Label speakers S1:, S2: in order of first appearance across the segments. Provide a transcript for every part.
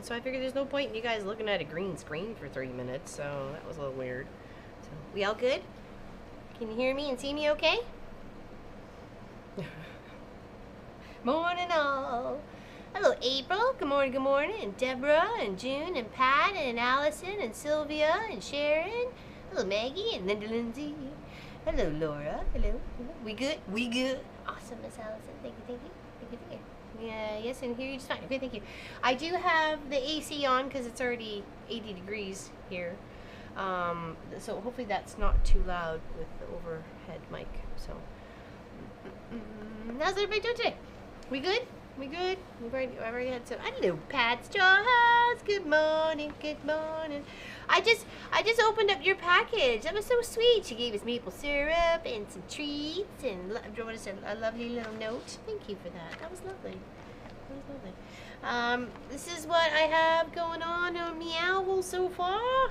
S1: so I figured there's no point in you guys looking at a green screen for 3 minutes, so that was a little weird. So, we all good? Can you hear me and see me okay? Morning all. Hello April, good morning, and Deborah, and June, and Pat, and Allison, and Sylvia, and Sharon. Hello Maggie, and Linda Lindsay. Hello Laura, hello. We good? We good. Awesome, Miss Allison, thank you. Yeah, yes, and hear you just fine. Okay, thank you. I do have the AC on because it's already 80 degrees here. So hopefully that's not too loud with the overhead mic. So, how's everybody doing today? We good? We good? I've already had some. Hello, Pat Straws. Good morning. I just opened up your package. That was so sweet. She gave us maple syrup and some treats and wrote us a lovely little note. Thank you for that. That was lovely. This is what I have going on Meowl so far.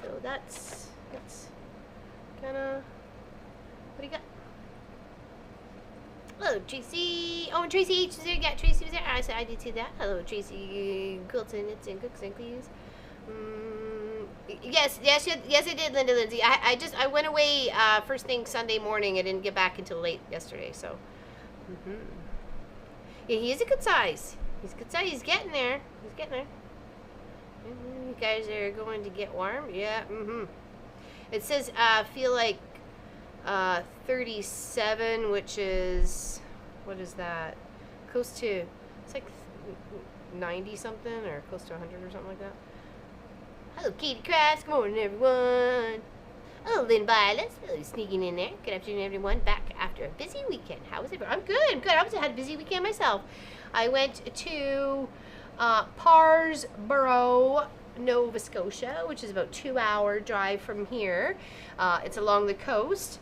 S1: So that's kind of what do you got? Hello, Tracy. Oh, and Tracy H was there. Yeah, Tracy was there. I did see that. Hello, Tracy. Quilts and knits and cooks and cleaves. Yes, I did, Linda Lindsay. I went away first thing Sunday morning. I didn't get back until late yesterday. So, yeah, he is a good size. He's a good size. He's getting there. You guys are going to get warm. Yeah. It says feel like 37, which is, what is that? Close to, it's like 90 something or close to 100 or something like that. Hello, Katie Crafts. Good morning, everyone. Hello, Lynn Violet. Hello, sneaking in there. Good afternoon, everyone. Back after a busy weekend. How was it? I'm good. I had a busy weekend myself. I went to Parsboro, Nova Scotia, which is about a 2-hour drive from here. It's along the coast,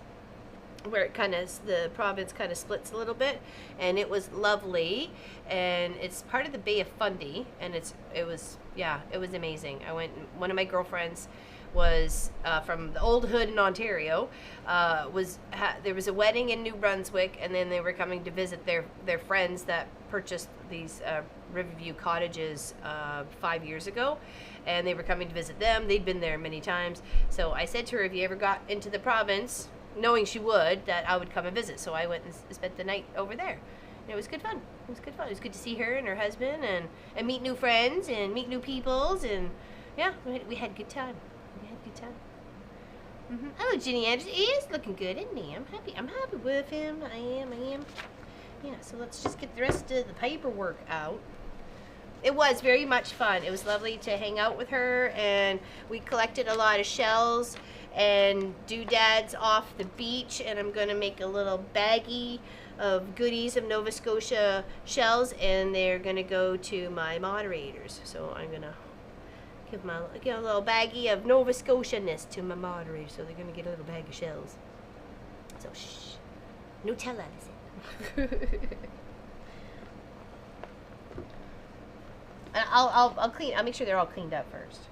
S1: where the province kind of splits a little bit, and it was lovely, and it's part of the Bay of Fundy, and it was amazing. I went. One of my girlfriends was from the old hood in Ontario. There was a wedding in New Brunswick, and then they were coming to visit their friends that purchased these Riverview cottages 5 years ago, and they were coming to visit them. They'd been there many times, so I said to her, if you ever got into the province, knowing she would, that I would come and visit. So I went and spent the night over there. And it was good fun. It was good to see her and her husband and meet new friends and meet new peoples, and yeah, we had a good time. Hello, Ginny Andrews. He is looking good, isn't he? I'm happy with him. I am. Yeah, so let's just get the rest of the paperwork out. It was very much fun. It was lovely to hang out with her, and we collected a lot of shells and doodads off the beach, and I'm going to make a little baggie of goodies of Nova Scotia shells, and they're going to go to my moderators. So I'm going to give a little baggie of Nova Scotia-ness to my moderators, so they're going to get a little bag of shells. So shh, no tell Allison. And I'll make sure they're all cleaned up first.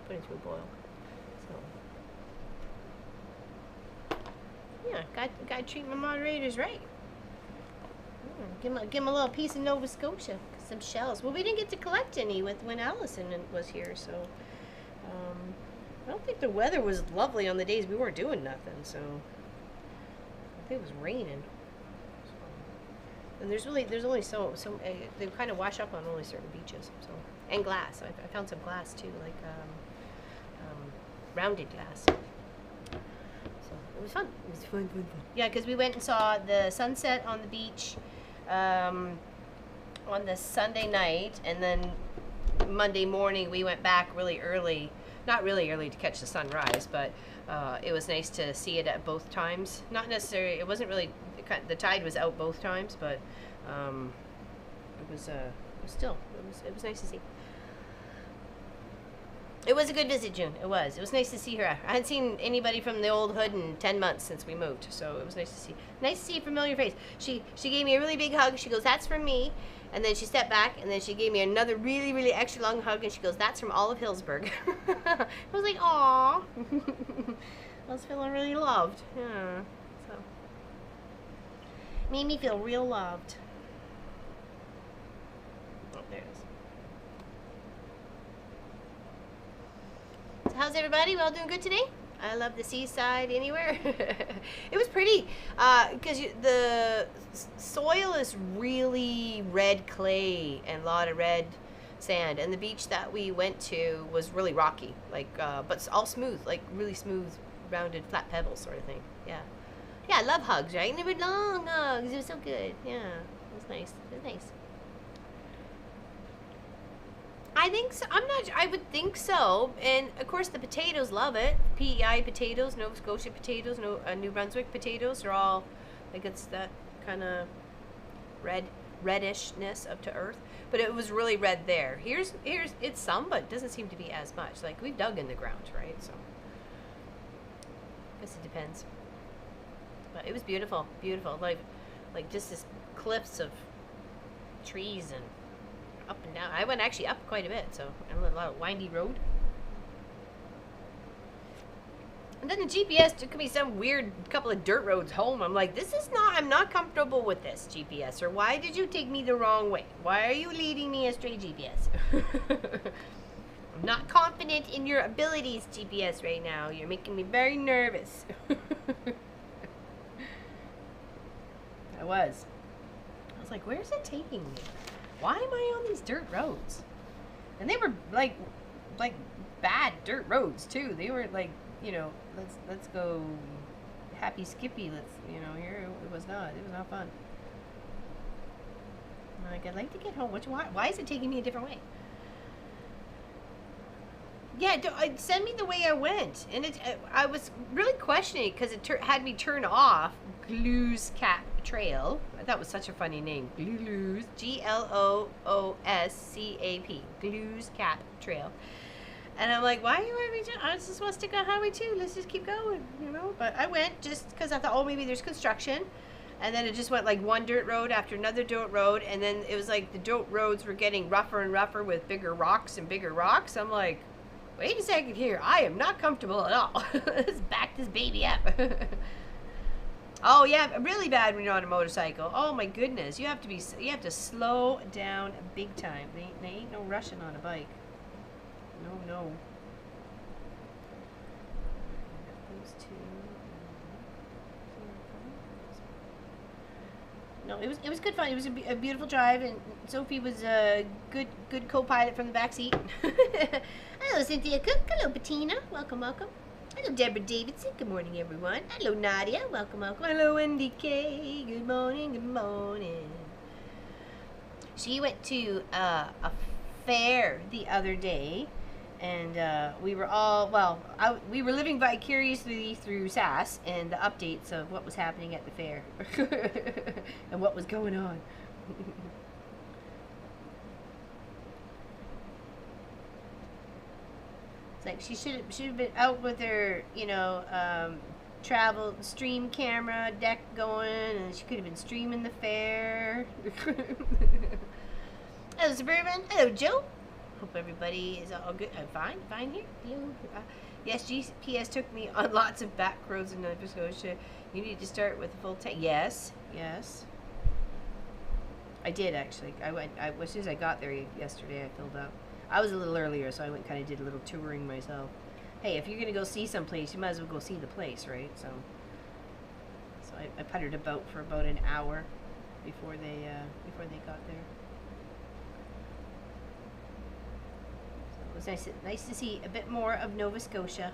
S1: Put it to a boil. So yeah, got to treat my moderators right. Give them a little piece of Nova Scotia, some shells. Well, we didn't get to collect any when Allison was here, so I don't think the weather was lovely on the days we weren't doing nothing. So I think it was raining. And there's only so they kind of wash up on only certain beaches. So, and glass. I found some glass too, like rounded glass. So it was fun. It was fun. Yeah, because we went and saw the sunset on the beach on the Sunday night, and then Monday morning we went back really early. Not really early to catch the sunrise, but it was nice to see it at both times. Not necessarily. It wasn't really. The tide was out both times, but it was nice to see. It was a good visit, June. It was nice to see her. I hadn't seen anybody from the old hood in 10 months since we moved, so it was nice to see. Nice to see a familiar face. She gave me a really big hug. She goes, "That's from me," and then she stepped back, and then she gave me another really, really extra long hug, and she goes, "That's from Olive Hillsburg." I was like, "Aw." I was feeling really loved. Yeah. So Made me feel real loved. Oh, there it is. So how's everybody? We all doing good today? I love the seaside anywhere. It was pretty because the soil is really red clay and a lot of red sand, and the beach that we went to was really rocky, like but all smooth, like really smooth, rounded, flat pebbles sort of thing. Yeah, yeah, I love hugs, right? And they were long hugs. It was so good. Yeah, it was nice. It was nice. I think so. I'm not. I would think so. And of course, the potatoes love it. PEI potatoes, Nova Scotia potatoes, New Brunswick potatoes are all like it's that kind of redishness up to earth. But it was really red there. Here's it's some, but it doesn't seem to be as much. Like we've dug in the ground, right? So I guess it depends. But it was beautiful, beautiful. Like just this cliffs of trees and up and down. I went actually up quite a bit, so I went a lot of windy road. And then the GPS took me some weird couple of dirt roads home. I'm like, I'm not comfortable with this GPS. Or why did you take me the wrong way? Why are you leading me astray, GPS? I'm not confident in your abilities, GPS, right now. You're making me very nervous. I was like, where's it taking me? Why am I on these dirt roads? And they were like bad dirt roads too. They were like, let's go happy skippy. Here it was not fun. Like, I'd like to get home. Why is it taking me a different way? Yeah, send me the way I went. And I was really questioning because it had me turn off Gloos Cap Trail. That was such a funny name. Gloos, Glooscap. Gloos Cap Trail. And I'm like, why are you having me? I just want to stick on Highway 2. Let's just keep going, But I went just because I thought, maybe there's construction. And then it just went like one dirt road after another dirt road. And then it was like the dirt roads were getting rougher and rougher with bigger rocks and bigger rocks. I'm like, wait a second here. I am not comfortable at all. Let's back this baby up. Oh yeah, really bad when you're on a motorcycle. Oh my goodness, you have to slow down big time. There ain't no rushing on a bike. No. Those two. No, it was good fun. It was a beautiful drive, and Sophie was a good co-pilot from the back seat. Hello, Cynthia Cook. Hello, Bettina. Welcome. Hello, Deborah Davidson. Good morning, everyone. Hello, Nadia. Welcome. Hello, Wendy K. Good morning. She went to a fair the other day, and we were all, we were living vicariously through Sass and the updates of what was happening at the fair and what was going on. Like she should have been out with her, travel stream camera deck going, and she could have been streaming the fair. Hello, Suburban. Hello, Joe. Hope everybody is all good. Fine here. Yes, GPS took me on lots of back roads in Nova Scotia. You need to start with a full tank. Yes. I did actually. As soon as I got there yesterday, I filled up. I was a little earlier, so I went kind of did a little touring myself. Hey, if you're gonna go see someplace, you might as well go see the place, right? So I puttered about for about an hour before they got there. So it was nice to see a bit more of Nova Scotia.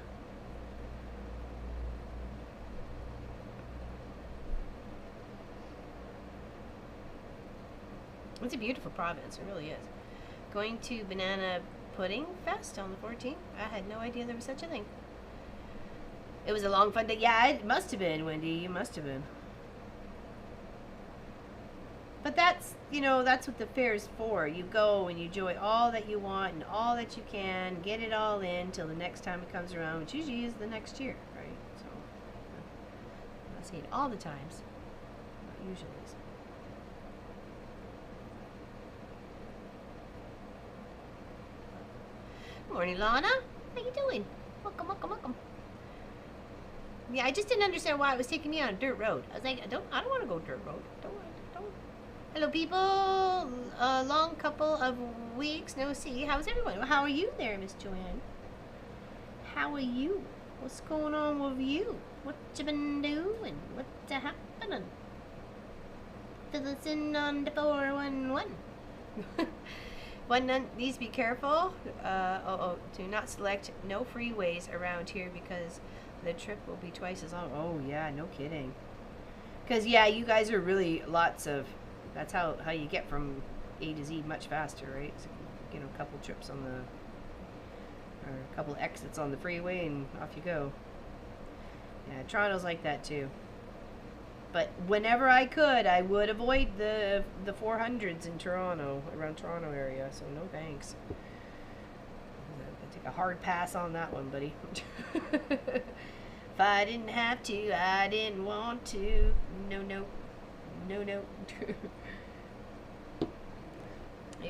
S1: It's a beautiful province, it really is. Going to Banana Pudding Fest on the 14th. I had no idea there was such a thing. It was a long, fun day. Yeah, it must have been, Wendy. You must have been. But that's what the fair is for. You go and you enjoy all that you want and all that you can. Get it all in till the next time it comes around, which usually is the next year, right? So, I'm not saying all the times. Not usually. Morning, Lana. How you doing? Welcome. Yeah, I just didn't understand why it was taking me on a dirt road. I was like, I don't want to go dirt road. Don't. Hello, people. A long couple of weeks no see. How's everyone? How are you there, Miss Joanne? How are you? What's going on with you? What you been doing? What's happening? Fill us in on the 411. Please be careful. Do not select no freeways around here because the trip will be twice as long. Oh yeah, no kidding. Because yeah, you guys are really lots of. That's how you get from A to Z much faster, right? So, you know, a couple trips on the, or a couple exits on the freeway, and off you go. Yeah, Toronto's like that too. But whenever I could, I would avoid the 400s in Toronto, around Toronto area. So no thanks. I take a hard pass on that one, buddy. If I didn't have to, I didn't want to. No. They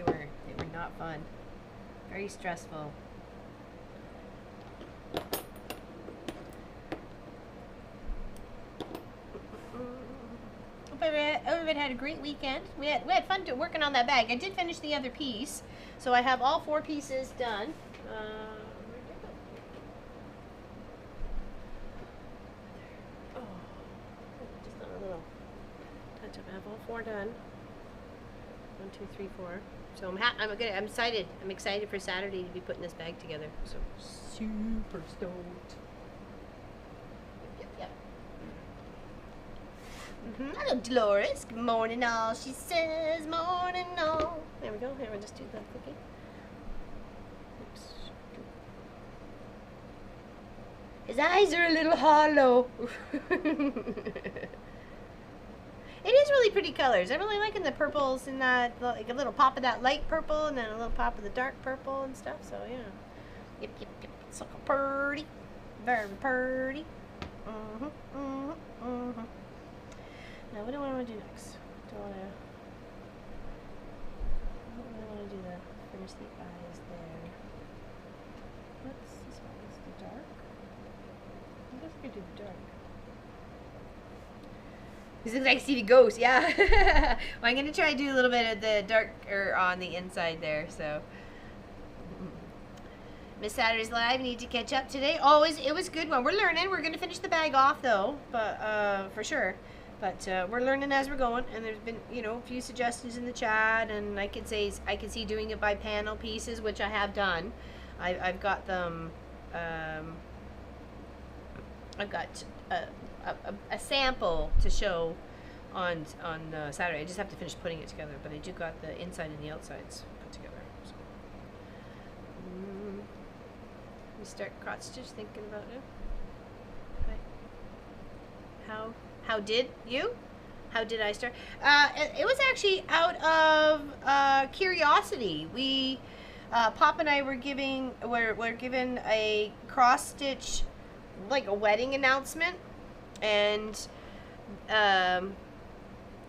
S1: were not fun. Very stressful. Hope everyone had a great weekend. We had fun working on that bag. I did finish the other piece, so I have all 4 pieces done. Just on a little touch up. I have all 4 done. 1, 2, 3, 4. So I'm excited. I'm excited for Saturday to be putting this bag together. So super stoked. Yep. Hello, Dolores. Good morning, all. She says, morning, all. There we go. Here, we'll just do that cookie. Oops. His eyes are a little hollow. It is really pretty colors. I'm really liking the purples and that, like a little pop of that light purple and then a little pop of the dark purple and stuff. So yeah, yep. It's like a pretty, very pretty. Now what do I want to do next? Do I want to do finish the eyes there? What's this one? Is the dark? I guess I could do the dark. This looks like Stevie Ghost, yeah. Well, I'm going to try to do a little bit of the darker on the inside there, so. Miss Saturday's Live, need to catch up today. Oh, it was a good one. We're learning. We're going to finish the bag off, though, but for sure. But we're learning as we're going, and there's been, a few suggestions in the chat, and I can see doing it by panel pieces, which I have done. I've got them, I've got a sample to show on Saturday. I just have to finish putting it together, but I do got the inside and the outsides put together. So. We start crotch stitch thinking about it. Okay. How did you? How did I start? It was actually out of curiosity. We Pop and I were given a cross stitch, like a wedding announcement. And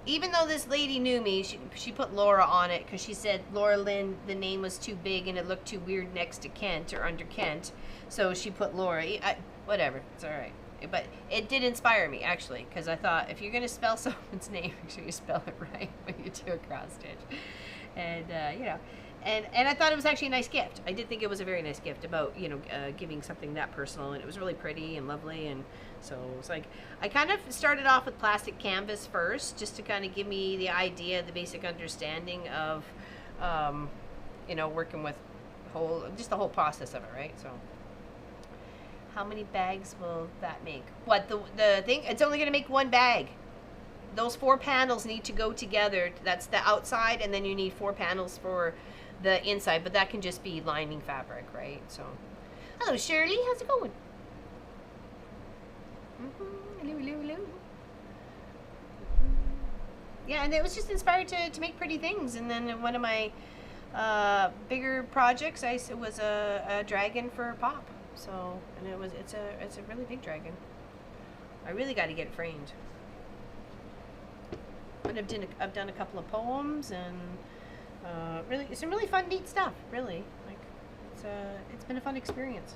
S1: even though this lady knew me, she put Laura on it because she said Laura Lynn, the name was too big and it looked too weird next to Kent or under Kent. So she put Laura. Whatever, it's all right. But it did inspire me, actually, because I thought, if you're going to spell someone's name, make sure you spell it right when you do a cross stitch. And, And I thought it was actually a nice gift. I did think it was a very nice gift about, giving something that personal, and it was really pretty and lovely. And so it was like, I kind of started off with plastic canvas first, just to kind of give me the idea, the basic understanding of, working with the whole process of it, right? So how many bags will that make? What, the thing? It's only going to make one bag. Those 4 panels need to go together. That's the outside, and then you need 4 panels for the inside, but that can just be lining fabric, right? So, hello Shirley, how's it going? Hello. Yeah, and it was just inspired to make pretty things. And then one of my bigger projects, it was a dragon for Pop. So, and it's a really big dragon. I really got to get it framed. But I've done a couple of poems and really some really fun, neat stuff. Really, like it's been a fun experience.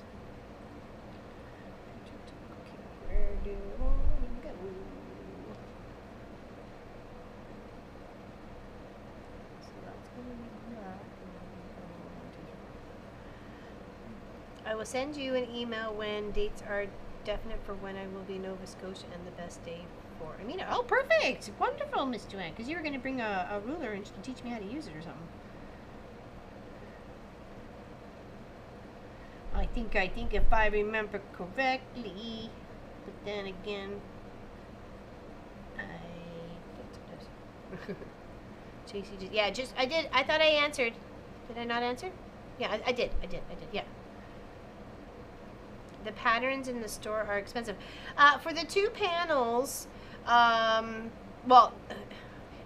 S1: I will send you an email when dates are definite for when I will be in Nova Scotia and the best day for. I mean, oh, perfect, wonderful, Miss Joanne, because you were going to bring a ruler and teach me how to use it or something. I think if I remember correctly, but then again, JC did. Yeah, I did. I thought I answered. Did I not answer? Yeah, I did. Yeah. The patterns in the store are expensive. For the 2 panels, well,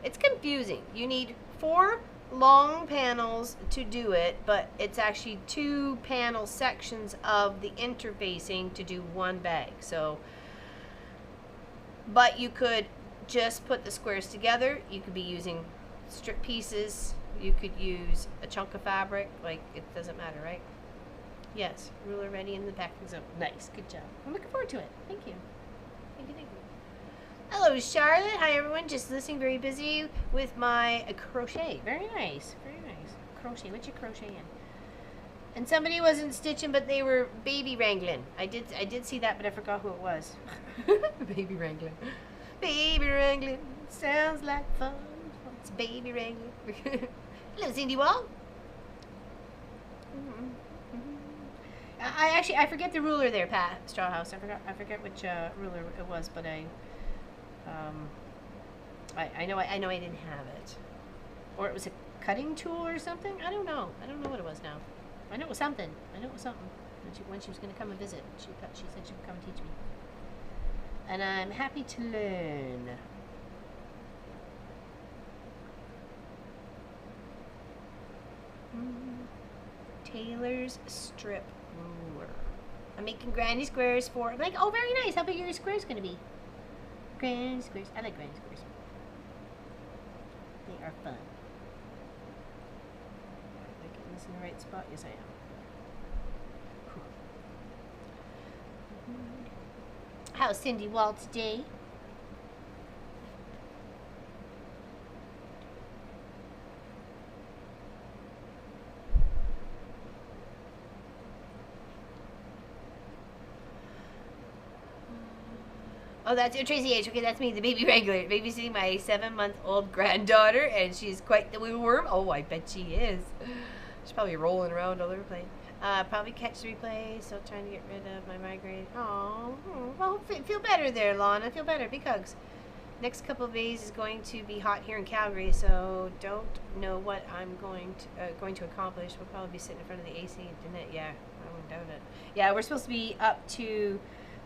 S1: it's confusing. You need 4 long panels to do it, but it's actually 2 panel sections of the interfacing to do 1 bag. So, but you could just put the squares together. You could be using strip pieces. You could use a chunk of fabric. Like, it doesn't matter, right? Yes, ruler ready in the packing zone. Nice, good job. I'm looking forward to it. Thank you. Thank you. Hello, Charlotte. Hi, everyone. Just listening. Very busy with my crochet. Very nice. Crochet. What you crochet in? And somebody wasn't stitching, but they were baby wrangling. I did see that, but I forgot who it was. Baby wrangling. Baby wrangling. Sounds like fun. It's baby wrangling. Hello, Cindy Wall. I forget the ruler there, Pat Strawhouse. I forget which ruler it was, but I know I didn't have it, or it was a cutting tool or something. I don't know what it was now. I know it was something. When she was going to come and visit, she said she would come and teach me, and I'm happy to learn. Taylor's strip ruler. I'm making granny squares for. I'm like, oh, very nice. How big are your squares going to be? Granny squares. I like granny squares. They are fun. Am I getting this in the right spot? Yes, I am. How's Cindy Wall today? Oh, that's Tracy H. Okay, that's me, the baby wrangler, babysitting my 7-month-old granddaughter, and she's quite the wee worm. Oh, I bet she is. She's probably rolling around all over the place. Probably catch the replay, still trying to get rid of my migraine. Oh, well, feel better there, Lana. Feel better. Big hugs. Next couple of days is going to be hot here in Calgary, so don't know what I'm going to accomplish. We'll probably be sitting in front of the AC, didn't it? Yeah, I wouldn't doubt it. Yeah, we're supposed to be up to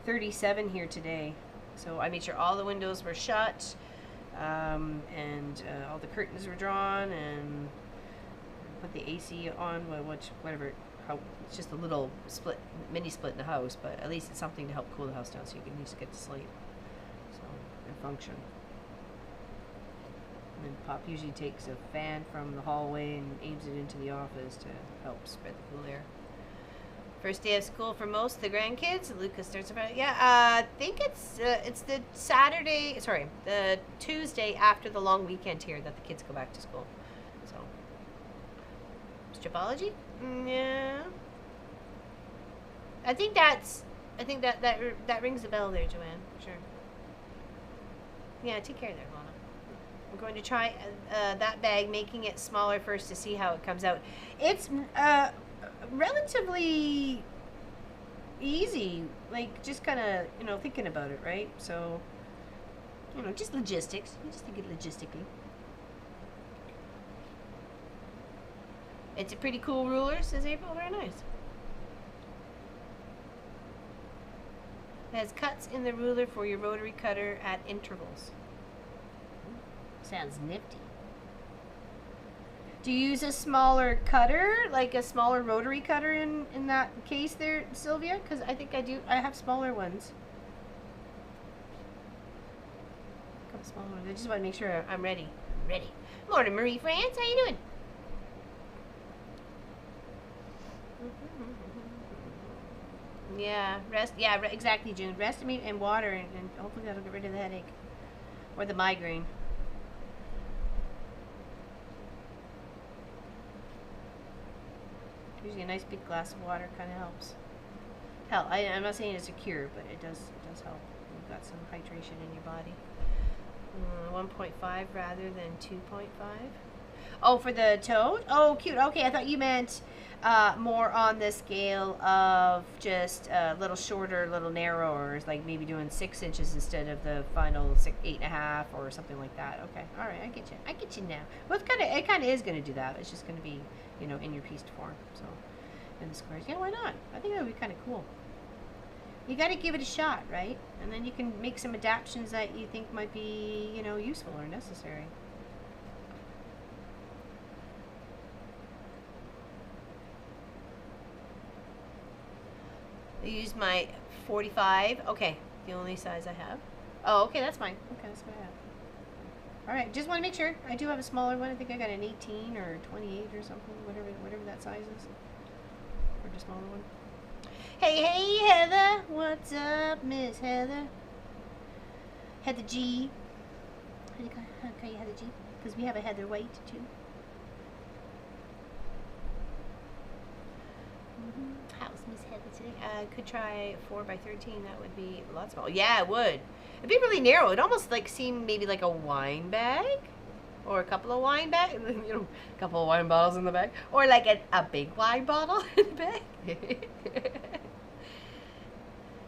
S1: 37 here today. So I made sure all the windows were shut, and all the curtains were drawn, and put the AC on, it's just a little mini split in the house, but at least it's something to help cool the house down so you can at least get to sleep, and function. And then Pop usually takes a fan from the hallway and aims it into the office to help spread the cool air. First day of school for most of the grandkids. Lucas starts about I think it's the the Tuesday after the long weekend here that the kids go back to school. So, stripology? Yeah. I think that rings a bell there, Joanne. Sure. Yeah, take care there, Lana. I'm going to try that bag, making it smaller first to see how it comes out. It's relatively easy, like just kind of thinking about it, right? So just logistics. You just think it logistically. It's a pretty cool ruler, says April. Very nice. It has cuts in the ruler for your rotary cutter at intervals. Sounds nifty. Do you use a smaller cutter, like a smaller rotary cutter in that case there, Sylvia? Because I think I do. I have smaller ones. A couple smaller ones. I just want to make sure I'm ready. Ready. Morning, Marie France. How you doing? Yeah, rest. Yeah, exactly, June. Rest and water, and hopefully that'll get rid of the headache or the migraine. Usually a nice big glass of water kind of helps. Hell, I'm not saying it's a cure, but it does help. You've got some hydration in your body. 1.5 rather than 2.5. Oh, for the toad? Oh, cute. Okay, I thought you meant more on the scale of just a little shorter, little narrower, like maybe doing 6 inches instead of the final 8.5 or something like that. Okay, all right, I get you. I get you now. Well, it kind of is going to do that. It's just going to be, you know, in your pieced form. So, in the squares. Yeah, why not? I think that would be kind of cool. You got to give it a shot, right? And then you can make some adaptations that you think might be, you know, useful or necessary. I use my 45. Okay, the only size I have. Oh, okay, that's fine. Okay, that's what I have. All right, just want to make sure. I do have a smaller one. I think I got an 18 or 28 or something, whatever that size is. Or just smaller one. Hey, Heather. What's up, Miss Heather? Heather G. How do you call you Heather G? Because we have a Heather White, too. How's Miss Heather today? Could try 4 by 13. That would be a lot small. Yeah, it would. It'd be really narrow. It'd almost like seem maybe like a wine bag. Or a couple of wine bags. You know, a couple of wine bottles in the bag. Or like a big wine bottle in the bag.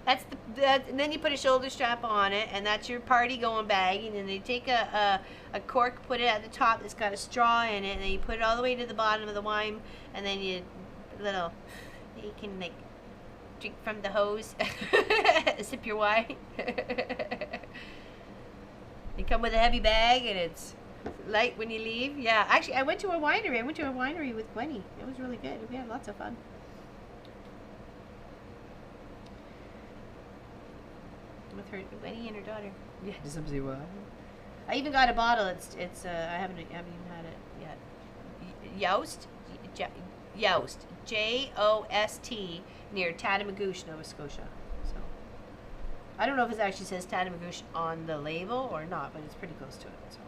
S1: And then you put a shoulder strap on it, and that's your party going bag. And then they take a cork, put it at the top that's got a straw in it, and then you put it all the way to the bottom of the wine, and then you can like drink from the hose, sip your wine. They come with a heavy bag, and it's light when you leave. Yeah, actually, I went to a winery with Gwenny. It was really good. We had lots of fun. With her, Gwenny and her daughter. Yeah, does somebody what? I even got a bottle. It's I haven't even had it yet. Yost, Jost, near Tatamagouche, Nova Scotia. So I don't know if it actually says Tatamagouche on the label or not, but it's pretty close to it. So.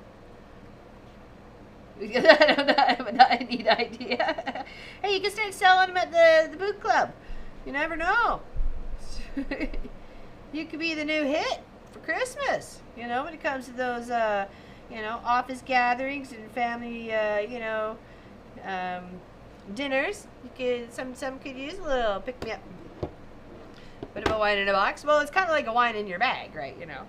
S1: I have a neat idea. Hey, you can start selling them at the boot club. You never know. You could be the new hit for Christmas, you know, when it comes to those, you know, office gatherings and family, you know, dinners. You could, some could use a little pick-me-up. Bit of a wine in a box. Well, it's kind of like a wine in your bag, right, you know.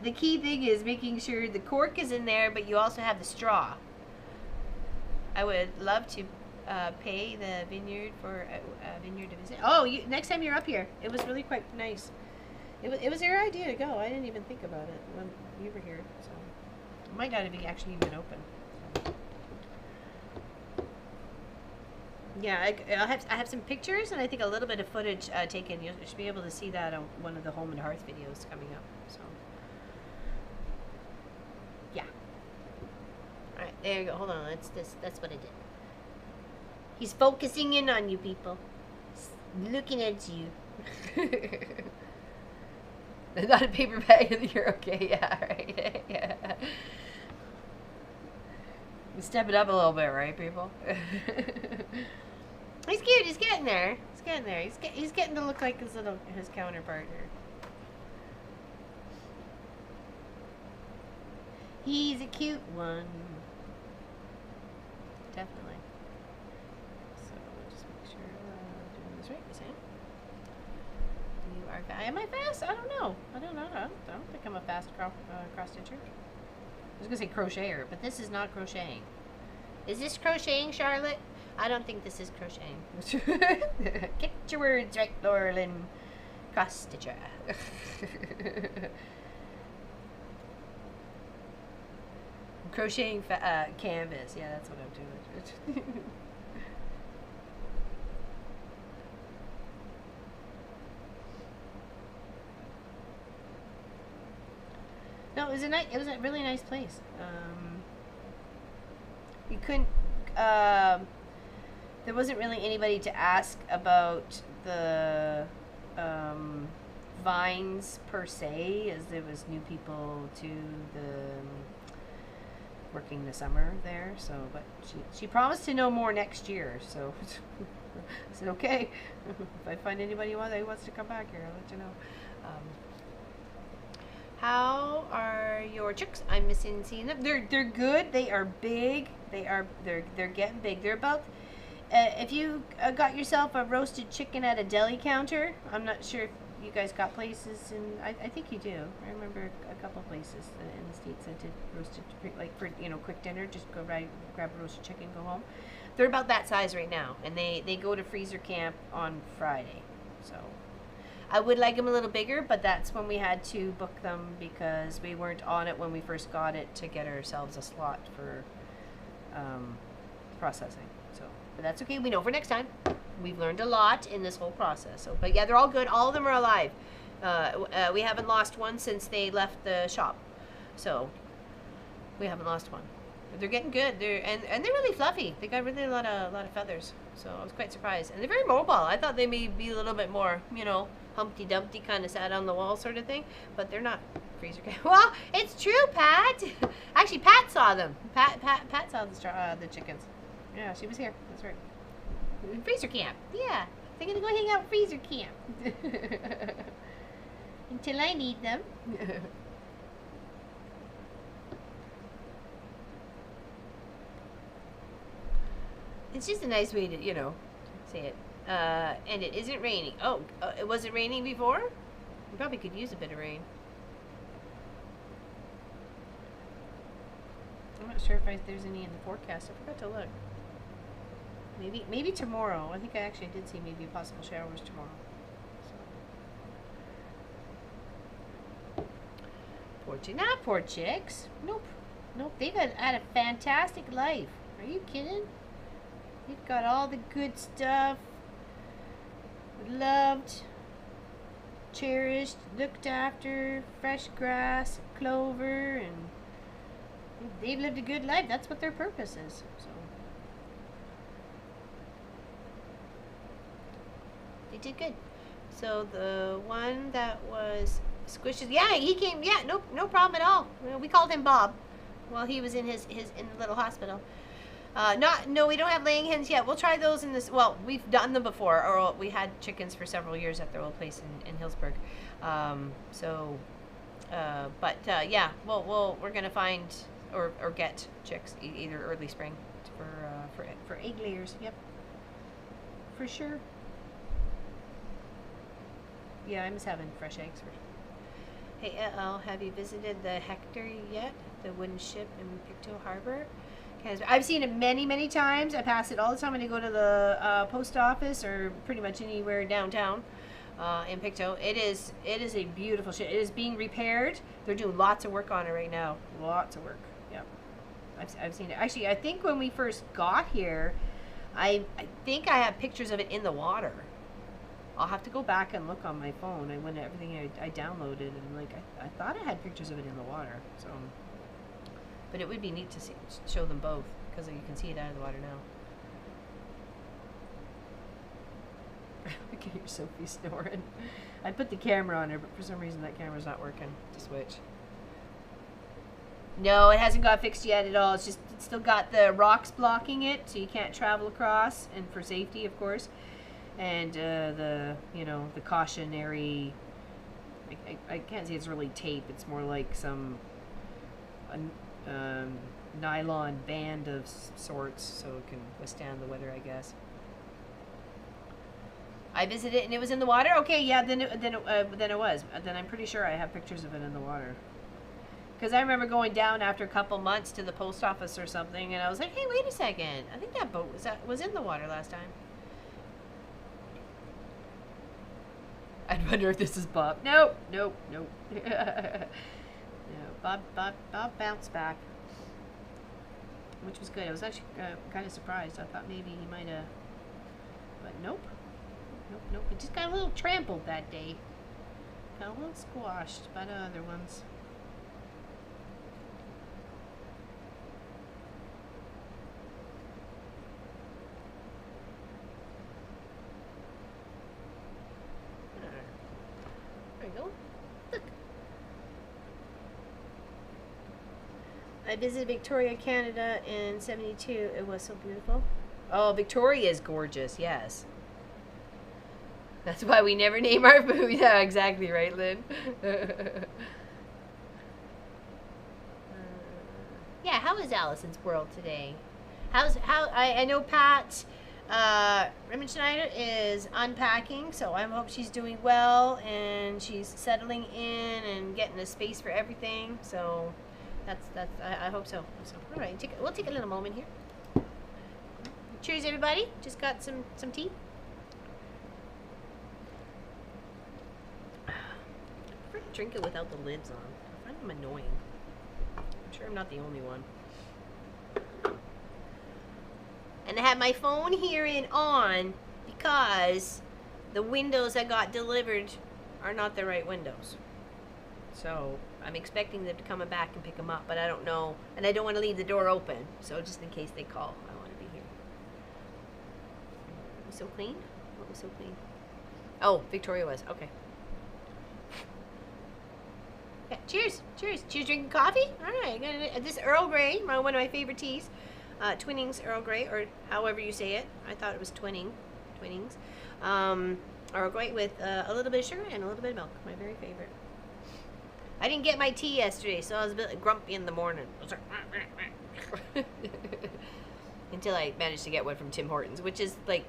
S1: The key thing is making sure the cork is in there, but you also have the straw. I would love to pay the vineyard for a vineyard to visit. Oh, next time you're up here, it was really quite nice. It was your idea to go. I didn't even think about it when you were here, so it might not be actually even open. So. Yeah, I have some pictures and I think a little bit of footage taken. You should be able to see that on one of the Home and Hearth videos coming up. So yeah. All right, there you go. Hold on, that's what I did. He's focusing in on you, people. He's looking at you. Not a paper bag. You're okay. Yeah, right. Yeah. Step it up a little bit, right, people? He's cute. He's getting there. He's getting there. He's getting to look like his counterpart here. He's a cute one. Definitely. So we'll just make sure I'm doing this right. Sam. You are fast. Am I fast? I don't know. I don't think I'm a fast cross stitcher. I was gonna say crocheter, but this is not crocheting. Is this crocheting, Charlotte? I don't think this is crocheting. Get your words right, Laurelyn. Cross stitcher. Crocheting canvas. Yeah, that's what I'm doing. No, it was a really nice place. You couldn't there wasn't really anybody to ask about the vines per se, as there was new people to the working the summer there. So, but she promised to know more next year. So I said, okay, if I find anybody who wants to come back here, I'll let you know. How are your chicks? I'm missing seeing them. They're good. They are big. They're getting big. They're about. If you got yourself a roasted chicken at a deli counter, I'm not sure if you guys got places, and I think you do. I remember a couple places in the States that did roasted, like for quick dinner. Just go right, grab a roasted chicken, go home. They're about that size right now, and they go to freezer camp on Friday. So I would like them a little bigger, but that's when we had to book them because we weren't on it when we first got it to get ourselves a slot for processing. So, but that's okay. We know for next time. We've learned a lot in this whole process. So, but yeah, they're all good. All of them are alive. We haven't lost one since they left the shop. So we haven't lost one. They're getting good. They're really fluffy. They got really a lot of feathers. So I was quite surprised. And they're very mobile. I thought they may be a little bit more, Humpty Dumpty kind of sat on the wall sort of thing. But they're not freezer camp. Well, it's true, Pat. Actually, Pat saw them. Pat saw the chickens. Yeah, she was here. That's right. Freezer camp. Yeah. They're going to go hang out freezer camp. Until I need them. It's just a nice way to, say it. And it isn't raining. Oh, it wasn't raining before? We probably could use a bit of rain. I'm not sure if there's any in the forecast. I forgot to look. Maybe tomorrow. I think I actually did see maybe possible showers tomorrow. So. Poor chicks. Nope. They've had a fantastic life. Are you kidding? They've got all the good stuff. Loved, cherished, looked after, fresh grass, clover, and they've lived a good life. That's what their purpose is. So they did good. So the one that was squishes, yeah, he came. Yeah, no problem at all. We called him Bob while he was in his in the little hospital. No, we don't have laying hens yet. We'll try those in this. Well, we've done them before, or we had chickens for several years at their old place in Hillsburg. Yeah, we're gonna find or get chicks either early spring for egg layers. Yep, for sure. Yeah, I miss having fresh eggs. Hey, have you visited the Hector yet? The wooden ship in Pictou Harbor? I've seen it many times. I pass it all the time when I go to the post office or pretty much anywhere downtown in Pictou. It is a beautiful ship. It is being repaired. They're doing lots of work on it right now. Lots of work. Yeah, I've seen it. Actually, I think when we first got here, I think I have pictures of it in the water. I'll have to go back and look on my phone. I went everything I downloaded, and I thought I had pictures of it in the water. So. But it would be neat to show them both, because you can see it out of the water now. I can hear Sophie snoring. I put the camera on her, but for some reason that camera's not working to switch. No, it hasn't got fixed yet at all. It's still got the rocks blocking it, so you can't travel across, and for safety, of course. And the cautionary. I can't say it's really tape. It's more like some. Nylon band of sorts, so it can withstand the weather, I guess. I visited and it was in the water. Okay, yeah, then it was. Then I'm pretty sure I have pictures of it in the water. Because I remember going down after a couple months to the post office or something, and I was like, "Hey, wait a second! I think that boat was in the water last time." I'd wonder if this is Bob. Nope. No, Bob bounced back, which was good. I was actually kind of surprised. I thought maybe he might have, but nope. It just got a little trampled that day. Got a little squashed by the other ones. I visited Victoria, Canada in 72. It was so beautiful. Oh, Victoria is gorgeous, yes. That's why we never name our food. Yeah, exactly right, Lynn. Yeah, how is Allison's world today? I know Pat Schneider is unpacking, so I hope she's doing well and she's settling in and getting a space for everything. So that's I hope so. So all right, we'll take a little moment here. Cheers, everybody. Just got some tea. I prefer to drink it without the lids on. I find them annoying. I'm sure I'm not the only one. And I have my phone here and on because the windows I got delivered are not the right windows. So I'm expecting them to come back and pick them up, but I don't know. And I don't want to leave the door open. So just in case they call, I want to be here. Was so clean? What was so clean? Oh, Victoria was. Okay. Yeah, cheers. Cheers. Cheers drinking coffee? All right. This Earl Grey, one of my favorite teas. Twinings Earl Grey, or however you say it. I thought it was Twinings. Earl Grey with a little bit of sugar and a little bit of milk. My very favorite. I didn't get my tea yesterday, so I was a bit grumpy in the morning. I was like, until I managed to get one from Tim Hortons, which is like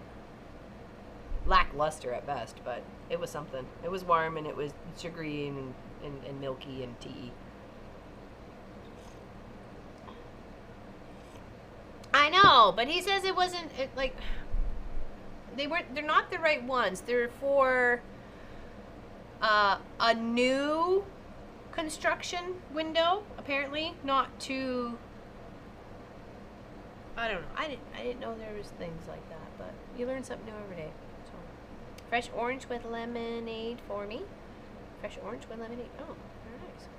S1: lackluster at best, but it was something. It was warm and it was sugary and milky and tea. I know, but he says it wasn't like they're not the right ones. They're for a new construction window, apparently, not to I don't know. I didn't know there was things like that, but you learn something new every day. So fresh orange with lemonade for me. Fresh orange with lemonade. Oh, very nice.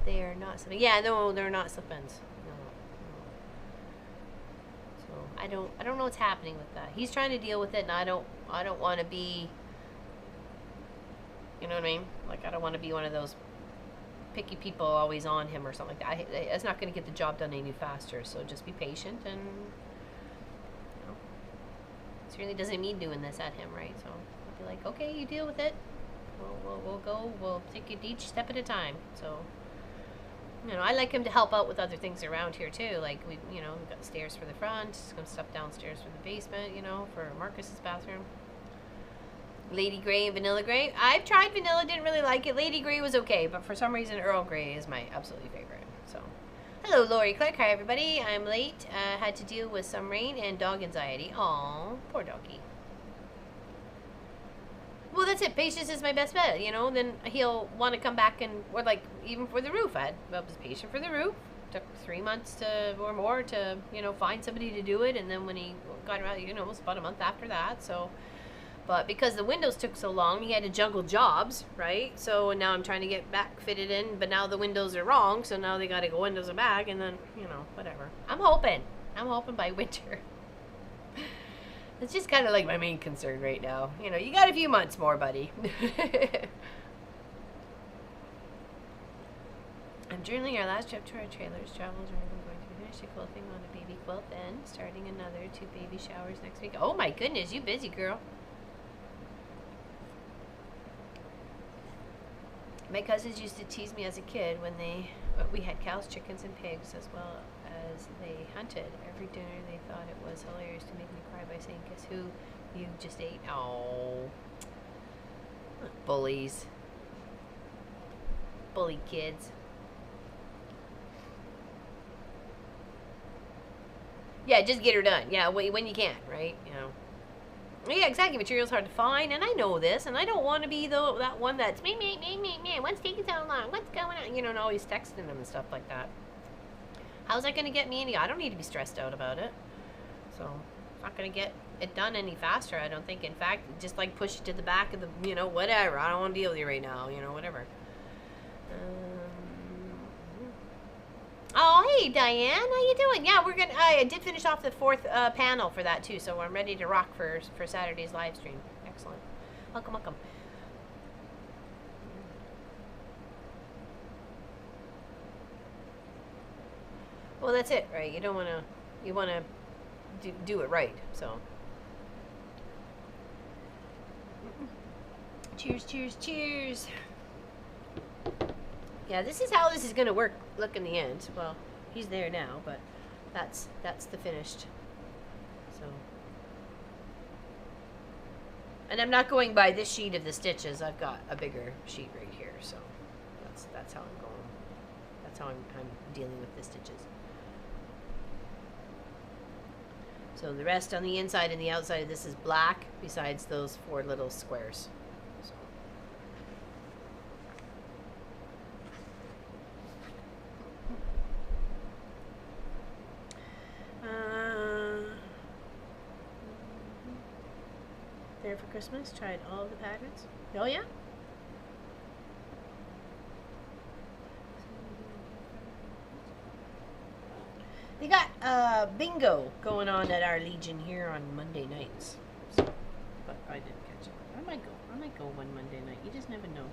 S1: They are not slip-ins. Yeah, no, they're not slip-ins. No. So I don't know what's happening with that. He's trying to deal with it, and I don't want to be. You know what I mean? Like I don't want to be one of those picky people always on him or something like that. It's not going to get the job done any faster. So just be patient, and you know, it really doesn't mean doing this at him, right? So I'll be like, okay, you deal with it. We'll take it each step at a time. So. You know, I like him to help out with other things around here too. Like we've got stairs for the front, some stuff downstairs for the basement. You know, for Marcus's bathroom. Lady Grey and Vanilla Grey. I've tried vanilla, didn't really like it. Lady Grey was okay, but for some reason Earl Grey is my absolutely favorite. So, hello, Lori Clark. Hi, everybody. I'm late. Had to deal with some rain and dog anxiety. Aw, poor doggy. Well, that's it. Patience is my best bet, you know. Then he'll want to come back or like, even for the roof. I was patient for the roof. Took 3 months or more to, find somebody to do it. And then when he got around, it was about a month after that. So, but because the windows took so long, he had to juggle jobs, right? So now I'm trying to get back fitted in, but now the windows are wrong. So now they got to go windows are back, and then, whatever. I'm hoping by winter. It's just kind of like my main concern right now. You got a few months more, buddy. I'm journaling our last trip to our trailers. Travels are going to finish the quilting on a baby quilt, then starting another 2 baby showers next week. Oh my goodness, you busy, girl. My cousins used to tease me as a kid when we had cows, chickens, and pigs as well as they hunted. Every dinner they thought it was hilarious to make me cry by saying, guess who you just ate? Oh. Bullies. Bully kids. Yeah, just get her done. Yeah, when you can, right? Yeah, exactly. Material's hard to find, and I know this, and I don't want to be that one that's me. What's taking so long? What's going on? And always texting them and stuff like that. How's that going to get me any? I don't need to be stressed out about it. So, it's not going to get it done any faster, I don't think. In fact, just like push it to the back of the, whatever. I don't want to deal with you right now, whatever. Oh, hey, Diane. How you doing? Yeah, I did finish off the 4th panel for that, too. So I'm ready to rock for Saturday's live stream. Excellent. Welcome. Well, that's it, right? You don't want to. You want to do it right. So. Cheers! Cheers! Cheers! Yeah, this is how this is gonna work. Look in the end. Well, he's there now, but that's the finished. So. And I'm not going by this sheet of the stitches. I've got a bigger sheet right here, so that's how I'm going. That's how I'm dealing with the stitches. So the rest on the inside and the outside of this is black, besides those 4 little squares. So. There for Christmas. Tried all of the patterns. Oh yeah. They got bingo going on at our Legion here on Monday nights. So, but I didn't catch it. I might go one Monday night. You just never know.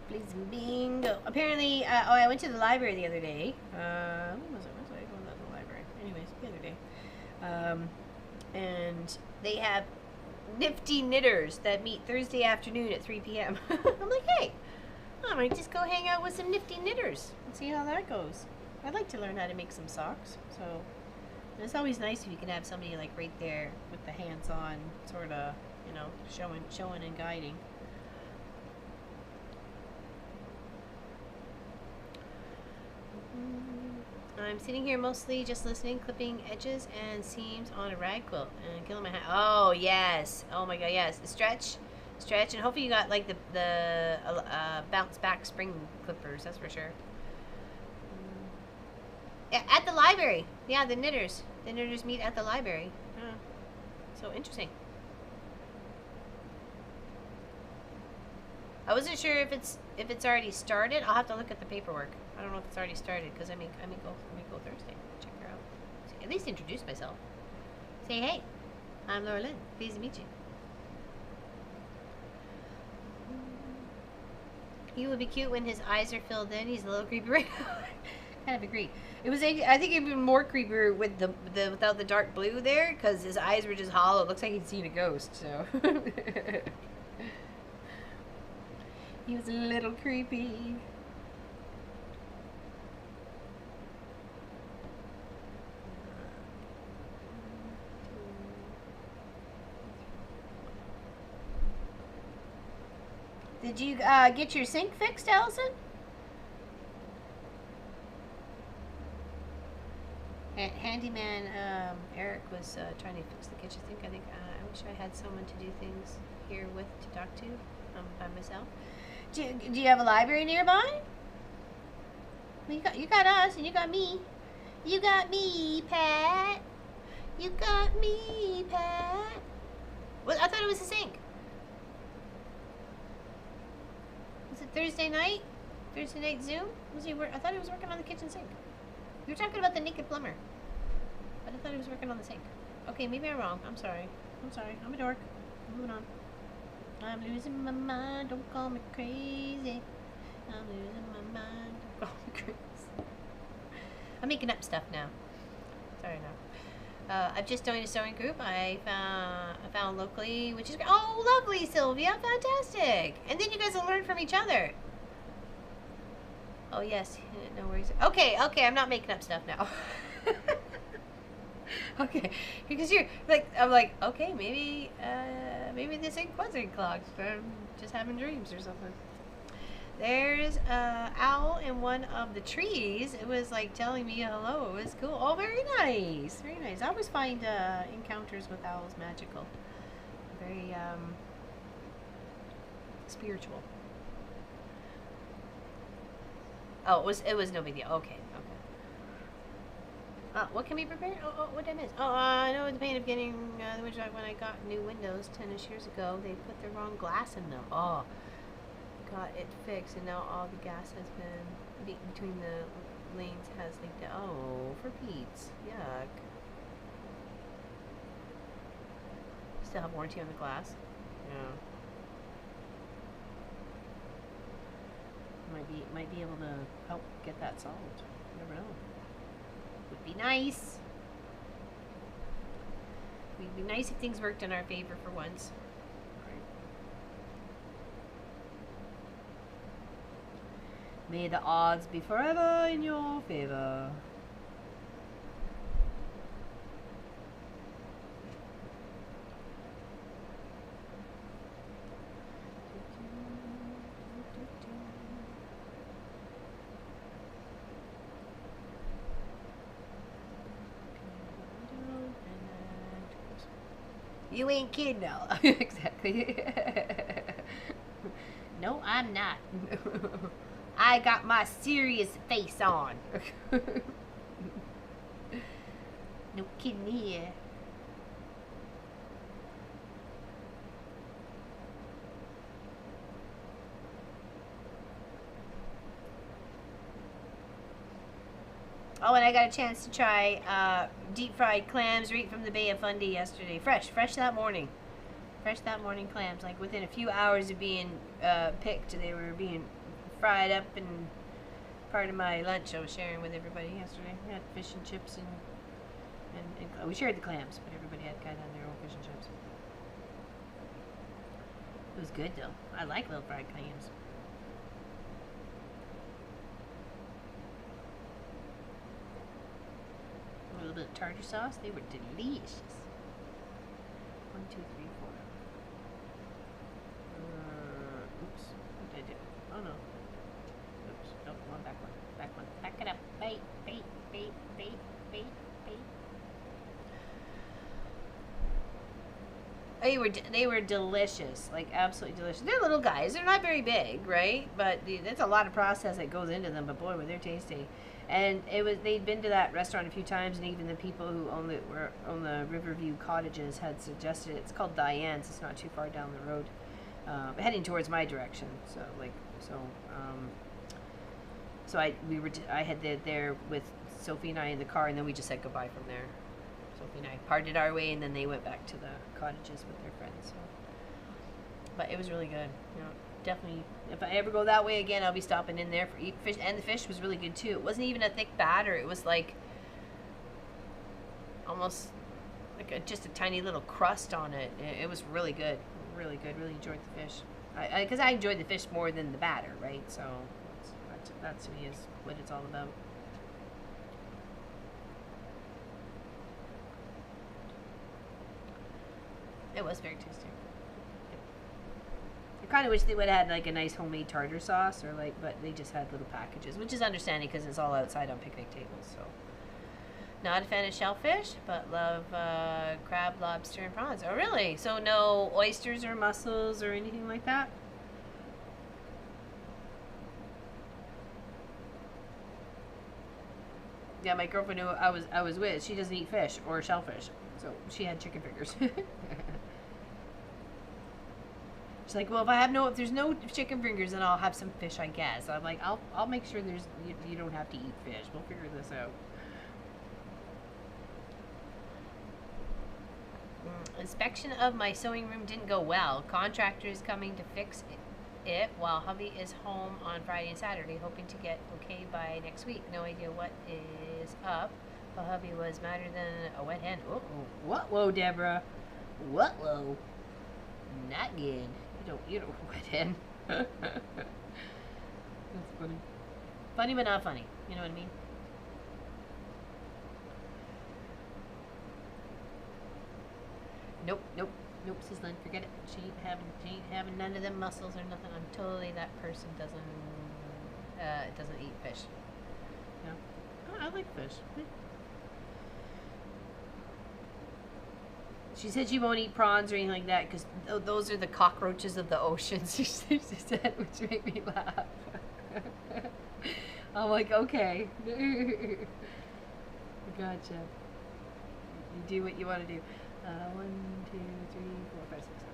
S1: Play some bingo. Apparently, I went to the library the other day. When was it? Was I going to the library? Anyways, the other day. And they have nifty knitters that meet Thursday afternoon at 3 p.m. I'm like, hey, I might just go hang out with some nifty knitters and see how that goes. I'd like to learn how to make some socks. So it's always nice if you can have somebody like right there with the hands-on sort of, you know, showing and guiding. I'm sitting here mostly just listening, clipping edges and seams on a rag quilt and killing my hand. Oh yes! Oh my god, yes! Stretch, and hopefully you got like the bounce back spring clippers. That's for sure. Yeah, at the library. Yeah, the knitters meet at the library. So interesting. I wasn't sure if it's already started. I'll have to look at the paperwork. I don't know if it's already started because I may go Thursday. Check her out. At least introduce myself. Say hey, I'm Laura Lynn. Pleased to meet you. He would be cute when his eyes are filled in. He's a little creepy right now. Kind of agree. It was I think even more creepier with the without the dark blue there because his eyes were just hollow. It looks like he'd seen a ghost. So he was a little creepy. Did you get your sink fixed, Allison? Handyman Eric was trying to fix the kitchen sink. I wish I had someone to do things here with to talk to by myself. Do you have a library nearby? Well, you got us and you got me. You got me, Pat. You got me, Pat. Well, I thought it was the sink. Was it Thursday night? Thursday night Zoom? Was he? I thought he was working on the kitchen sink. You were talking about the naked plumber. But I thought he was working on the sink. Okay, maybe I'm wrong. I'm sorry. I'm a dork. I'm moving on. I'm losing my mind. Don't call me crazy. I'm losing my mind. Don't call me crazy. I'm making up stuff now. Sorry now. I've just joined a sewing group I found locally, which is great. Oh, lovely, Sylvia. Fantastic. And then you guys will learn from each other. Oh, yes. No worries. Okay. I'm not making up stuff now. Okay. Because you're like, I'm like, okay, maybe this ink wasn't clogged. I'm just having dreams or something. There's an owl in one of the trees. It was like telling me hello. It was cool. Oh, very nice. Very nice. I always find encounters with owls magical. Very spiritual. Oh, it was no big deal. Okay. What can be prepared? What did I miss? I know the pain of getting when I got new windows 10ish years ago, they put the wrong glass in them. Oh, got it fixed, and now all the gas has been between the lanes has leaked out. Oh, for Pete's, yuck. Still have warranty on the glass. Yeah. might be able to help get that solved. You never know. Would be nice. Would be nice if things worked in our favor for once. May the odds be forever in your favor. You ain't kidding now. Exactly. No, I'm not. I got my serious face on. No kidding here. Oh, and I got a chance to try deep fried clams right from the Bay of Fundy yesterday. Fresh that morning. Fresh that morning clams. Like within a few hours of being picked, they were being fried up, and part of my lunch I was sharing with everybody yesterday. We had fish and chips, and we shared the clams, but everybody had kind of their own fish and chips. It was good though. I like little fried clams. A little bit of tartar sauce. They were delicious. 1, 2, 3, 4. Oops. What did I do? Oh no. Oops. Nope. One back one. Back one. Back it up. Bait. They were delicious. Like absolutely delicious. They're little guys. They're not very big, right? But that's a lot of process that goes into them. But boy, were they tasty. And they'd been to that restaurant a few times, and even the people who own the Riverview cottages had suggested it. It's called Diane's. It's not too far down the road, heading towards my direction. So I had there with Sophie and I in the car, and then we just said goodbye from there. Sophie and I parted our way, and then they went back to the cottages with their friends. So. But it was really good. You know, definitely, if I ever go that way again, I'll be stopping in there for eat fish. And the fish was really good too. It wasn't even a thick batter. It was like almost like just a tiny little crust on it. It was really good. Really good. Really enjoyed the fish. Because I enjoyed the fish more than the batter, right? So that to me is what it's all about. It was very tasty. I kind of wish they would have had like a nice homemade tartar sauce, or but they just had little packages, which is understanding because it's all outside on picnic tables. So, not a fan of shellfish, but love crab, lobster, and prawns. Oh, really? So no oysters or mussels or anything like that? Yeah, my girlfriend who I was with, she doesn't eat fish or shellfish, so she had chicken fingers. She's like, well, if there's no chicken fingers, then I'll have some fish, I guess. I'm like, I'll make sure you don't have to eat fish. We'll figure this out. Inspection of my sewing room didn't go well. Contractor is coming to fix it while hubby is home on Friday and Saturday, hoping to get okay by next week. No idea what is up. But hubby was madder than a wet hen. What? Whoa, Deborah. What? Whoa. Not good. You don't wet hen. That's funny. Funny but not funny. You know what I mean? Nope, says Lynn. Forget it. She ain't having none of them mussels or nothing. I'm totally that person doesn't eat fish. Yeah. Oh, I like fish. She said she won't eat prawns or anything like that because those are the cockroaches of the ocean. She said, which made me laugh. I'm like, okay. Gotcha. You do what you want to do. 1, 2, 3, 4, 5, 6.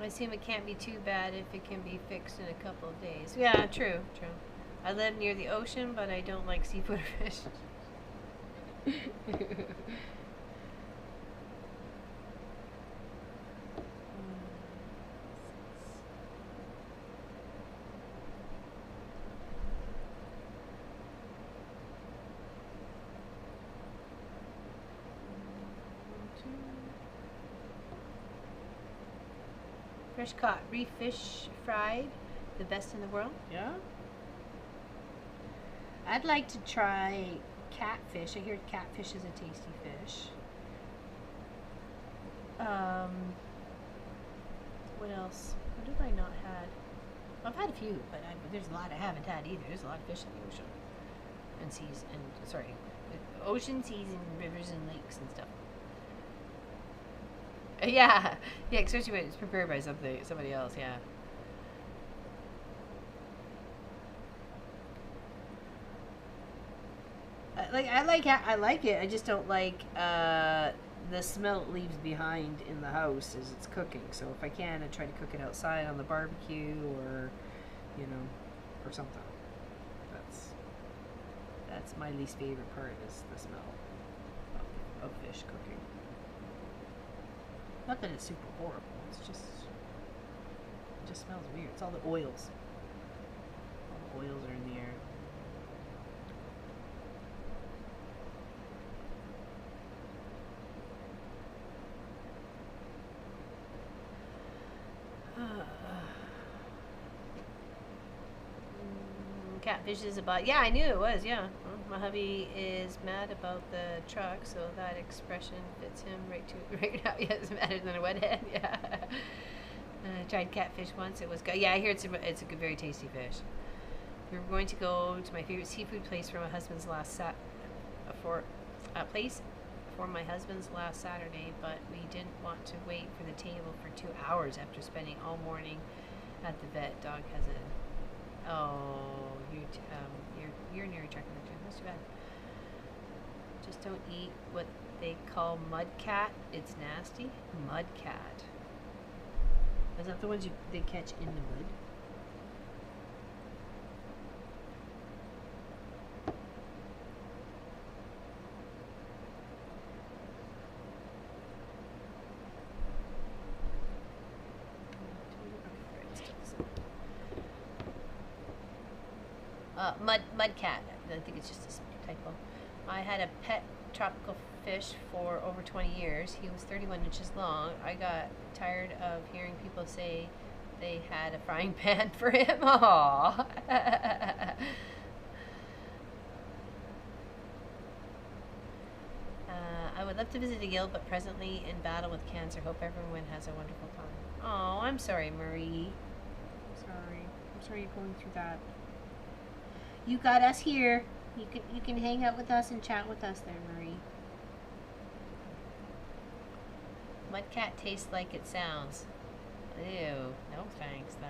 S1: I assume it can't be too bad if it can be fixed in a couple of days. Yeah, true, true. I live near the ocean, but I don't like seafood or fish. Fresh caught reef fish fried, the best in the world.
S2: Yeah. I'd like to try catfish. I hear catfish is a tasty fish.
S1: What else? What have I not had? I've had a few, but there's a lot I haven't had either. There's a lot of fish in the ocean and seas, and sorry, ocean, seas, and rivers and lakes and stuff. Yeah, yeah, especially when it's prepared by somebody else. Yeah. I like it. I just don't like the smell it leaves behind in the house as it's cooking. So if I can, I try to cook it outside on the barbecue or, or something. That's my least favorite part is the smell of fish cooking. Not that it's super horrible. It just smells weird. It's all the oils. All the oils are in the air. Catfish is about, yeah, I knew it was, yeah. My hubby is mad about the truck, so that expression fits him right now. Yeah, it's madder than a wet head. Yeah. I tried catfish once. It was good. Yeah, I hear it's a good, very tasty fish. We were going to go to my favorite seafood place for my husband's last for my husband's last Saturday, but we didn't want to wait for the table for 2 hours after spending all morning at the vet. Dog has a you're near a truck connection. That's too bad. Just don't eat what they call mud cat. It's nasty. Mud cat. Is that the ones they catch in the mud? Mudcat. I think it's just a typo. I had a pet tropical fish for over 20 years. He was 31 inches long. I got tired of hearing people say they had a frying pan for him. Aww. I would love to visit a guild, but presently in battle with cancer. Hope everyone has a wonderful time. Oh, I'm sorry, Marie. I'm sorry you're going through that. You got us here. You can hang out with us and chat with us there, Marie. Mudcat tastes like it sounds. Ew. No thanks, then.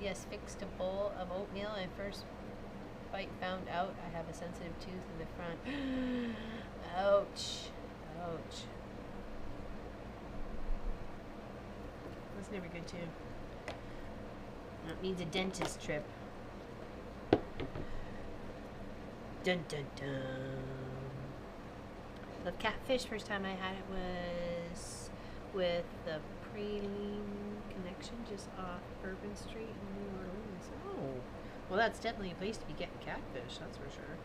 S1: Yes, fixed a bowl of oatmeal and first bite found out I have a sensitive tooth in the front. Ouch. Ouch. That's never good too. That means a dentist trip. Dun dun dun. Love catfish. First time I had it was with the Praline Connection just off Urban Street in New Orleans. Oh, well, that's definitely a place to be getting catfish. That's for sure.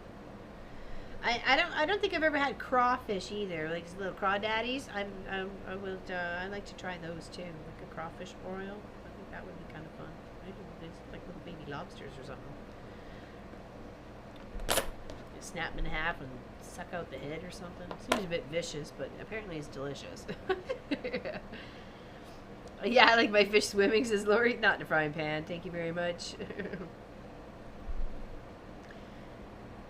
S1: I don't think I've ever had crawfish either. Like little crawdaddies. I like to try those too. Like a crawfish broil. I think that would be kind of fun. Maybe it's like little baby lobsters or something. You snap them in half and suck out the head or something. Seems a bit vicious, but apparently it's delicious. Yeah, I like my fish swimming, says Lori. Not in a frying pan. Thank you very much.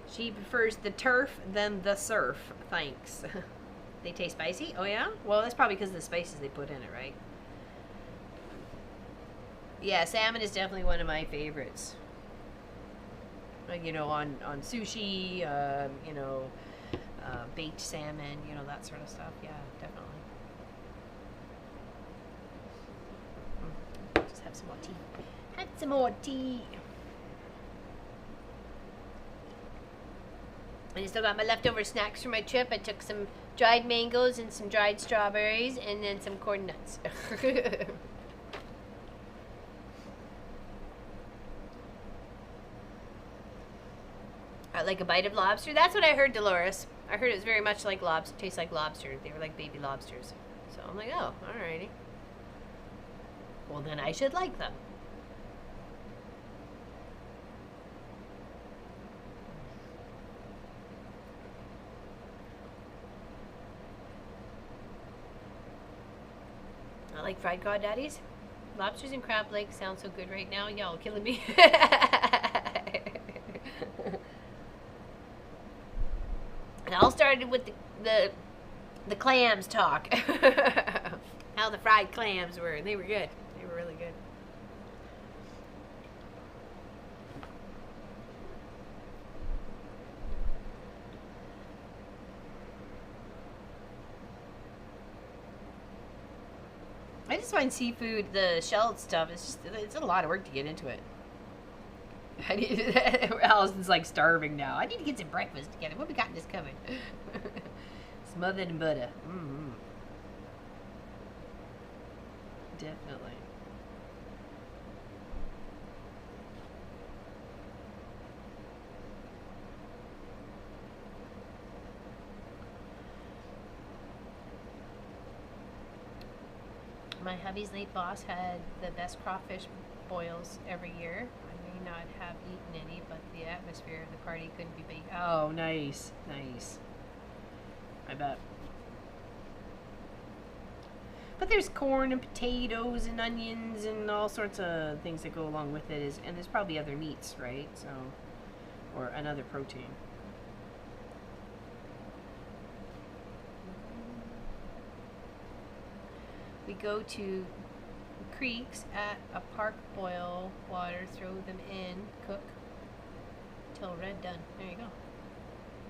S1: She prefers the turf than the surf. Thanks. They taste spicy? Oh, yeah? Well, that's probably because of the spices they put in it, right? Yeah, salmon is definitely one of my favorites. Like, on sushi,
S2: baked salmon, you know, that sort of stuff. Yeah, definitely. Just have some more tea. Have some more tea.
S1: I still got my leftover snacks from my trip. I took some dried mangoes and some dried strawberries and then some corn nuts. I like a bite of lobster. That's what I heard, Dolores. I heard it was very much like lobster, tastes like lobster. They were like baby lobsters. So I'm like, oh, alrighty. Well, then I should like them. I like fried crawdaddies. Lobsters and crab legs sound so good right now. Y'all killing me. It all started with the clams talk. How the fried clams were. They were good. They were really good. I just find seafood, the shelled stuff, it's a lot of work to get into it. I need Allison's like starving now. I need to get some breakfast together. What we got in this cupboard? Smothered in butter. Mm-hmm. Definitely. My hubby's late boss had the best crawfish boils every year. I may not have eaten any, but the atmosphere of the party couldn't be beat. Oh, nice. Nice. I bet. But there's corn and potatoes and onions and all sorts of things that go along with it. And there's probably other meats, right? So, or another protein. We go to creeks at a park, boil water, throw them in, cook till red done. There you go.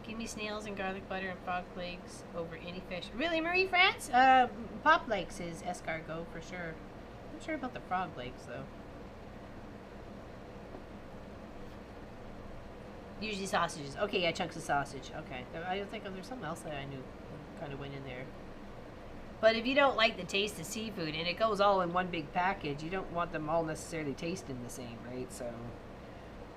S1: Give me snails and garlic butter and frog legs over any fish. Really, Marie France? Pop legs is escargot for sure. I'm not sure about the frog legs though. Usually sausages. Okay, yeah, chunks of sausage. Okay. I don't think there's something else that I knew kind of went in there. But if you don't like the taste of seafood and it goes all in one big package, you don't want them all necessarily tasting the same, right? So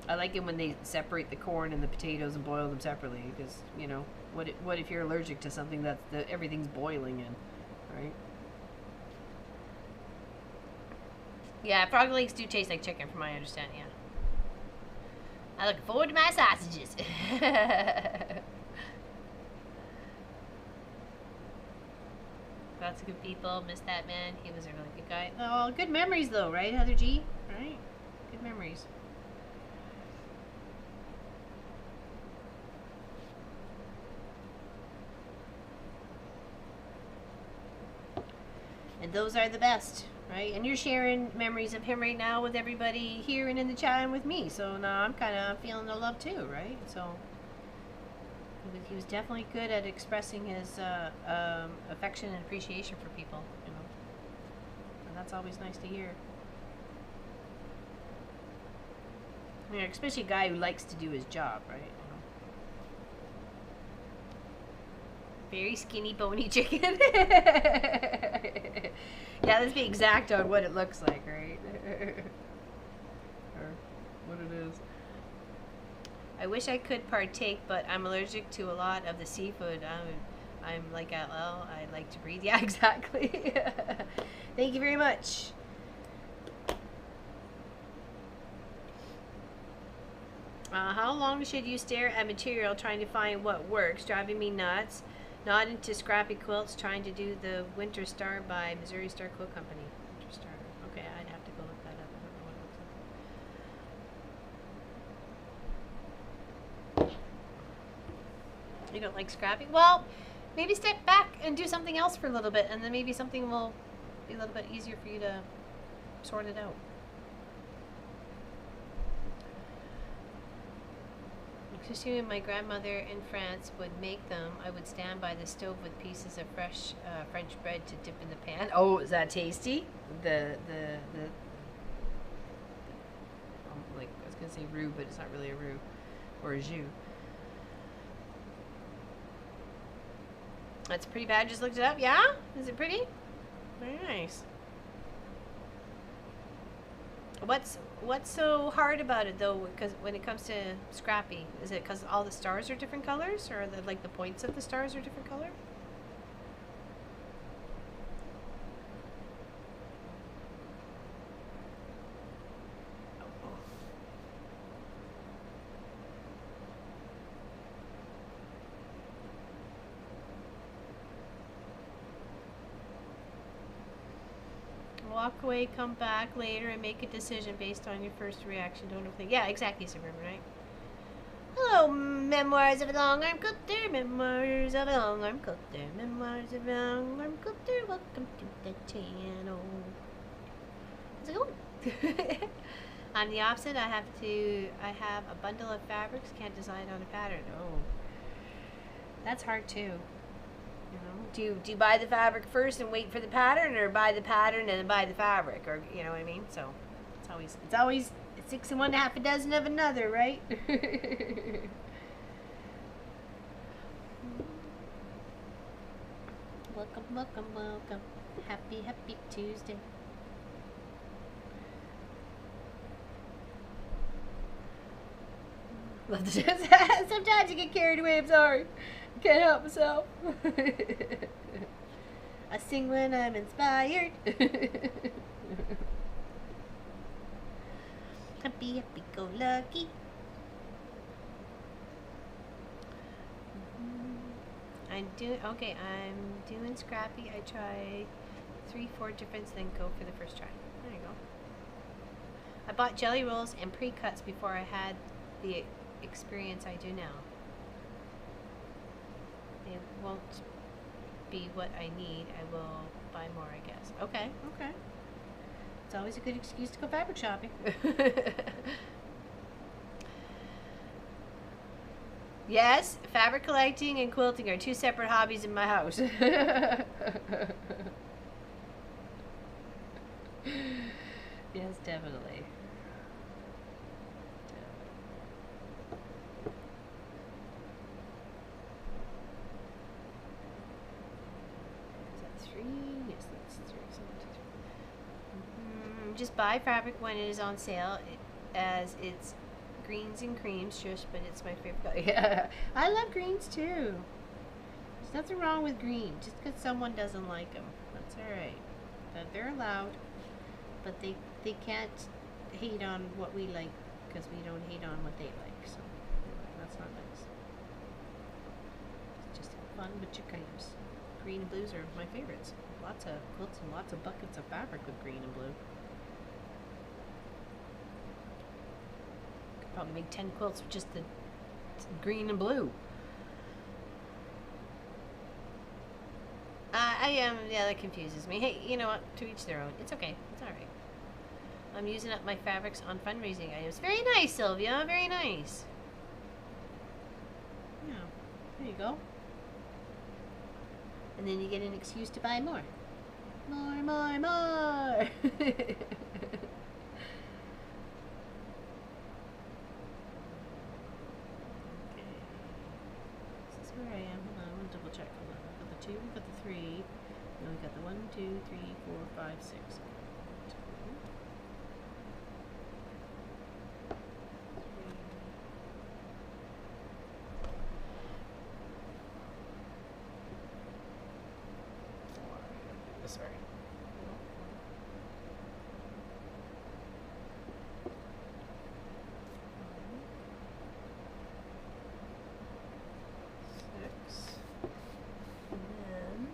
S1: I like it when they separate the corn and the potatoes and boil them separately because, you know, what if you're allergic to something that everything's boiling in, right? Yeah, frog legs do taste like chicken from my understanding, yeah. I look forward to my sausages. Lots of good people. Miss that man. He was a really good guy. Oh, good memories though, right, Heather G? Right? Good memories. And those are the best, right? And you're sharing memories of him right now with everybody here and in the chat and with me. So now I'm kind of feeling the love too, right? So he was definitely good at expressing his affection and appreciation for people, you know. And that's always nice to hear. I mean, especially a guy who likes to do his job, right? You know. Very skinny, bony chicken. Yeah, let's be exact on what it looks like, right? Or what it is. I wish I could partake, but I'm allergic to a lot of the seafood. I'm like, well, I like to breathe. Yeah, exactly. Thank you very much. How long should you stare at material trying to find what works? Driving me nuts. Not into scrappy quilts, trying to do the Winter Star by Missouri Star Quilt Company. Winter Star. Okay, I'd have to go look that up. I don't know what it looks like. You don't like scrappy? Well, maybe step back and do something else for a little bit, and then maybe something will be a little bit easier for you to sort it out. Especially when my grandmother in France would make them, I would stand by the stove with pieces of fresh French bread to dip in the pan. Oh, is that tasty? Like I was gonna say roux, but it's not really a roux or a jus. That's pretty bad. Just looked it up. Yeah, is it pretty? Very nice. What's so hard about it though? Because when it comes to Scrappy, is it because all the stars are different colors, or the points of the stars are different color? Walk away, come back later, and make a decision based on your first reaction. Don't overthink. Yeah, exactly, Suburban, right? Hello, Memoirs of a Long-Arm Quilter. Memoirs of a Long-Arm Quilter. Memoirs of a Long-Arm Quilter. Welcome to the channel. How's it going? On the opposite, I have a bundle of fabrics, can't decide on a pattern. Oh, that's hard too. You know, do you buy the fabric first and wait for the pattern, or buy the pattern and then buy the fabric, or you know what I mean? So it's always 6 and 1 half a dozen of another, right? Welcome, welcome, welcome. Happy, happy Tuesday. Love the jazz. Sometimes you get carried away. I'm sorry. Can't help myself. I sing when I'm inspired. Happy, happy, go lucky. I'm doing Scrappy. I try 3-4 different, then go for the first try. There you go. I bought jelly rolls and pre-cuts before I had the experience I do now. It won't be what I need. I will buy more, I guess. Okay. It's always a good excuse to go fabric shopping. Yes, fabric collecting and quilting are 2 separate hobbies in my house. Yes, definitely. Just buy fabric when it is on sale, as it's greens and creams, shush, but it's my favorite color. Yeah, I love greens too. There's nothing wrong with green, just because someone doesn't like them. That's alright. They're allowed, but they can't hate on what we like, because we don't hate on what they like, so that's not nice. It's just have fun with your colors. Green and blues are my favorites. Lots of quilts and lots of buckets of fabric with green and blue. Could probably make 10 quilts with just the green and blue. Yeah, that confuses me. Hey, you know what? To each their own. It's okay. It's alright. I'm using up my fabrics on fundraising items. Very nice, Sylvia. Very nice. Yeah. There you go. And then you get an excuse to buy more. More. Okay. This is where I am. Hold on, I'm gonna double check. Hold on. We've got the 2, we've got the 3. Then we've got the 1, 2, 3, 4, 5, 6. Sorry. 6. And then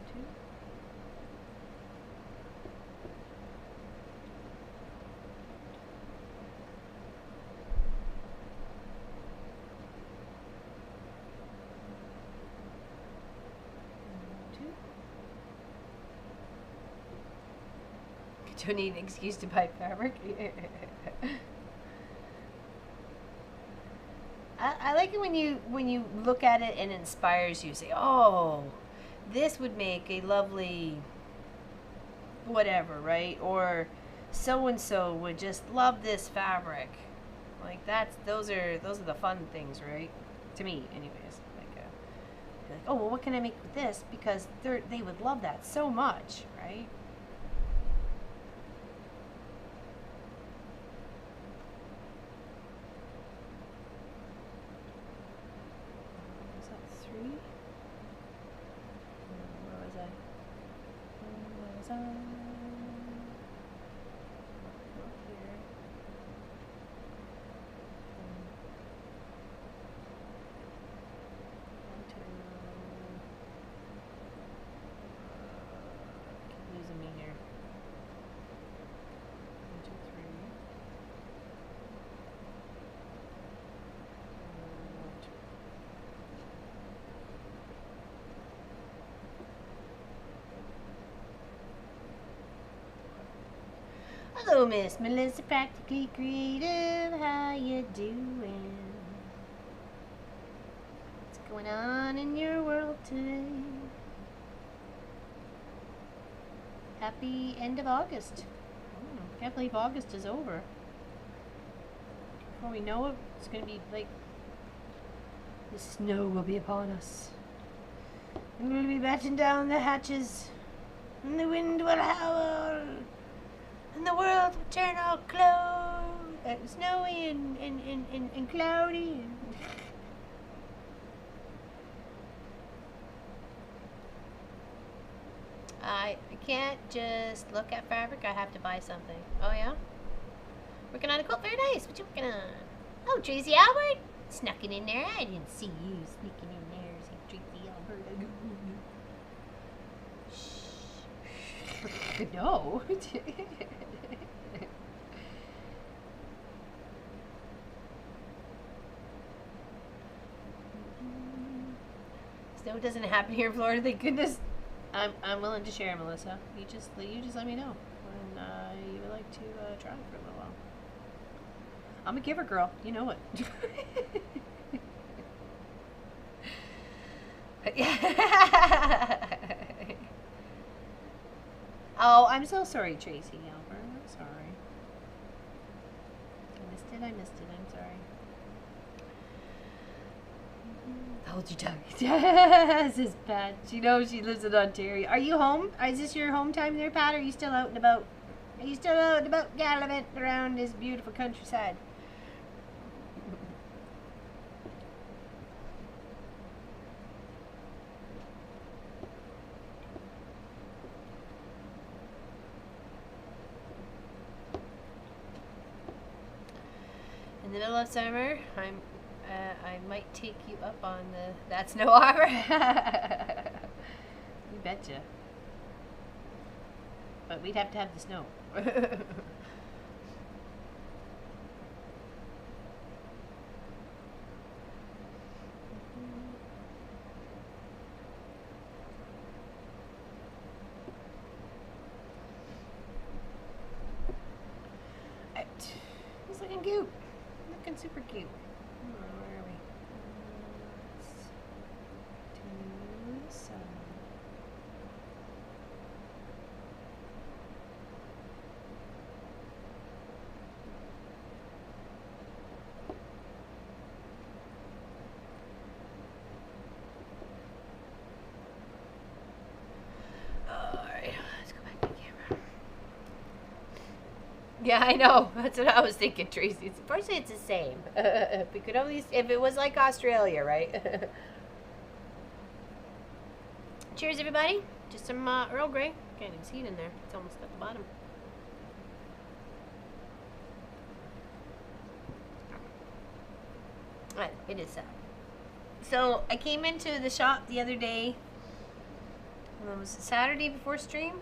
S1: 2. 2. Don't need an excuse to buy fabric. I like it when you look at it and it inspires you. Say, oh, this would make a lovely whatever, right? Or so and so would just love this fabric. Like those are the fun things, right? To me, anyways. Like, oh well, what can I make with this? Because they would love that so much, right? Was that 3? Where was I? Where was I? Here. Keep losing me here. 1, 2, 3. Hello, Miss Melissa, Practically Creative. How you doing? What's going on in your world today? Happy end of August. Can't believe August is over. Before we know it, it's going to be like the snow will be upon us. And we'll be batten down the hatches. And the wind will howl. And the world will turn all snowy and cloudy. I can't just look at fabric. I have to buy something. Oh, yeah? Working on a quilt. Very nice. What you working on? Oh, Tracy Albert. Snuck it in there. I didn't see you sneaking in there. See Tracy Albert. Shh. No. Snow doesn't happen here in Florida, thank goodness. I'm willing to share, Melissa. You just let me know when you would like to try for a little while. I'm a giver, girl. You know it. Oh, I'm so sorry, Tracy Albert. I'm sorry. I missed it. I'm sorry. Hold your tongue. Yes, it's Pat. She knows she lives in Ontario. Are you home? Is this your home time there, Pat? Or are you still out and about? Are you still out and about gallivanting around this beautiful countryside? In the middle of summer, I might take you up on the That's No Offer. You betcha. But we'd have to have the snow. Right. He's looking cute. Looking super cute. Where are we? Let's do some. Alright, let's go back to the camera. Yeah, I know. That's what I was thinking, Tracy. Unfortunately, it's the same. We could only, if it was like Australia, right? Cheers, everybody. Just some Earl Grey. Can't even see it in there. It's almost at the bottom. Right, it is so. So I came into the shop the other day. It was Saturday before stream.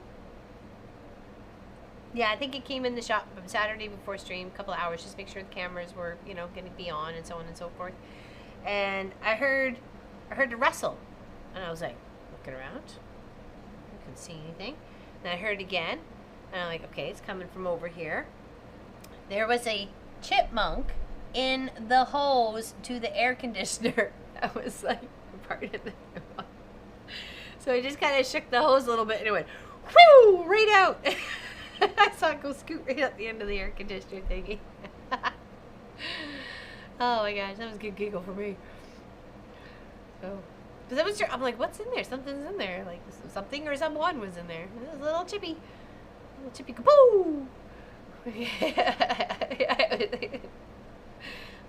S1: Yeah, I think it came in the shop Saturday before stream, a couple of hours, just make sure the cameras were, you know, going to be on and so on and so forth. And I heard a rustle, and I was like, looking around, I couldn't see anything. Then I heard it again, and I'm like, okay, it's coming from over here. There was a chipmunk in the hose to the air conditioner. That was like part of the. So I just kind of shook the hose a little bit and it went, whoo, right out. I saw it go scoot right out the end of the air conditioner thingy. Oh my gosh, that was a good giggle for me. So, because I was sure, I'm like, what's in there? Something's in there. Like something or someone was in there. It was a little chippy kaboo.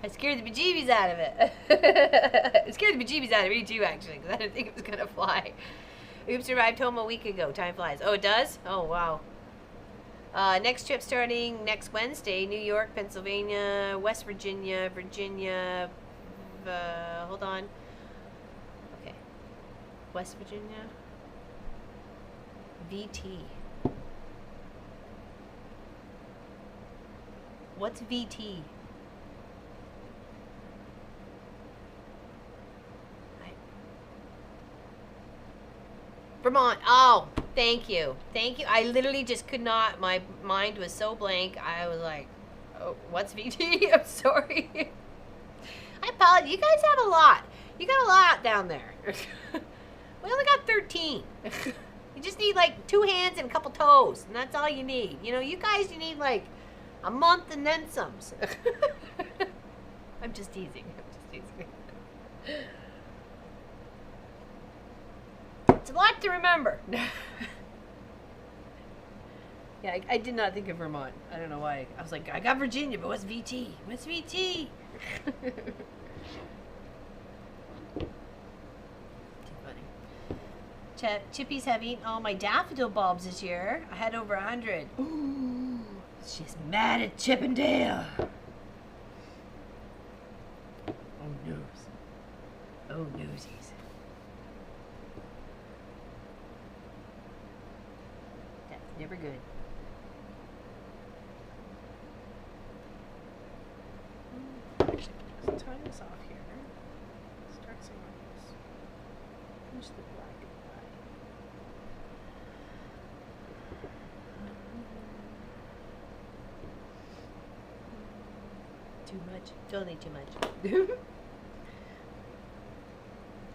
S1: I scared the bejeebies out of it. It scared the bejeebies out of me too, actually, because I didn't think it was gonna fly. Oops, arrived home a week ago. Time flies. Oh, it does? Oh, wow. Next trip starting next Wednesday. New York, Pennsylvania, West Virginia, Virginia. Hold on. Okay. West Virginia. VT. What's VT? Vermont. Oh, thank you. Thank you. I literally just could not. My mind was so blank. I was like, oh, what's VT? I'm sorry. I apologize. You guys have a lot. You got a lot down there. We only got 13. You just need like 2 hands and a couple toes, and that's all you need. You know, you guys, you need like a month and then some. I'm just teasing. It's a lot to remember. Yeah, I did not think of Vermont. I don't know why. I was like, I got Virginia, but what's VT? What's VT? Too funny. Chippies have eaten all my daffodil bulbs this year. I had over 100. Ooh, she's mad at Chippendale. Oh, noes. Oh, nosies. Never good. Actually, let's tie this off here. Start some of this. Finish the black and white. Too much. Totally too much.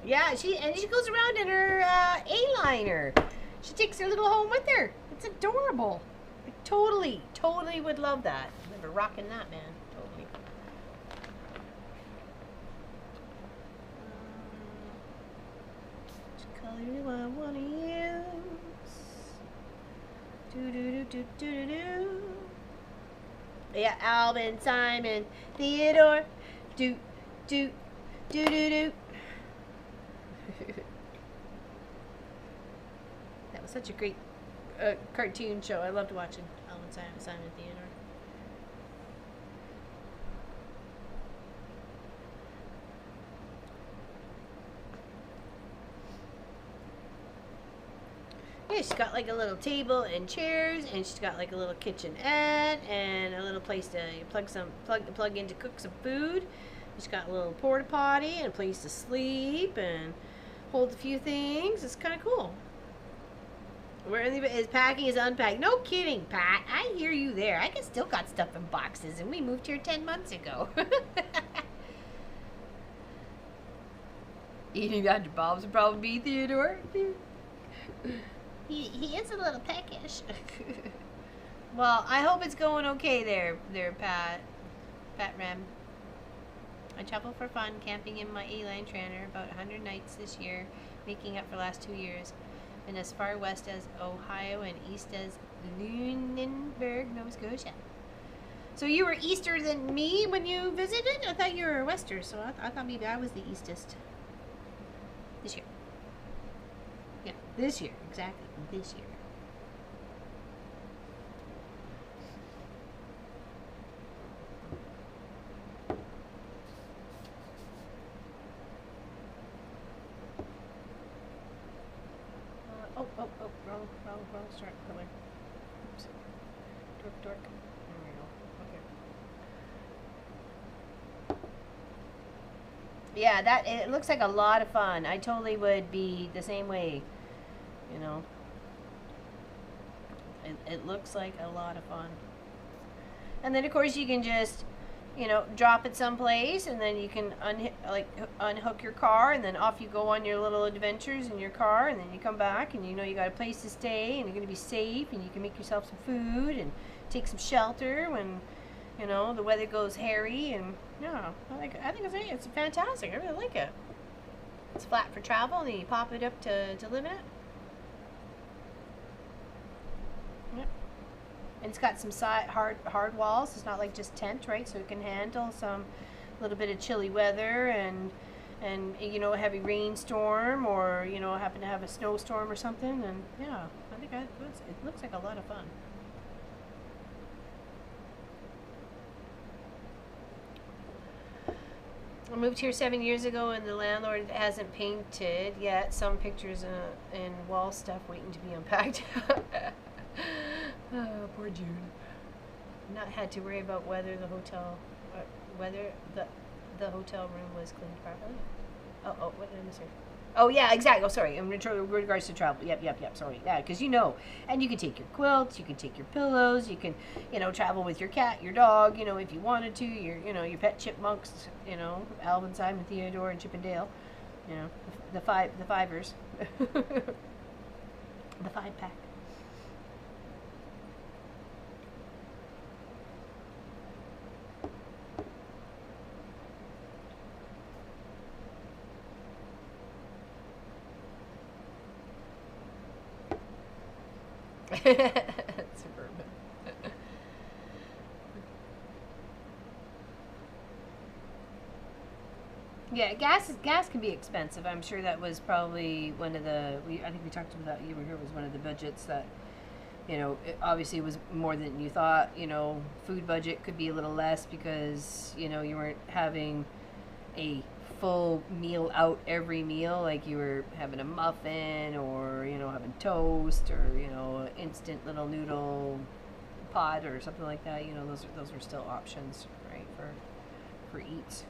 S1: Yeah, she goes around in her A-liner. She takes her little home with her. It's adorable. I totally would love that. I remember rocking that, man. Totally. Which color do I want to use? Do. Yeah, Alvin, Simon, Theodore. Do. That was such a great cartoon show. I loved watching Alvin, Simon Theodore. Yeah, she's got like a little table and chairs, and she's got like a little kitchenette and a little place to plug in to cook some food. She's got a little porta potty and a place to sleep and hold a few things. It's kind of cool. Where is packing is unpacked. No kidding, Pat. I hear you there. I still got stuff in boxes, and we moved here 10 months ago. Eating Dr. Bob's would probably be Theodore. He is a little peckish. Well, I hope it's going okay there, Pat. Pat Rem. I travel for fun, camping in my A-line trailer about 100 nights this year, making up for last 2 years. Been as far west as Ohio and east as Lunenburg, Nova Scotia. So you were easter than me when you visited? I thought you were a wester, so I thought maybe I was the eastest. This year. Yeah, this year, exactly, this year. Wrong start color. Oops. Dork. There we go. Okay. Yeah, it looks like a lot of fun. I totally would be the same way. You know. It looks like a lot of fun. And then of course you can just drop it someplace, and then you can unhook your car, and then off you go on your little adventures in your car, and then you come back, and you got a place to stay, and you're going to be safe, and you can make yourself some food and take some shelter when the weather goes hairy. And yeah, I think it's fantastic. I really like it. It's flat for travel, and then you pop it up to live in it. Yep. And it's got some hard walls. It's not like just tent, right? So it can handle some little bit of chilly weather and a heavy rainstorm, or happen to have a snowstorm or something. And yeah, I think it looks like a lot of fun. I moved here 7 years ago, and the landlord hasn't painted yet. Some pictures and wall stuff waiting to be unpacked. Oh, poor June. Not had to worry about whether the hotel room was cleaned properly. Oh, what did I miss here? Oh yeah, exactly. Oh, sorry. In regards to travel. Yep. Sorry. Yeah, because and you can take your quilts, you can take your pillows, you can, travel with your cat, your dog, if you wanted to, your pet chipmunks, Alvin, Simon, Theodore, and Chip and Dale, the fivers, the 5-pack. Suburban. Yeah, gas can be expensive. I'm sure that was probably one of the I think we talked about, you were here, was one of the budgets that it obviously was more than you thought. Food budget could be a little less because you weren't having a full meal out every meal, like you were having a muffin, or having toast, or instant little noodle pot or something like that. Those are still options, right, for eats.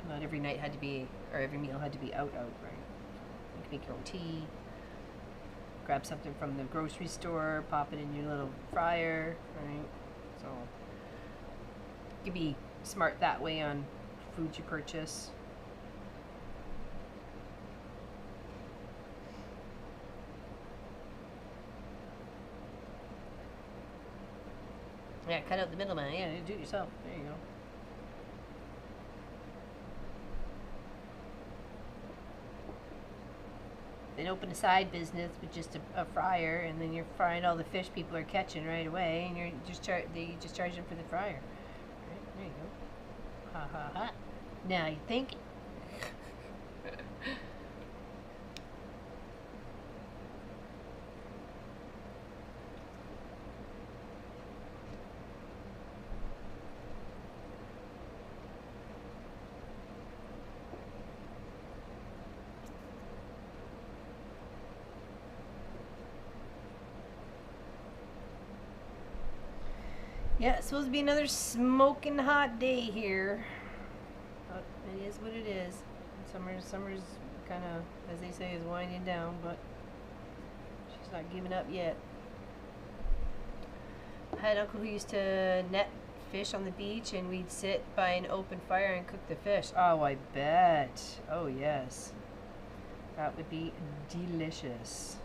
S1: Not every night had to be, or every meal had to be out, right? You can make your own tea, grab something from the grocery store, pop it in your little fryer, right? So you can be smart that way on foods you purchase. Yeah, cut out the middleman. Yeah, do it yourself. There you go. Then open a side business with just a fryer, and then you're frying all the fish people are catching right away, and you just charge them for the fryer. Right, there you go. Ha ha ha. Now you think. Yeah, it's supposed to be another smoking hot day here. But it is what it is. Summer's kind of, as they say, is winding down, but she's not giving up yet. I had an uncle who used to net fish on the beach, and we'd sit by an open fire and cook the fish. Oh, I bet. Oh, yes. That would be delicious.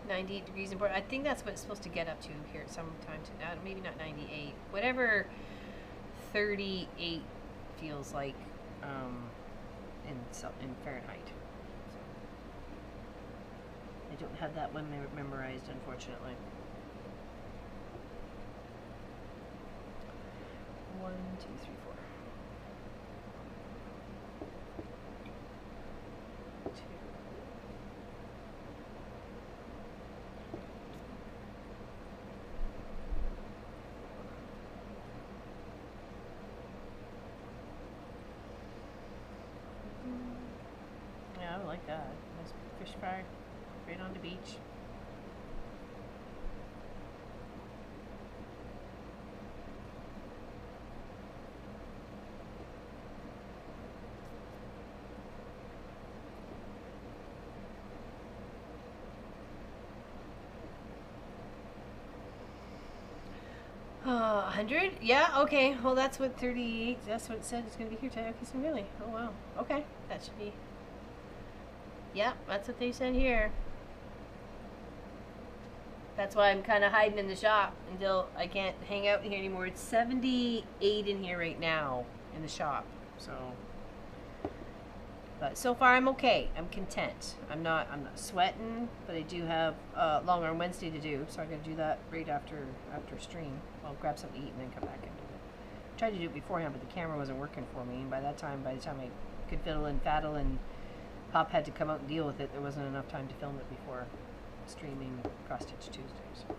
S1: .98 degrees in Port. I think that's what it's supposed to get up to here sometime. Maybe not 98. Whatever 38 feels like in Fahrenheit. So, I don't have that one memorized, unfortunately. 1, 2, 3, 4. 2. Yeah, I like that. Nice fish fry. Straight on the beach. Oh, 100? Yeah, okay. Well, that's what 38, that's what it said it's going to be here today. Okay, so really? Oh, wow. Okay. That should be. Yep, that's what they said here. That's why I'm kind of hiding in the shop until I can't hang out here anymore. It's 78 in here right now in the shop. So, but so far I'm okay. I'm content. I'm not sweating, but I do have long arm Wednesday to do, so I got to do that right after stream. I'll grab something to eat and then come back and do it. Tried to do it beforehand, but the camera wasn't working for me, and by the time I could fiddle and faddle and Pop had to come out and deal with it, there wasn't enough time to film it before streaming Cross Stitch Tuesdays. I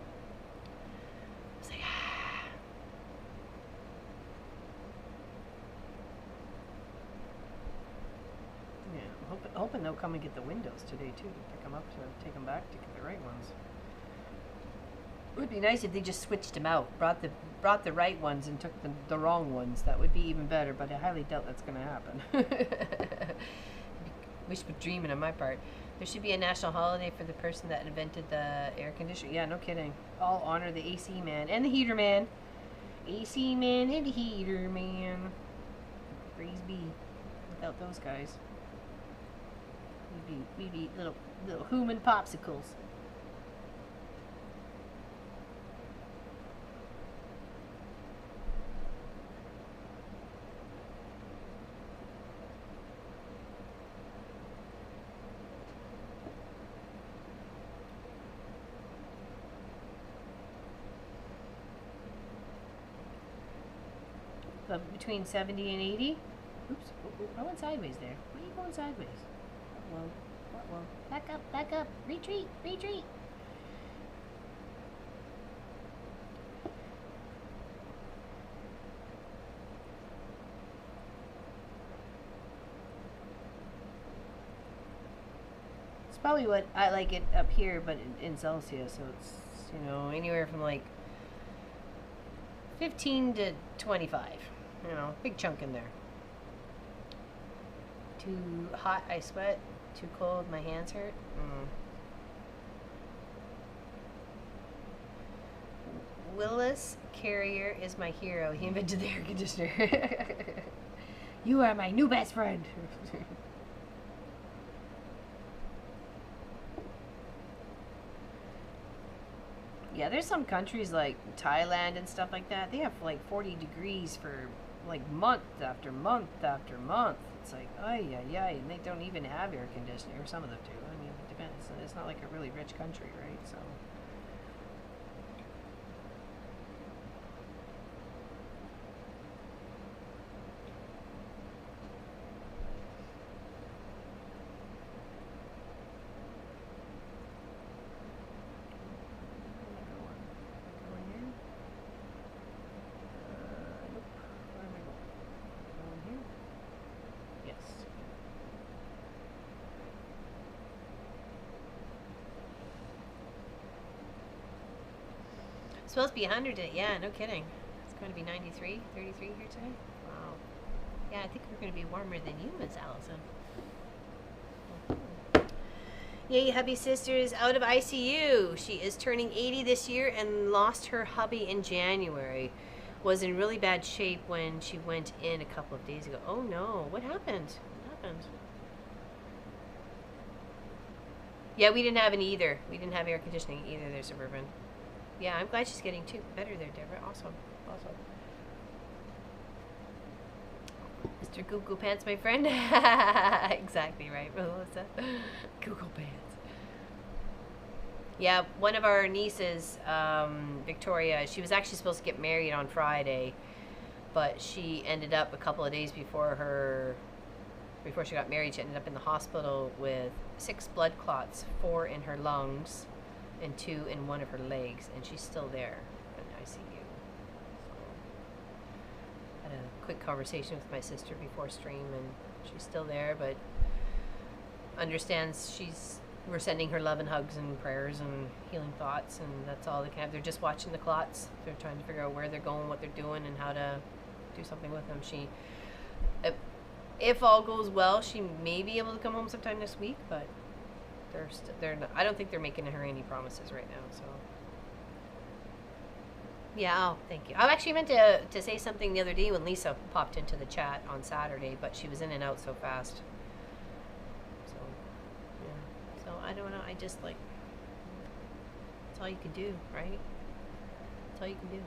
S1: was like, yeah, I'm hoping they'll come and get the windows today too, to pick them up to take them back to get the right ones. It would be nice if they just switched them out, brought the right ones and took the wrong ones. That would be even better, but I highly doubt that's going to happen. Wishful dreaming on my part. There should be a national holiday for the person that invented the air conditioner. Yeah, no kidding. I'll honor the AC man and the heater man. AC man and the heater man. Praise be. Without those guys, we'd be little human popsicles. Between 70 and 80. Oops, I went sideways there. Why are you going sideways? Well, back up, retreat. It's probably what I like it up here, but in Celsius, so it's, anywhere from like 15 to 25. Big chunk in there. Too hot, I sweat. Too cold, my hands hurt. Willis Carrier is my hero. He invented the air conditioner. You are my new best friend. Yeah, there's some countries like Thailand and stuff like that. They have like 40 degrees for like month after month after month. It's like, ay, and they don't even have air conditioning, or some of them do. I mean, it depends. It's not like a really rich country, right? So. It's supposed to be 100 today. Yeah, no kidding. It's going to be 93, 33 here today. Wow. Yeah, I think we're going to be warmer than you, Miss Allison. Yay, hubby sister is out of ICU. She is turning 80 this year and lost her hubby in January. Was in really bad shape when she went in a couple of days ago. Oh no, what happened? What happened? Yeah, we didn't have any either. We didn't have air conditioning either there, Suburban. Yeah, I'm glad she's getting better there, Deborah. Awesome. Mr. Google Pants, my friend. Exactly right, Melissa. Google Pants. Yeah, one of our nieces, Victoria, she was actually supposed to get married on Friday, but she ended up a couple of days before she got married, she ended up in the hospital with 6 blood clots, 4 in her lungs and 2 in one of her legs, and she's still there in ICU. So, had a quick conversation with my sister before stream, and she's still there, but understands she's we're sending her love and hugs and prayers and healing thoughts, and that's all they can have. They're just watching the clots. They're trying to figure out where they're going, what they're doing, and how to do something with them. If all goes well, she may be able to come home sometime this week, but they're not, I don't think they're making her any promises right now. So yeah, oh, thank you. I actually meant to say something the other day when Lisa popped into the chat on Saturday, but she was in and out so fast. So yeah, so I don't know. I just like, that's all you can do, right? That's all you can do.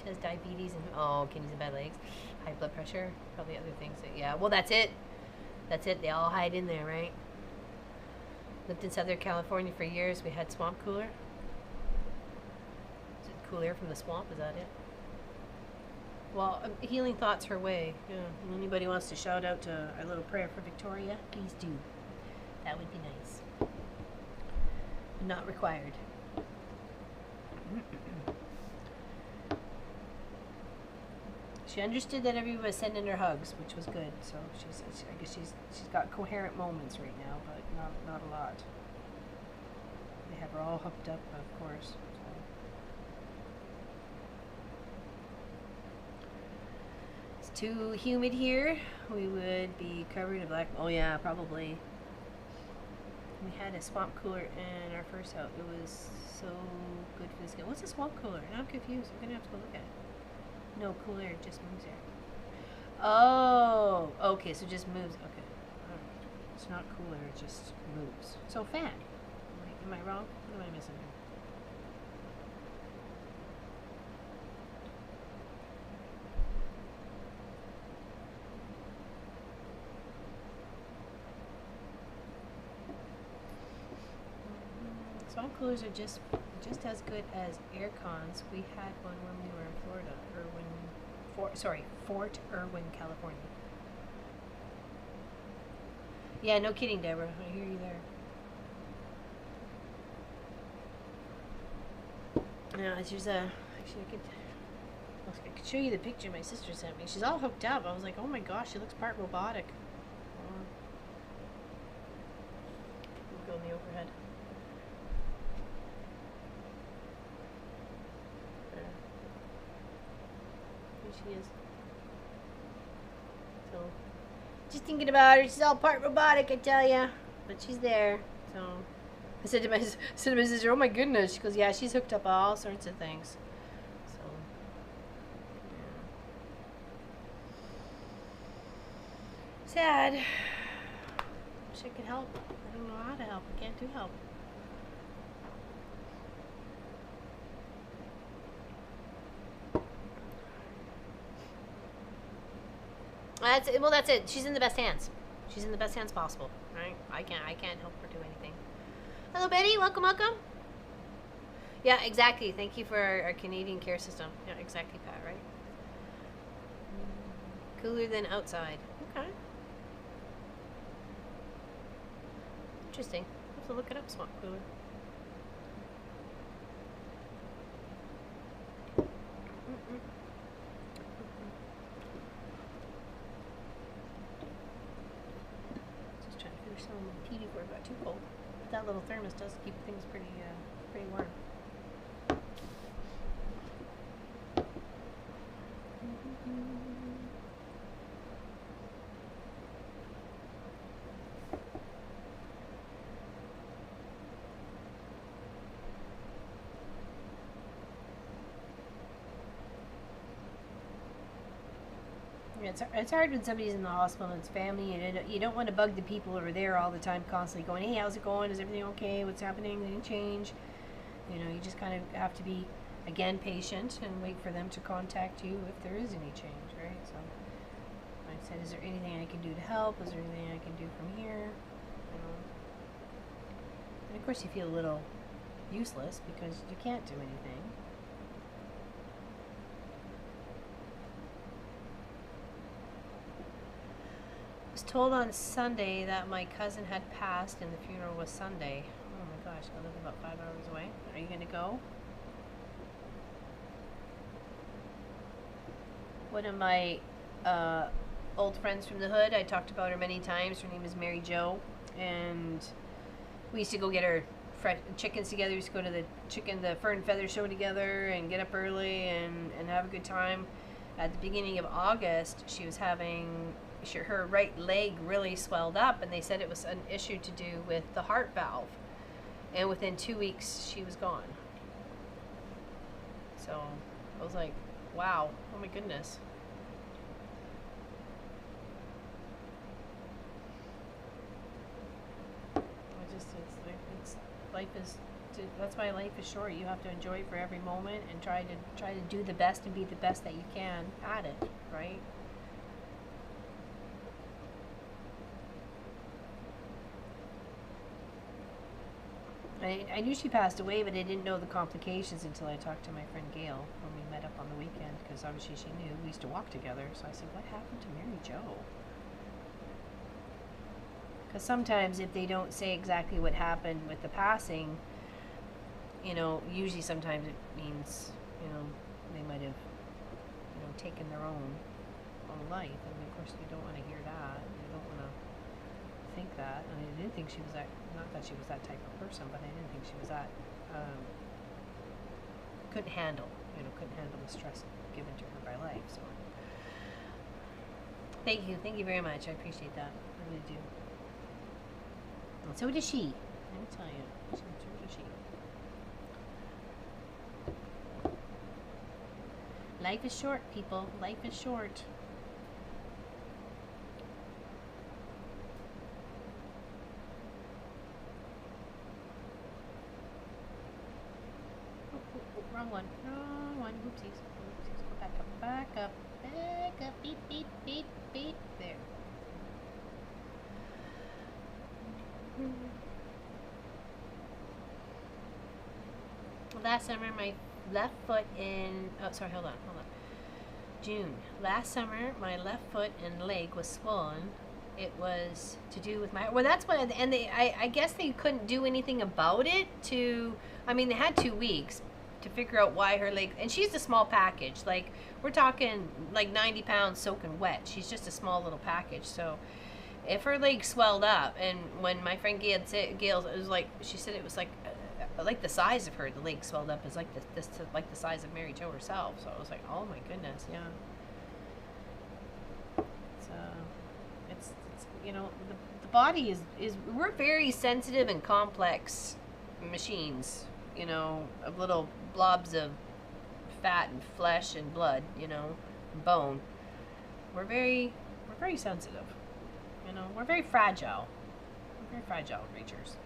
S1: She has diabetes and kidneys and bad legs, high blood pressure, probably other things. Yeah, well, that's it. That's it. They all hide in there, right? Lived in Southern California for years. We had swamp cooler. Is it cool air from the swamp? Is that it? Well, healing thoughts her way. Yeah. And anybody wants to shout out to our little prayer for Victoria, please do. That would be nice. Not required. She understood that everyone was sending her hugs, which was good. So I guess she's got coherent moments right now, but not a lot. They have her all hooked up, of course. So. It's too humid here. We would be covered in black. Oh yeah, probably. We had a swamp cooler in our first house. It was so good for the skin. What's a swamp cooler? Now I'm confused. I'm gonna have to go look at it. No, cool air just moves air. Oh, okay, so it just moves. Okay, alright. It's not cool air, it just moves. So fan. Am I wrong? What am I missing here? Swamp coolers are just as good as air cons. We had one when we were in Florida, Fort Irwin, California. Yeah, no kidding, Deborah. I hear you there. Yeah, there's actually I could show you the picture my sister sent me. She's all hooked up. I was like, oh my gosh, she looks part robotic. We'll go in the overhead. She is. So, just thinking about her. She's all part robotic, I tell ya. But she's there. So, I said to my sister, "Oh my goodness." She goes, "Yeah, she's hooked up all sorts of things." So, yeah. Sad. Wish I could help. I don't know how to help. I can't do help. That's it. She's in the best hands. She's in the best hands possible. Right? I can't help her do anything. Hello, Betty. Welcome. Yeah, exactly. Thank you for our Canadian care system. Yeah, exactly, Pat. Right? Cooler than outside. Okay. Interesting. I have to look it up. Swamp cooler. Tea before it got too cold. But that little thermos does keep things pretty warm. Yeah, it's hard when somebody's in the hospital and it's family, and you don't want to bug the people who are there all the time, constantly going, "Hey, how's it going? Is everything okay? What's happening? Anything change?" You know, you just kind of have to be, again, patient and wait for them to contact you if there is any change, right? So, like I said, is there anything I can do to help? Is there anything I can do from here? And of course, you feel a little useless because you can't do anything. I was told on Sunday that my cousin had passed and the funeral was Sunday. Oh my gosh, I live about 5 hours away. Are you going to go? One of my old friends from the hood, I talked about her many times. Her name is Mary Jo.
S2: and we used to go get our chickens together. We used to go to the fur and feather show together and get up early and have a good time. At the beginning of August, she was having her right leg really swelled up, and they said it was an issue to do with the heart valve. And within 2 weeks, she was gone. So I was like, wow, oh my goodness. That's why life is short. You have to enjoy it for every moment and try to do the best and be the best that you can at it, right? I knew she passed away, but I didn't know the complications until I talked to my friend Gail when we met up on the weekend, because obviously she knew. We used to walk together. So I said, what happened to Mary Jo? Because sometimes if they don't say exactly what happened with the passing, usually sometimes it means, they might have, taken their own life. And of course you don't want to hear that. You don't want to think that. And I didn't think she was that, not that she was that type of person, but I didn't think she was that, couldn't handle the stress given to her by life. So thank you very much. I appreciate that. I really do. And so does she. Let me tell you. So does she. Life is short, people. Life is short. Wrong one. Oopsies. Go back up. Beep, beep, beep, beep. There. Last summer, my left foot in... Oh, sorry, hold on. June. Last summer, my left foot and leg was swollen. It was to do with my... Well, that's what... And I guess they couldn't do anything about it they had 2 weeks to figure out why her leg... And she's a small package. Like, we're talking like 90 pounds soaking wet. She's just a small little package. So if her leg swelled up, and when my friend Gail it was like... She said it was like the size of her, the leg swelled up is like like the size of Mary Jo herself. So I was like, oh my goodness, yeah. It's the body is we're very sensitive and complex machines, of little blobs of fat and flesh and blood, and bone. We're very sensitive, we're very fragile. We're very fragile creatures.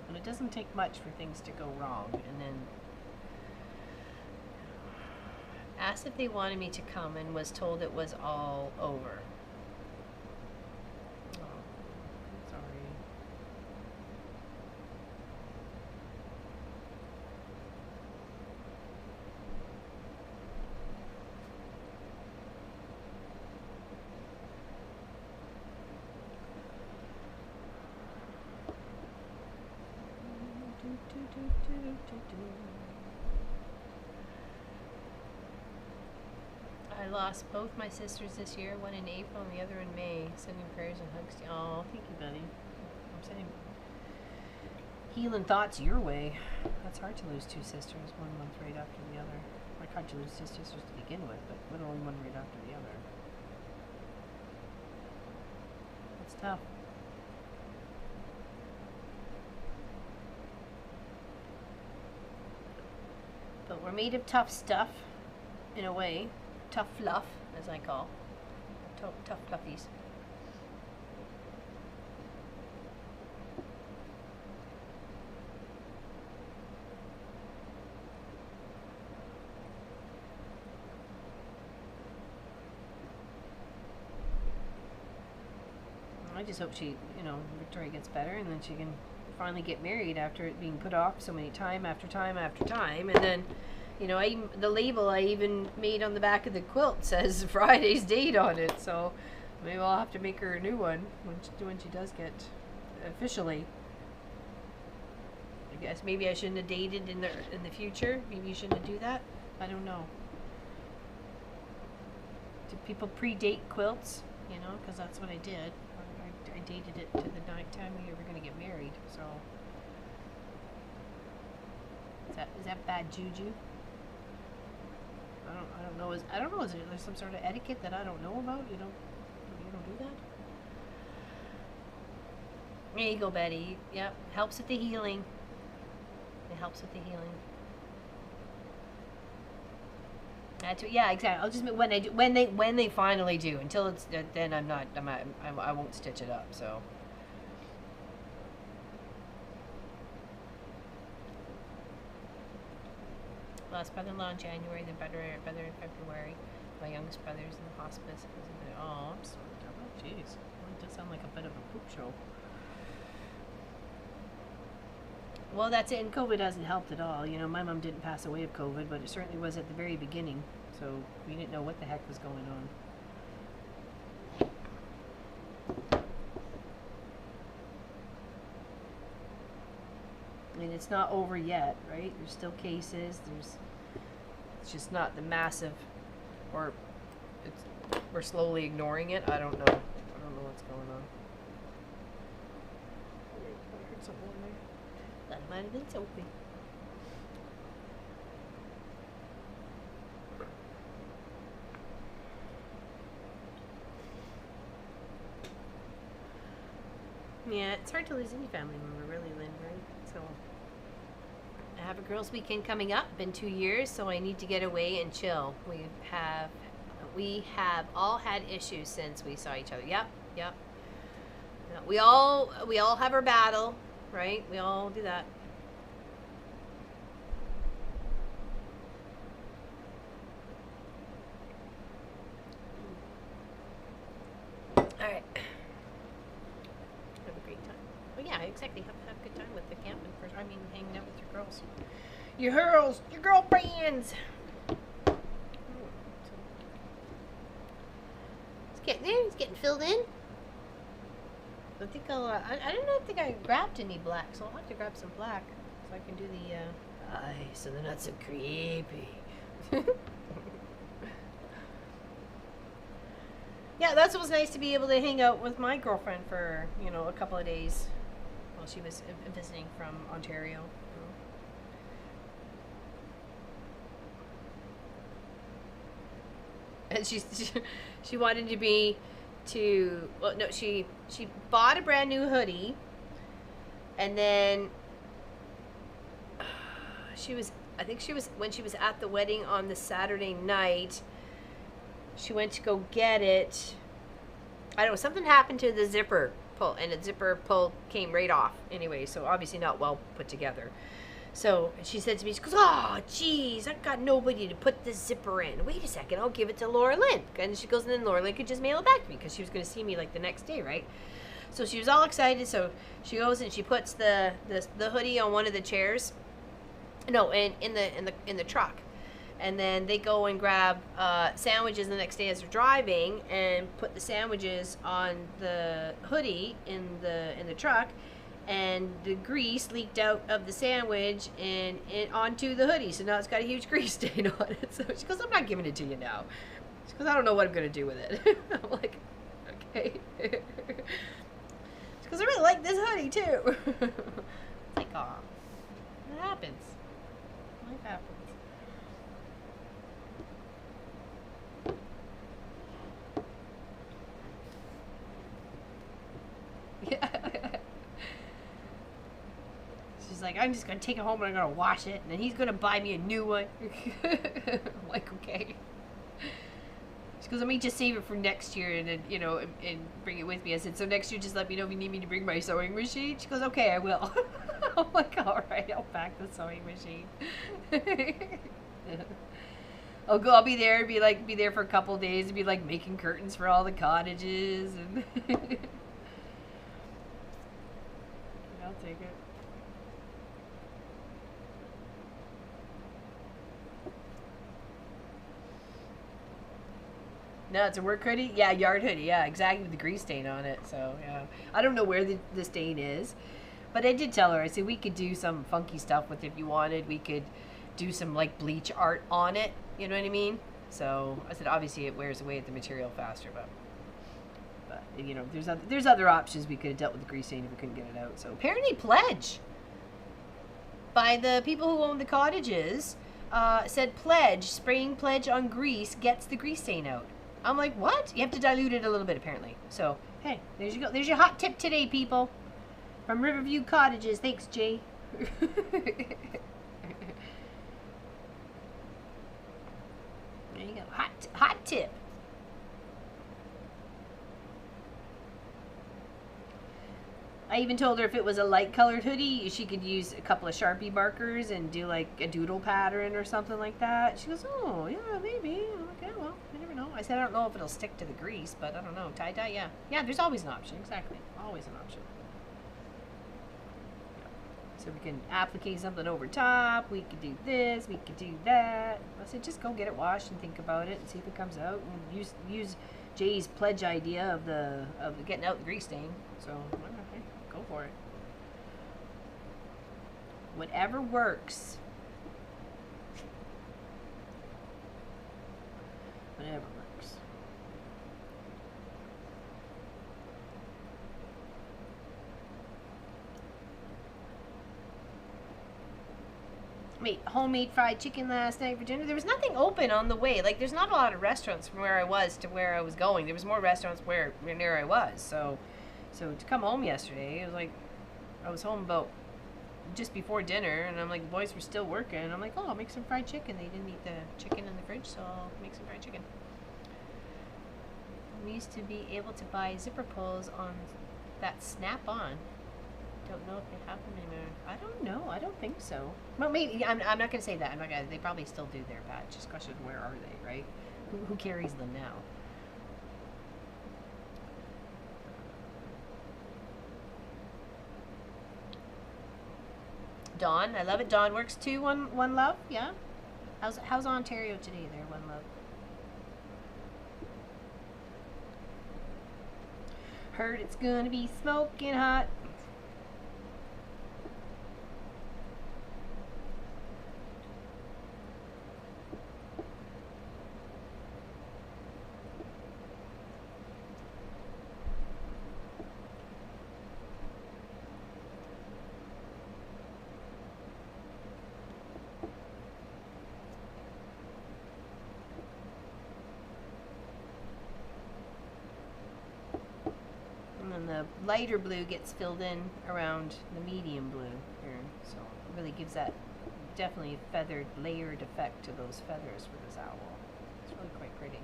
S2: And it doesn't take much for things to go wrong. And then asked if they wanted me to come and was told it was all over. Oh, I'm sorry. I lost both my sisters this year, one in April and the other in May. Sending prayers and hugs to you. Oh, thank you, buddy. I'm sending healing thoughts your way. That's hard to lose 2 sisters, one month right after the other. Like, hard to lose 2 sisters to begin with, but let alone one right after the other. That's tough. But we're made of tough stuff, in a way. Tough fluff, as I call. Tough fluffies. I just hope Victoria gets better, and then she can finally get married after it being put off so many time after time. And then, the label I even made on the back of the quilt says Friday's date on it. So maybe I'll have to make her a new one when she does get officially. I guess maybe I shouldn't have dated in the future. Maybe you shouldn't do that. I don't know. Do people predate quilts? you know, because that's what I did. I dated it to the time we were going to get married. So is that bad juju? I don't know. I don't know. Is there some sort of etiquette that I don't know about? You don't do that. There you go, Betty. Yep, helps with the healing. It helps with the healing. That's what, yeah, exactly. I'll just when they finally do. Until it's then I won't stitch it up. So. Last brother-in-law in January, then brother in February. My youngest brother's in the hospice. Oh, I'm sorry. Oh, jeez. Well, it does sound like a bit of a poop show. Well, that's it. And COVID hasn't helped at all. You know, my mom didn't pass away of COVID, but it certainly was at the very beginning. So we didn't know what the heck was going on. And it's not over yet, right? There's still cases. It's just not the massive, or we're slowly ignoring it. I don't know. I don't know what's going on. I heard something on there. That might have been Sophie. Yeah, it's hard to lose any family member, really, Lynn, right? So, I have a girls' weekend coming up. Been 2 years, so I need to get away and chill. We have all had issues since we saw each other. Yep. Yeah, we all have our battle, right? We all do that. All right. Have a great time. Well, yeah, exactly. Have a good time with the camping. Hanging out with your girls. Your girls, your girlfriends. It's getting there. It's getting filled in. I think I don't think I grabbed any black, so I'll have to grab some black so I can do the eyes so they're not so creepy. Yeah, that's what was nice to be able to hang out with my girlfriend for, a couple of days while she was visiting from Ontario. And she wanted she bought a brand new hoodie, and then when she was at the wedding on the Saturday night, she went to go get it. I don't know, something happened to the zipper pull, and the zipper pull came right off anyway, so obviously not well put together. So she said to me, she goes, "Oh, geez, I've got nobody to put the zipper in. Wait a second, I'll give it to Laura Lynn." And she goes, and then Laura Lynn could just mail it back to me because she was going to see me like the next day, right? So she was all excited. So she goes and she puts the hoodie on one of the chairs. No, in the truck. And then they go and grab sandwiches the next day as they're driving, and put the sandwiches on the hoodie in the truck. And the grease leaked out of the sandwich and onto the hoodie. So now it's got a huge grease stain on it. So she goes, "I'm not giving it to you now." She goes, "I don't know what I'm going to do with it." I'm like, "Okay." She goes, "I really like this hoodie too." It's like, aw, it happens. Life happens. Yeah. She's like, "I'm just going to take it home and I'm going to wash it, and then he's going to buy me a new one." I'm like, "Okay." She goes, "Let me just save it for next year and then, and bring it with me." I said, "So next year just let me know if you need me to bring my sewing machine." She goes, "Okay, I will." I'm like, "All right, I'll pack the sewing machine." I'll be there, be there for a couple of days and be like making curtains for all the cottages, and I'll take it. No, it's a work hoodie? Yeah, yard hoodie. Yeah, exactly, with the grease stain on it. So, yeah. I don't know where the stain is. But I did tell her, I said, we could do some funky stuff with it if you wanted. We could do some, bleach art on it. You know what I mean? So, I said, obviously it wears away the material faster, but you know, there's other options. We could have dealt with the grease stain if we couldn't get it out. So apparently pledge by the people who own the cottages said pledge, spraying pledge on grease gets the grease stain out. I'm like, what? You have to dilute it a little bit apparently. So hey, there you go. There's your hot tip today, people. From Riverview Cottages. Thanks, Jay. There you go. Hot tip. I even told her if it was a light colored hoodie, she could use a couple of Sharpie markers and do like a doodle pattern or something like that. She goes, oh, yeah, maybe. I'm like, yeah, well, I never know. I said, I don't know if it'll stick to the grease, but I don't know. Tie-dye, yeah. Yeah, there's always an option. Exactly. Always an option. So we can applicate something over top. We could do this. We could do that. I said, just go get it washed and think about it and see if it comes out. And use Jay's pledge idea of the getting out the grease stain. So okay, go for it. Whatever works. Whatever works. Made homemade fried chicken last night for dinner. There was nothing open on the way. Like, there's not a lot of restaurants from where I was to where I was going. There was more restaurants near I was. So to come home yesterday, it was like, I was home about just before dinner, and I'm like, the boys were still working. And I'm like, oh, I'll make some fried chicken. They didn't eat the chicken in the fridge, so I'll make some fried chicken. We used to be able to buy zipper pulls on that Snap-on. Don't know if they have them anymore. I don't know. I don't think so. Well, maybe. I'm not going to say that. I'm not gonna. They probably still do there, Pat. Just question, where are they, right? Who carries them now? Dawn, I love it. Dawn works too. One love, yeah. How's Ontario today? There, one love. Heard it's gonna be smoking hot. And the lighter blue gets filled in around the medium blue here, so it really gives that definitely a feathered, layered effect to those feathers for this owl. It's really quite pretty.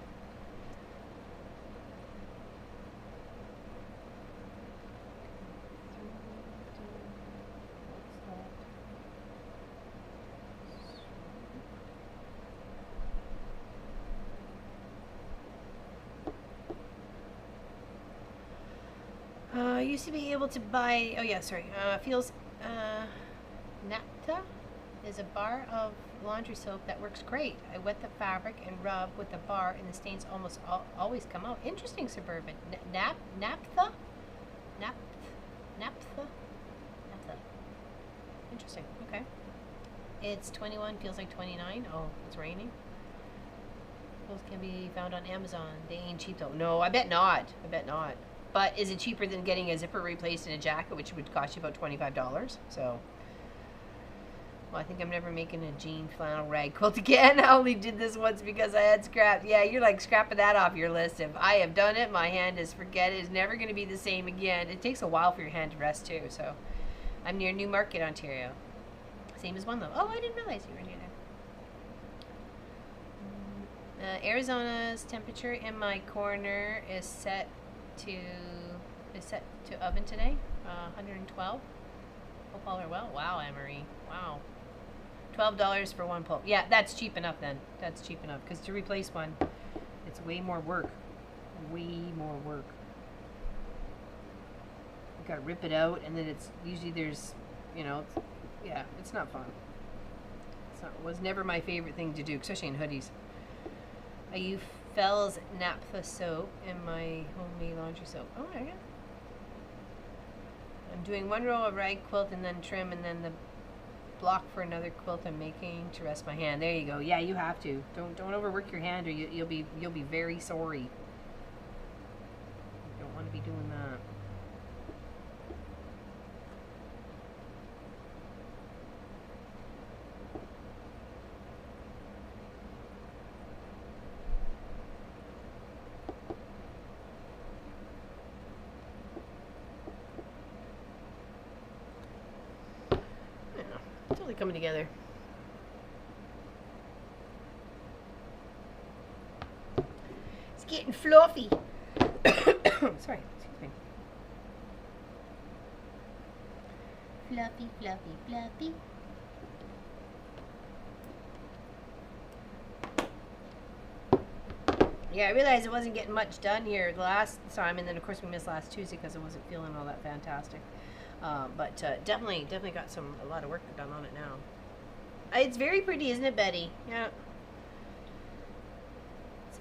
S2: I used to be able to buy, Feels, Naphtha is a bar of laundry soap that works great. I wet the fabric and rub with the bar and the stains almost always come out. Interesting, Suburban. Naphtha? Naphtha? Interesting, okay. It's 21, feels like 29. Oh, it's raining. Those can be found on Amazon. They ain't cheap though. No, I bet not. But is it cheaper than getting a zipper replaced in a jacket, which would cost you about $25? So, well, I think I'm never making a jean flannel rag quilt again. I only did this once because I had scrap. Yeah, you're like scrapping that off your list. If I have done it, my hand is forget it. It's never going to be the same again. It takes a while for your hand to rest too. So, I'm near Newmarket, Ontario. Same as One Love. Oh, I didn't realize you were near there. Arizona's temperature in my corner is set to oven today, 112. Hope all are well. Wow, Anne-Marie. Wow. $12 for one pull. Yeah, that's cheap enough then. That's cheap enough. Because to replace one, it's way more work. Way more work. You gotta rip it out, and then it's usually there's, it's not fun. It was never my favorite thing to do, especially in hoodies. I use Fell's Naphtha soap in my homemade laundry soap. Oh, there you go. I'm doing one row of rag quilt and then trim, and then the block for another quilt I'm making to rest my hand. There you go. Yeah, you have to. Don't overwork your hand, or you'll be very sorry. You don't want to be
S1: totally coming together. It's getting fluffy. Sorry, excuse me. Fluffy, fluffy, fluffy. Yeah, I realized I wasn't getting much done here the last time, and then of course we missed last Tuesday because I wasn't feeling all that fantastic. But definitely got a lot of work done on it now. It's very pretty, isn't it, Betty? Yeah.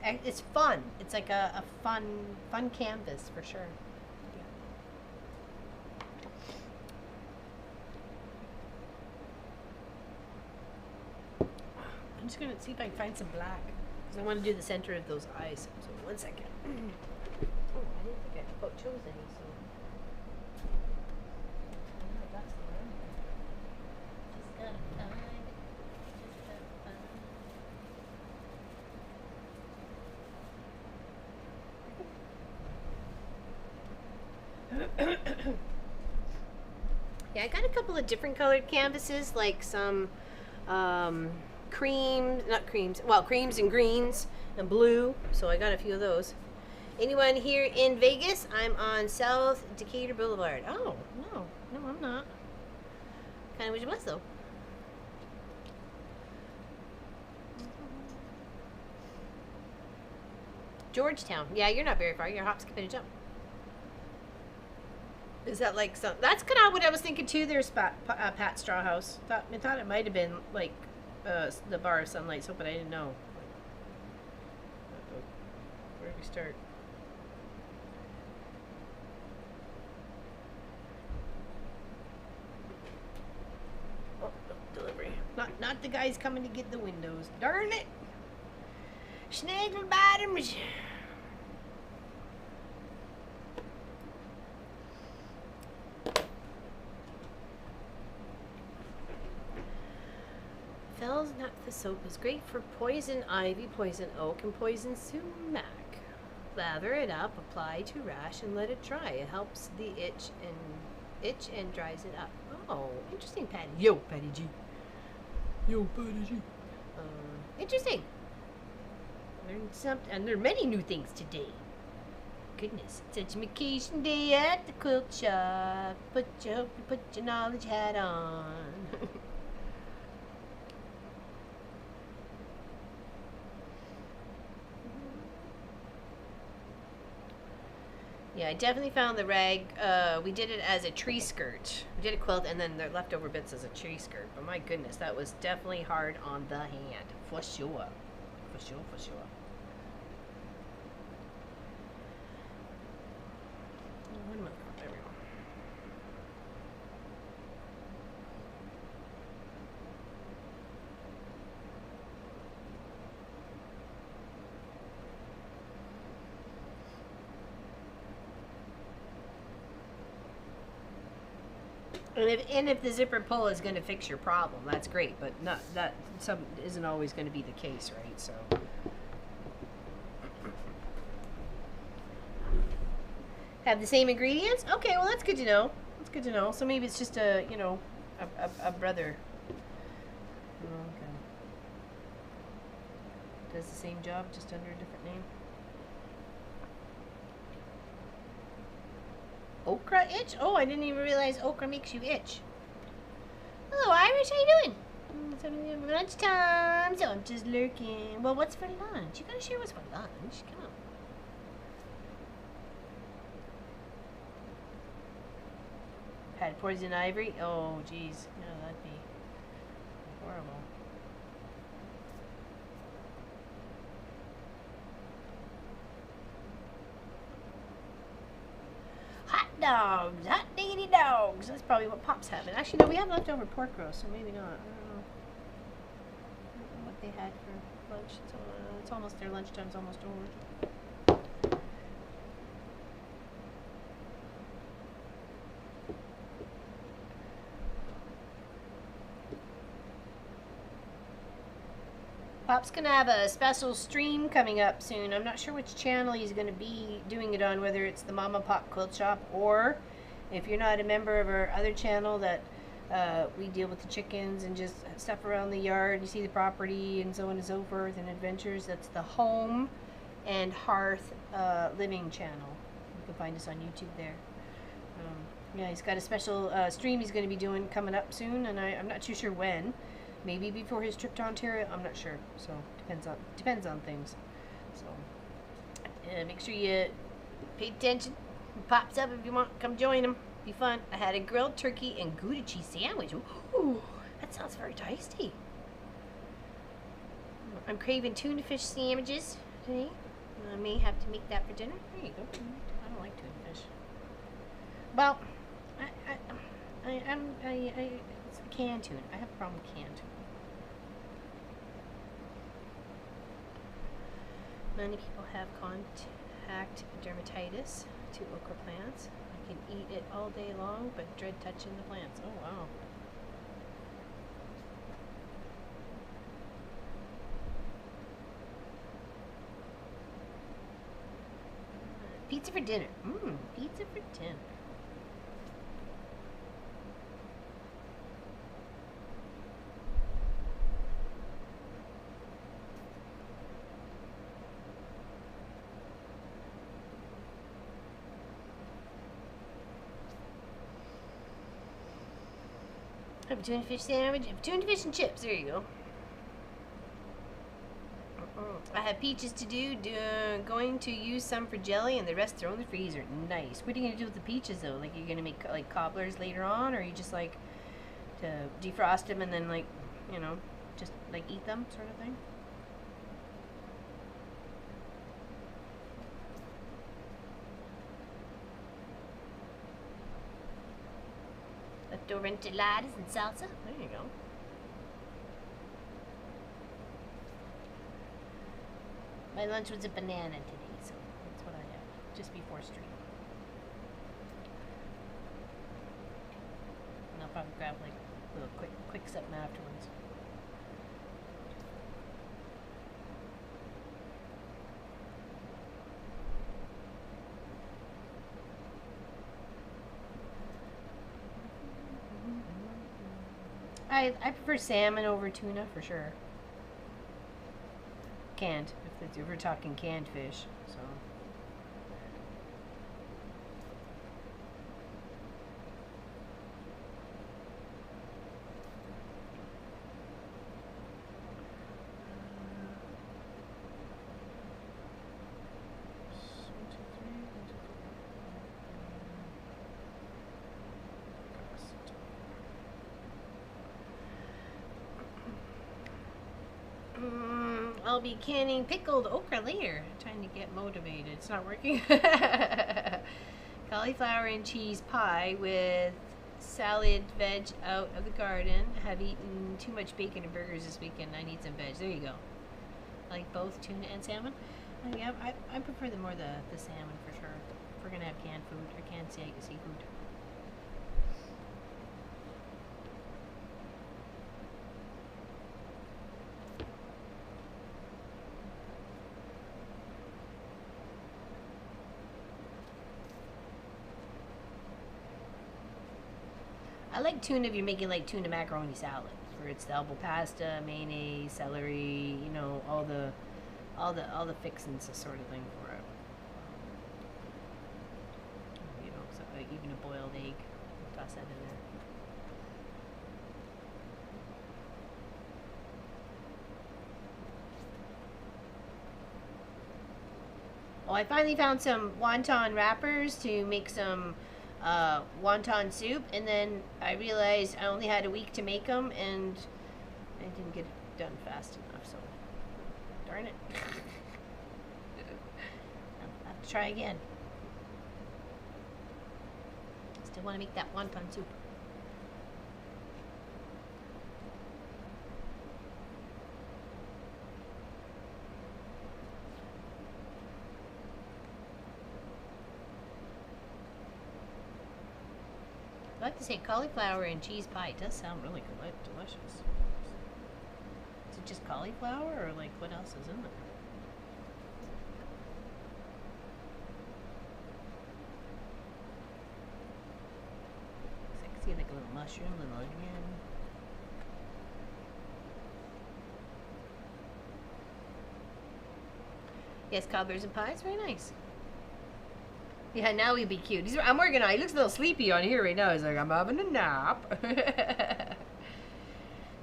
S1: It's fun. It's like a fun canvas for sure. Yeah. I'm just gonna see if I can find some black. I want to do the center of those eyes. So 1 second. Oh, I didn't think I chose any, so. I got some around here. Just gotta find. Yeah, I got a couple of different colored canvases, like some creams and greens and blue, so I got a few of those. Anyone here in Vegas? I'm on South Decatur Boulevard. Oh, no, I'm not. Kind of wish it was, though. Georgetown. Yeah, you're not very far. You're a hop, skip, and a jump. Is that like some? That's kind of what I was thinking too. There's Pat Strawhouse. I thought it might have been like the Bar of Sunlight Soap, but I didn't know. Where do we start? Oh, no, delivery. Not the guys coming to get the windows. Darn it! Snaggle bottoms. Fells naphtha soap is great for poison ivy, poison oak, and poison sumac. Lather it up, apply to rash, and let it dry. It helps the itch and dries it up. Oh, interesting, Patty. Yo, Patty G. Interesting. Learned something, and there are many new things today. Goodness, it's education day at the quilt shop. Put your knowledge hat on. Yeah, I definitely found the rag. We did it as a tree skirt. We did a quilt and then the leftover bits as a tree skirt. But my goodness, that was definitely hard on the hand. For sure. For sure. Where am I? There we go. And if the zipper pull is going to fix your problem, that's great. But not that isn't always going to be the case, right? So. Have the same ingredients? Okay, well that's good to know. That's good to know. So maybe it's just a brother. Oh, okay. Does the same job, just under a different name. Okra itch? Oh, I didn't even realize okra makes you itch. Hello, Irish. How you doing? It's lunchtime, so I'm just lurking. Well, what's for lunch? You gotta share what's for lunch. Come on. Had poison ivory? Oh, geez. No, that'd be horrible. Hot dogs! Hot diggity dogs! That's probably what Pop's having. Actually, no, we have leftover pork roast, so maybe not. I don't know what they had for lunch. It's almost, their lunchtime's almost over. Pop's gonna have a special stream coming up soon. I'm not sure which channel he's gonna be doing it on, whether it's the Mama Pop Quilt Shop or if you're not a member of our other channel that
S2: we deal with the chickens and just stuff around the yard. You see the property and so on and so forth, and adventures. That's the Home and Hearth Living channel. You can find us on YouTube there. Yeah, he's got a special stream he's going to be doing coming up soon, and I'm not too sure when. Maybe before his trip to Ontario. I'm not sure. So depends on things. So make sure you pay attention. He pops up if you want. Come join him. Be fun. I had a grilled turkey and Gouda cheese sandwich. Ooh, that sounds very tasty. I'm craving tuna fish sandwiches today. I may have to make that for dinner. There you go. I don't like tuna fish. Well, it's canned tuna. I have a problem with canned tuna. Many people have contact dermatitis to okra plants. I can eat it all day long, but dread touching the plants. Oh, wow. Pizza for dinner. Pizza for dinner. I have a tuna fish sandwich. I have tuna fish and chips. There you go. I have peaches to do. Going to use some for jelly and the rest throw in the freezer. Nice. What are you going to do with the peaches though? Like, you're going to make like cobblers later on, or you just like to defrost them and then like, you know, just like eat them sort of thing? Leftover enchiladas and salsa. There you go. My lunch was a banana today, so that's what I had just before stream. And I'll probably grab like a little quick something afterwards. I prefer salmon over tuna for sure. Canned, if we're talking canned fish, so. I'll be canning pickled okra later. Trying to get motivated. It's not working. Cauliflower and cheese pie with salad, veg out of the garden. Have eaten too much bacon and burgers this weekend. I need some veg. There you go. Like both tuna and salmon. Yeah, I prefer the salmon for sure. If we're gonna have canned food or canned seafood. I like tuna if you're making like tuna macaroni salad, where it's the elbow pasta, mayonnaise, celery, you know, all the fixins sort of thing for it. You know, so even a boiled egg, toss that in there. Oh, I finally found some wonton wrappers to make some wonton soup, and then I realized I only had a week to make them, and I didn't get it done fast enough, so darn it. I'll have to try again. Still want to make that wonton soup. I like to say cauliflower and cheese pie. It does sound really delicious. Is it just cauliflower, or like what else is in there? See like a little mushroom, little onion. Yes, cobblers and pies, very nice. Yeah, now he'd be cute. I'm working on. He looks a little sleepy on here right now. He's like, I'm having a nap.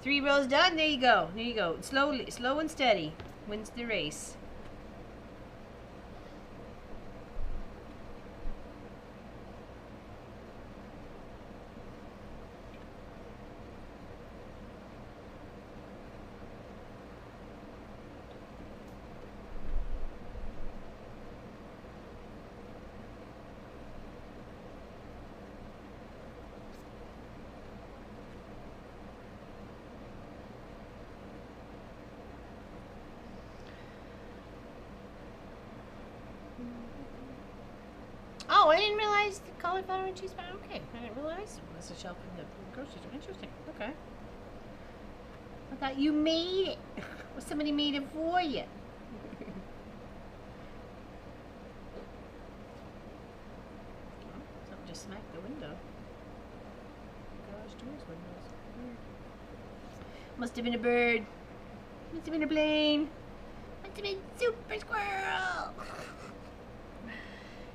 S2: 3 rows done. There you go. There you go. Slowly, slow and steady wins the race. Oh, I didn't realize the cauliflower and cheese pie. Okay, I didn't realize. That's a shelf in the grocery store. Interesting. Okay. I thought you made it. Well, somebody made it for you. Something just smacked the window. Gosh, doors windows. Weird. Must have been a bird. Must have been a plane. Must have been Super Squirrel.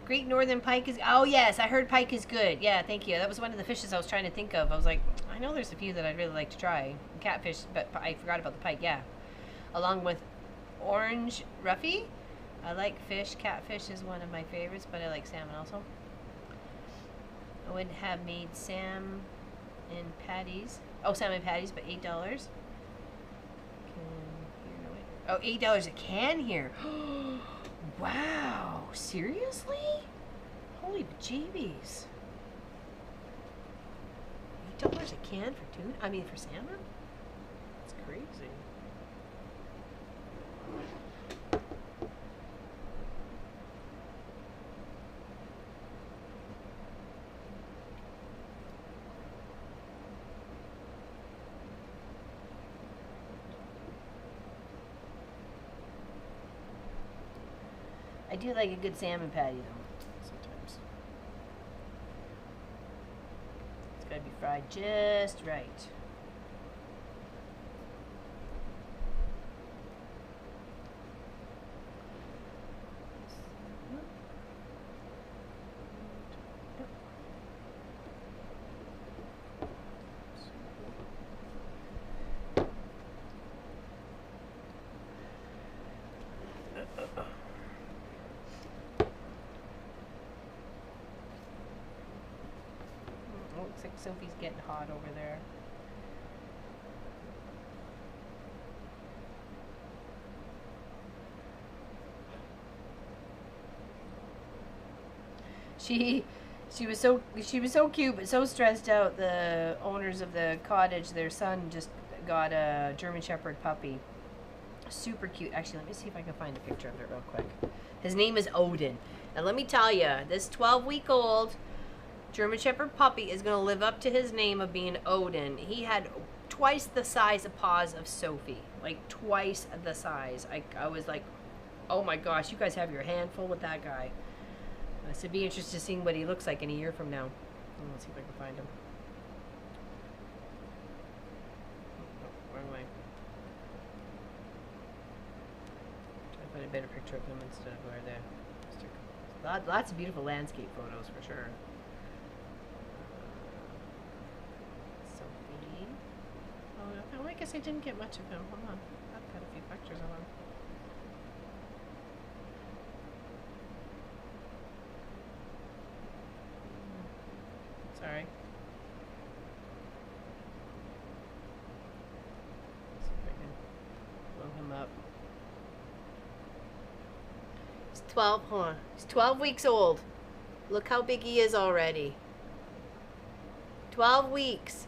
S2: Great Northern Pike is... Oh, yes. I heard pike is good. Yeah, thank you. That was one of the fishes I was trying to think of. I was like, I know there's a few that I'd really like to try. Catfish, but I forgot about the pike. Yeah. Along with orange roughy. I like fish. Catfish is one of my favorites, but I like salmon also. I would have made salmon patties. Oh, salmon patties, but $8. Oh, $8 a can here. Wow, seriously? Holy bejeebies. $8 a can for tuna? I mean, for salmon? That's crazy. I do like a good salmon patty, though, sometimes. It's gotta be fried just right. Looks like Sophie's getting hot over there. She was so cute but so stressed out. The owners of the cottage, their son just got a German Shepherd puppy. Super cute. Actually, let me see if I can find a picture of it real quick. His name is Odin. And let me tell you, this 12-week-old German Shepherd puppy is going to live up to his name of being Odin. He had twice the size of paws of Sophie. Like, twice the size. I was like, oh my gosh, you guys have your handful with that guy. So it'd be interesting to see what he looks like in a year from now. Let's see if I can find him. Oh, wrong way. Try to find a better picture of him instead of where the... Lots of beautiful landscape photos for sure. Oh, I guess I didn't get much of him. Hold on. I've got a few pictures of him. Sorry. Let's see if I can blow him up. He's 12, hold on. He's 12 weeks old. Look how big he is already. 12 weeks.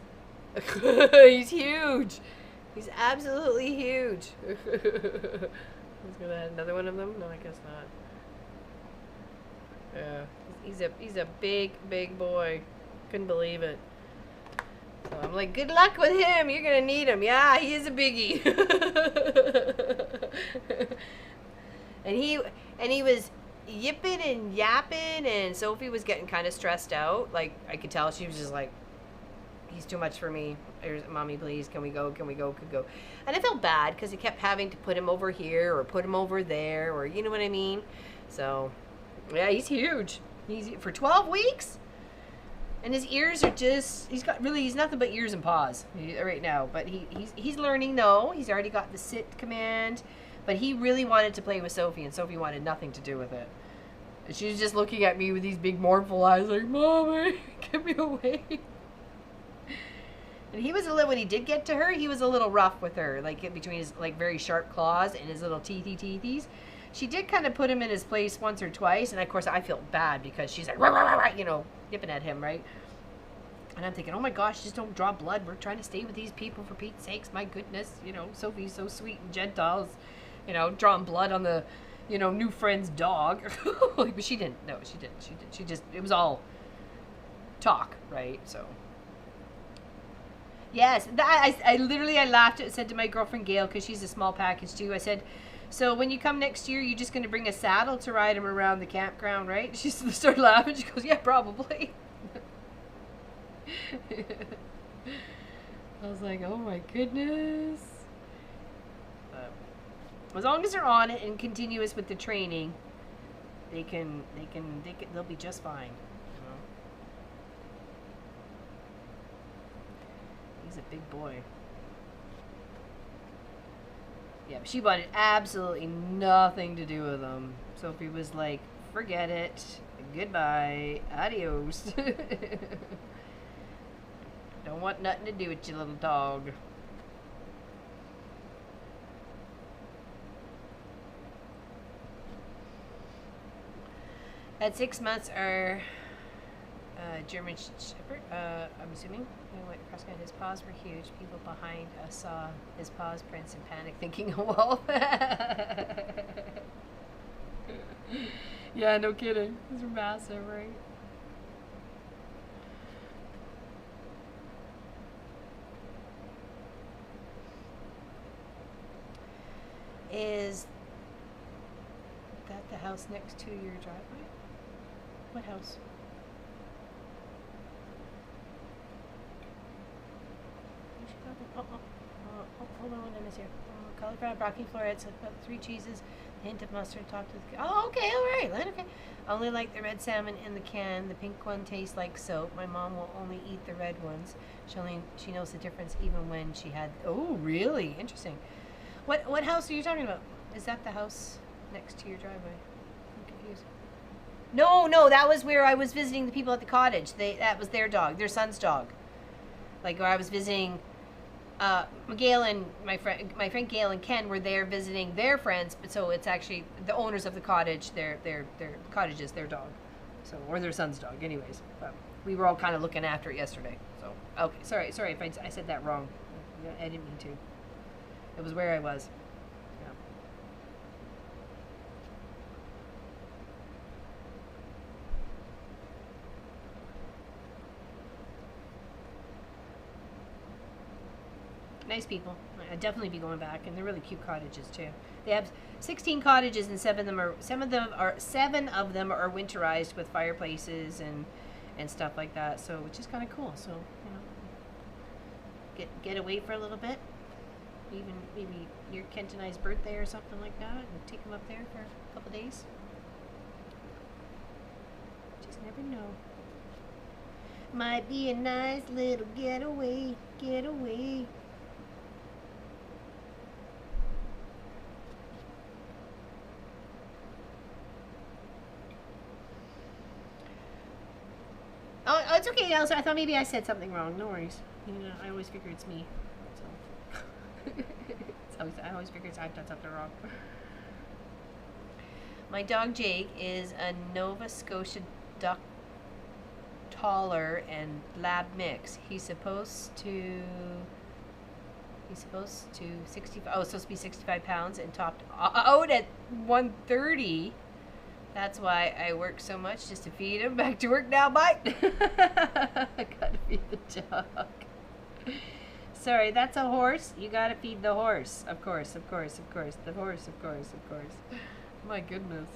S2: He's huge. He's absolutely huge. He's gonna add another one of them? No, I guess not. Yeah, he's a big boy. Couldn't believe it. So I'm like, good luck with him. You're gonna need him. Yeah, he is a biggie. and he was yipping and yapping, and Sophie was getting kind of stressed out. Like, I could tell she was just like,
S1: he's too much for me. Mommy, please, can we go? Can we go? Could go. And I felt bad because he kept having to put him over here or put him over there, or you know what I mean. So, yeah, he's huge. He's for 12 weeks, and his ears are just—he's nothing but ears and paws right now. But he's learning though. He's already got the sit command, but he really wanted to play with Sophie, and Sophie wanted nothing to do with it. And she was just looking at me with these big mournful eyes, like, "Mommy, get me away." And he was a little, when he did get to her, he was a little rough with her, like between his like very sharp claws and his little teethies. She did kind of put him in his place once or twice, and of course I felt bad because she's like, rah, rah, rah, rah, you know, nipping at him, right? And I'm thinking, oh my gosh, just don't draw blood. We're trying to stay with these people for Pete's sakes. My goodness, you know, Sophie's so sweet and gentle, you know, drawing blood on the, you know, new friend's dog. But she didn't. No, she didn't. She just, it was all talk, right? So. Yes, I literally laughed. Said to my girlfriend Gail, because she's a small package too. I said, so when you come next year, you're just going to bring a saddle to ride him around the campground, right? She started laughing. She goes, yeah, probably. I was like, oh my goodness. As long as they're on it and continuous with the training, they'll be just fine. He's a big boy. Yeah, but she wanted absolutely nothing to do with him. Sophie was like, forget it. Goodbye. Adios. Don't want nothing to do with your little dog. At 6 months, our German Shepherd, I'm assuming, he went across country. His paws were huge. People behind us saw his paws prints and panicked, thinking a wolf. Yeah, no kidding. These are massive, right? Is that the house next to your driveway? What house? Hold on, I miss here. Cauliflower, broccoli florets, about 3 cheeses, a hint of mustard, topped with. Oh, okay, all right, okay. I only like the red salmon in the can. The pink one tastes like soap. My mom will only eat the red ones. She knows the difference even when she had. Oh, really? Interesting. What house are you talking about? Is that the house next to your driveway? I'm confused. No, that was where I was visiting the people at the cottage. That was their dog, their son's dog. Like where I was visiting. Gail and my friend Gail and Ken were there visiting their friends, but so it's actually the owners of the cottage. Their cottage is their dog, so or their son's dog. Anyways, but we were all kind of looking after it yesterday. So okay, sorry if I said that wrong. I didn't mean to. It was where I was. Yeah. Nice people. I'd definitely be going back, and they're really cute cottages too. They have 16 cottages, and 7 of them are winterized with fireplaces and stuff like that. So, which is kind of cool. So, get away for a little bit. Even maybe near Kent and I's birthday or something like that, and take them up there for a couple days. Just never know. Might be a nice little getaway. Oh, it's okay, Elsa. I thought maybe I said something wrong. No worries. I always figure it's me. So. I always figure I've done something wrong. My dog Jake is a Nova Scotia duck taller and lab mix. He's supposed to 65. Oh, it's supposed to be 65 pounds and topped out at 130. That's why I work so much, just to feed him. Back to work now, bye. I gotta feed the dog. Sorry, that's a horse. You gotta feed the horse. Of course. The horse, of course. My goodness.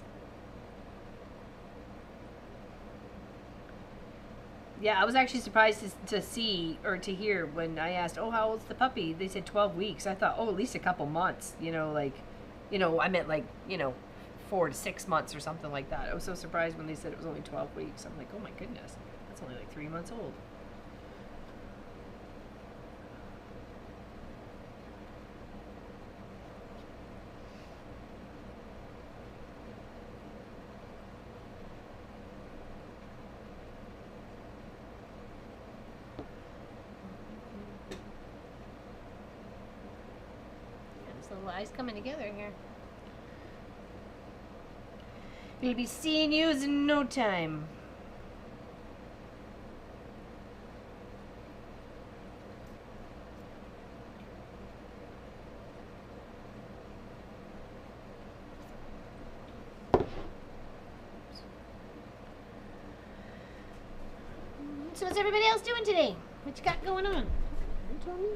S2: Yeah, I was actually surprised to see or to hear when I asked, "Oh, how old's the puppy?" They said 12 weeks. I thought, "Oh, at least a couple months." I meant 4 to 6 months or something like that. I was so surprised when they said it was only 12 weeks. I'm like, "Oh my goodness, that's only like 3 months old." Little eyes coming together here. We'll be seeing yous in no time. So what's everybody else doing today? What you got going on? You told me?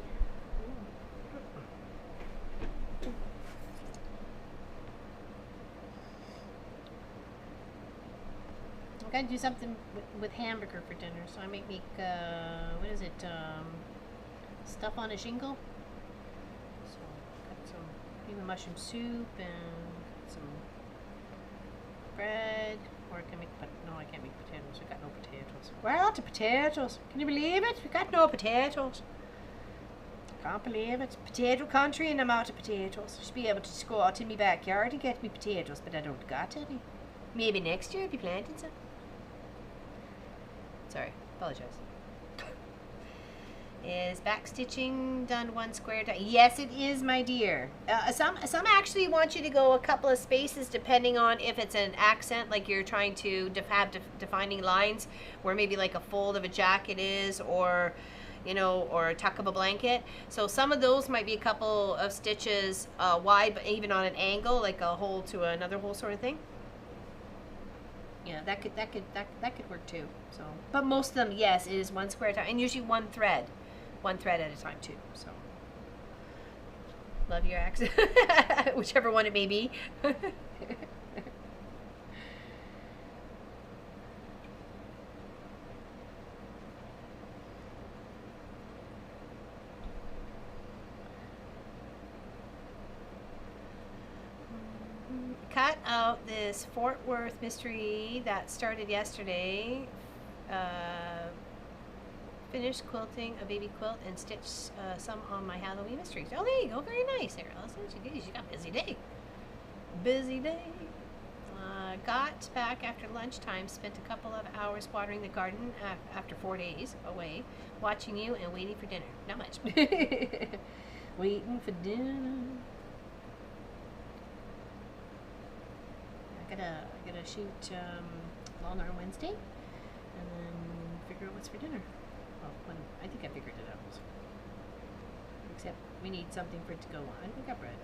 S2: I gotta do something with hamburger for dinner, so I might make what is it? Stuff on a shingle. So got some cream and mushroom soup and some bread. Or I can make, but no, I can't make potatoes. We got no potatoes. Where are the potatoes? Can you believe it? We got no potatoes. Can't believe it. Potato country, and I'm out of potatoes. I should be able to just go out in my backyard and get me potatoes, but I don't got any. Maybe next year I'll be planting some. Sorry, apologize. Is backstitching done one square time? Yes, it is, my dear. Some actually want you to go a couple of spaces depending on if it's an accent, like you're trying to have defining lines, where maybe like a fold of a jacket is, or or a tuck of a blanket. So some of those might be a couple of stitches wide, but even on an angle, like a hole to another hole sort of thing. Yeah, that could work too. So, but most of them, yes, it is one square time, and usually one thread at a time too. So, love your accent, whichever one it may be. Cut out this Fort Worth mystery that started yesterday. Finished quilting a baby quilt and stitched some on my Halloween mysteries. Oh, there you go. Very nice, there, Allison. She got a busy day. Busy day. Got back after lunchtime. Spent a couple of hours watering the garden after 4 days away, watching you and waiting for dinner. Not much. Waiting for dinner. I gotta shoot long arm Wednesday, and then figure out what's for dinner. Well, I think I figured it out. Except we need something for it to go on. We got bread.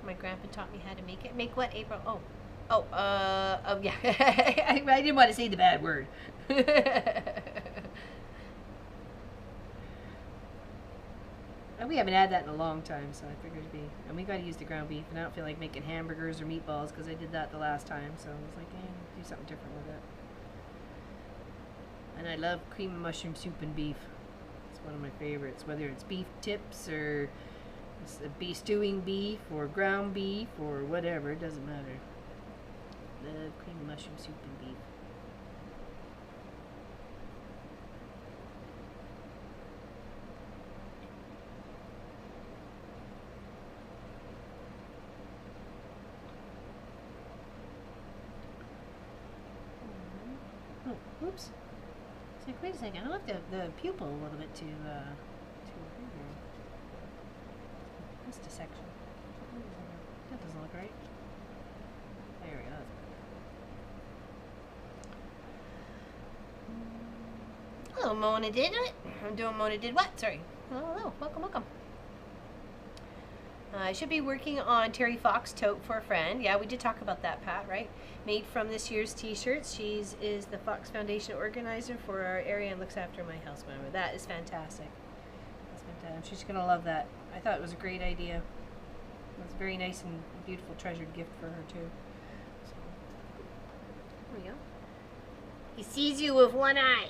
S2: My grandpa taught me how to make it. Make what, April? Yeah. I didn't want to say the bad word. We haven't had that in a long time, so I figured it'd be. And we got to use the ground beef, and I don't feel like making hamburgers or meatballs because I did that the last time. So I was like, do something different with it. And I love cream and mushroom soup and beef. It's one of my favorites, whether it's beef tips or stewing beef or ground beef or whatever. It doesn't matter. Love cream and mushroom soup and beef. Oops. It's like, wait a second, I left the pupil a little bit too bigger. Just a section. That doesn't look right. There we go. Hello, Mona did it. I'm doing Mona did what? Sorry. Hello. Welcome. I should be working on Terry Fox tote for a friend. Yeah, we did talk about that, Pat, right? Made from this year's t-shirts. She is the Fox Foundation organizer for our area and looks after my house member. That is fantastic. That's fantastic. She's going to love that. I thought it was a great idea. It was a very nice and beautiful treasured gift for her, too. There we go.
S1: He sees you with one eye.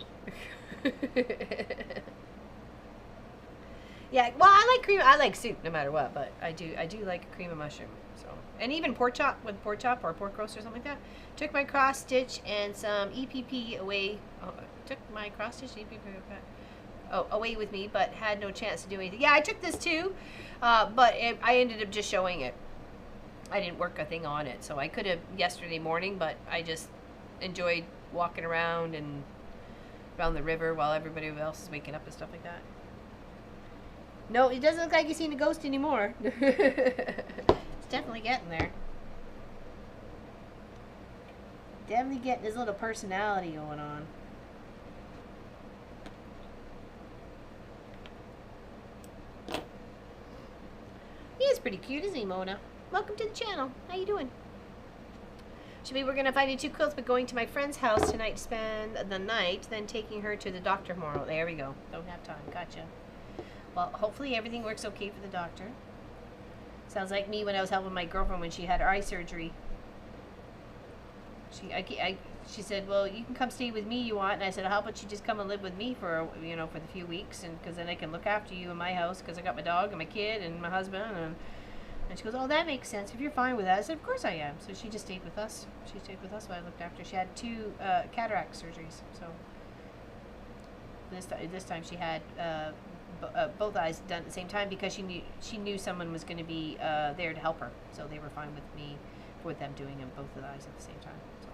S2: Yeah, well, I like cream. I like soup no matter what, but I do like a cream of mushroom. So, and even pork chop with pork chop or pork roast or something like that. Took my cross stitch and some EPP away. Oh, took my cross stitch and EPP away with me, but had no chance to do anything. Yeah, I took this too, but I ended up just showing it. I didn't work a thing on it, so I could have yesterday morning, but I just enjoyed walking around and around the river while everybody else is waking up and stuff like that. No, it doesn't look like you've seen a ghost anymore. It's definitely getting there. Definitely getting his little personality going on. He is pretty cute, isn't he, Mona? Welcome to the channel. How you doing? We're going to find you 2 quilts, but going to my friend's house tonight to spend the night, then taking her to the doctor tomorrow. There we go. Don't have time. Gotcha. Well, hopefully everything works okay for the doctor. Sounds like me when I was helping my girlfriend when she had her eye surgery. She said, well, you can come stay with me you want. And I said, how about you just come and live with me for, for the few weeks, and because then I can look after you in my house because I got my dog and my kid and my husband. And she goes, oh, that makes sense. If you're fine with that. I said, of course I am. So she just stayed with us. She stayed with us while I looked after her. She had 2 cataract surgeries. So this time she had both eyes done at the same time because she knew someone was going to be there to help her. So they were fine with them doing both of the eyes at the same time. So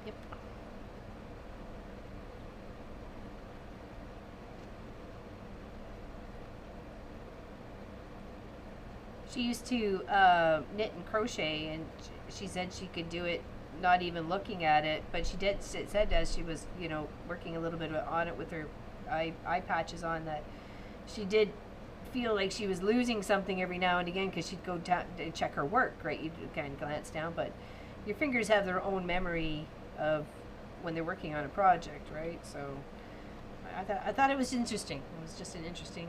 S2: yep. She used to knit and crochet, and she said she could do it not even looking at it, but she said as she was working a little bit on it with her eye patches on, that she did feel like she was losing something every now and again because she'd go to check her work, right? You kind of glance down, but your fingers have their own memory of when they're working on a project, right? So I thought it was interesting. It was just an interesting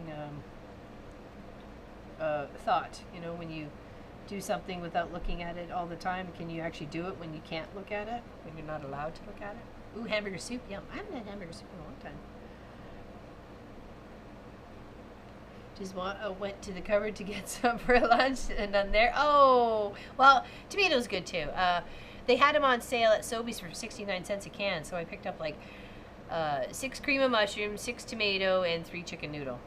S2: thought, when you do something without looking at it all the time. Can you actually do it when you can't look at it, when you're not allowed to look at it? Ooh, hamburger soup, yum. I haven't had hamburger soup in a long time. Just went to the cupboard to get some for lunch, and none there. Oh, well, tomatoes good too. They had them on sale at Sobeys for 69 cents a can, so I picked up like 6 cream of mushroom, 6 tomato, and 3 chicken noodle.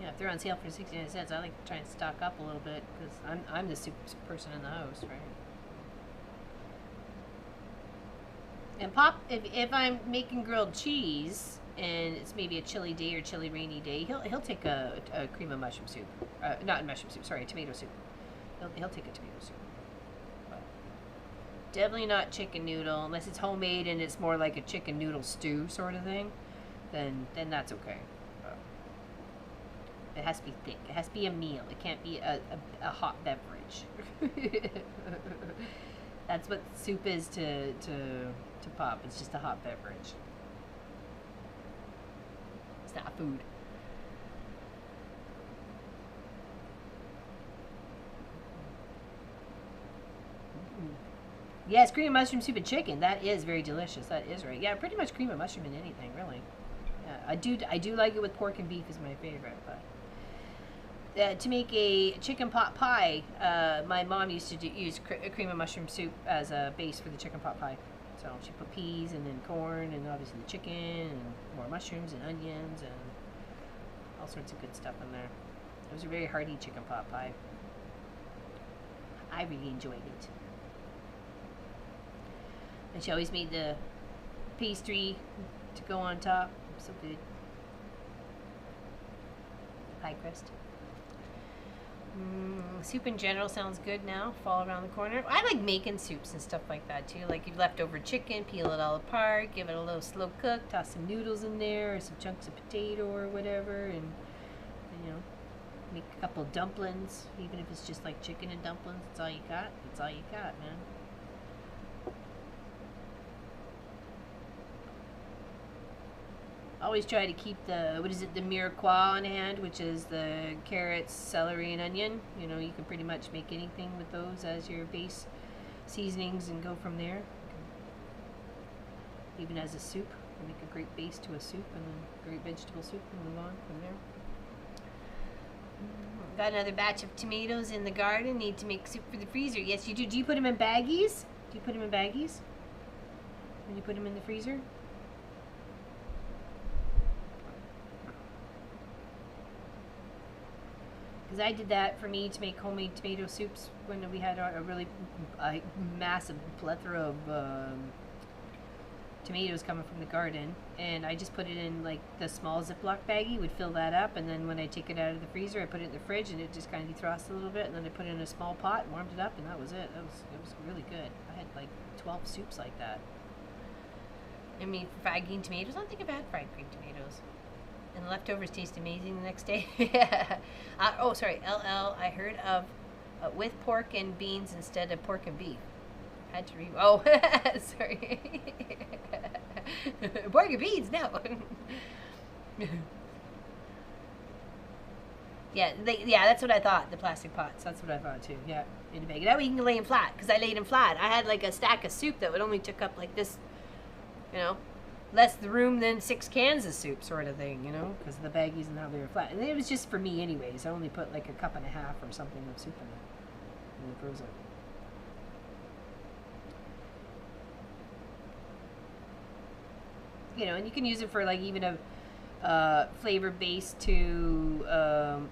S2: Yeah, if they're on sale for 69 cents, I like to try and stock up a little bit because I'm the soup person in the house, right? And Pop, if I'm making grilled cheese and it's maybe a chilly day or chilly rainy day, he'll take a cream of mushroom soup, not mushroom soup, sorry, tomato soup. He'll take a tomato soup. But definitely not chicken noodle unless it's homemade and it's more like a chicken noodle stew sort of thing. Then that's okay. It has to be thick. It has to be a meal. It can't be a hot beverage. That's what soup is to Pop. It's just a hot beverage. It's not food. Yes, cream of mushroom soup and chicken. That is very delicious. That is right. Yeah, pretty much cream of mushroom in anything, really. Yeah, I do like it with pork and beef is my favorite, but to make a chicken pot pie, my mom used to use cream of mushroom soup as a base for the chicken pot pie. So she put peas and then corn and obviously the chicken and more mushrooms and onions and all sorts of good stuff in there. It was a very hearty chicken pot pie. I really enjoyed it. And she always made the pastry to go on top. So good. Pie crust. Soup in general sounds good now. Fall around the corner. I like making soups and stuff like that too. Like you've leftover chicken, peel it all apart, give it a little slow cook, toss some noodles in there or some chunks of potato or whatever, and make a couple of dumplings. Even if it's just like chicken and dumplings, that's all you got. That's all you got, man. always try to keep the, what is it, the mirepoix on hand, which is the carrots, celery, and onion. You know, you can pretty much make anything with those as your base seasonings and go from there. Even as a soup, you make a great base to a soup, and then great vegetable soup, and move on from there. Got another batch of tomatoes in the garden. Need to make soup for the freezer. Yes, you do. Do you put them in baggies? Do you put them in baggies when you put them in the freezer? Because I did that for me to make homemade tomato soups when we had a really massive plethora of tomatoes coming from the garden, and I just put it in like the small Ziploc baggie, would fill that up, and then when I take it out of the freezer, I put it in the fridge, and it just kind of defrosted a little bit, and then I put it in a small pot, warmed it up, and that was it. It was really good. I had like 12 soups like that. I mean, fried green tomatoes, I don't think I've had fried green tomatoes. And the leftovers taste amazing the next day. Oh, sorry, LL, I heard of with pork and beans instead of pork and beef. Had to read. Oh, sorry. Pork and beans, no. Yeah, that's what I thought. The plastic pots. That's what I thought too. Yeah, in a bag. That way you can lay them flat. Because I laid them flat. I had like a stack of soup that would only took up like this, you know, less the room than 6 cans of soup, sort of thing. You know, because of the baggies and how they were flat. And it was just for me, anyways. I only put like a cup and a half or something of soup in it, and then froze it. You know, and you can use it for like even a flavor base to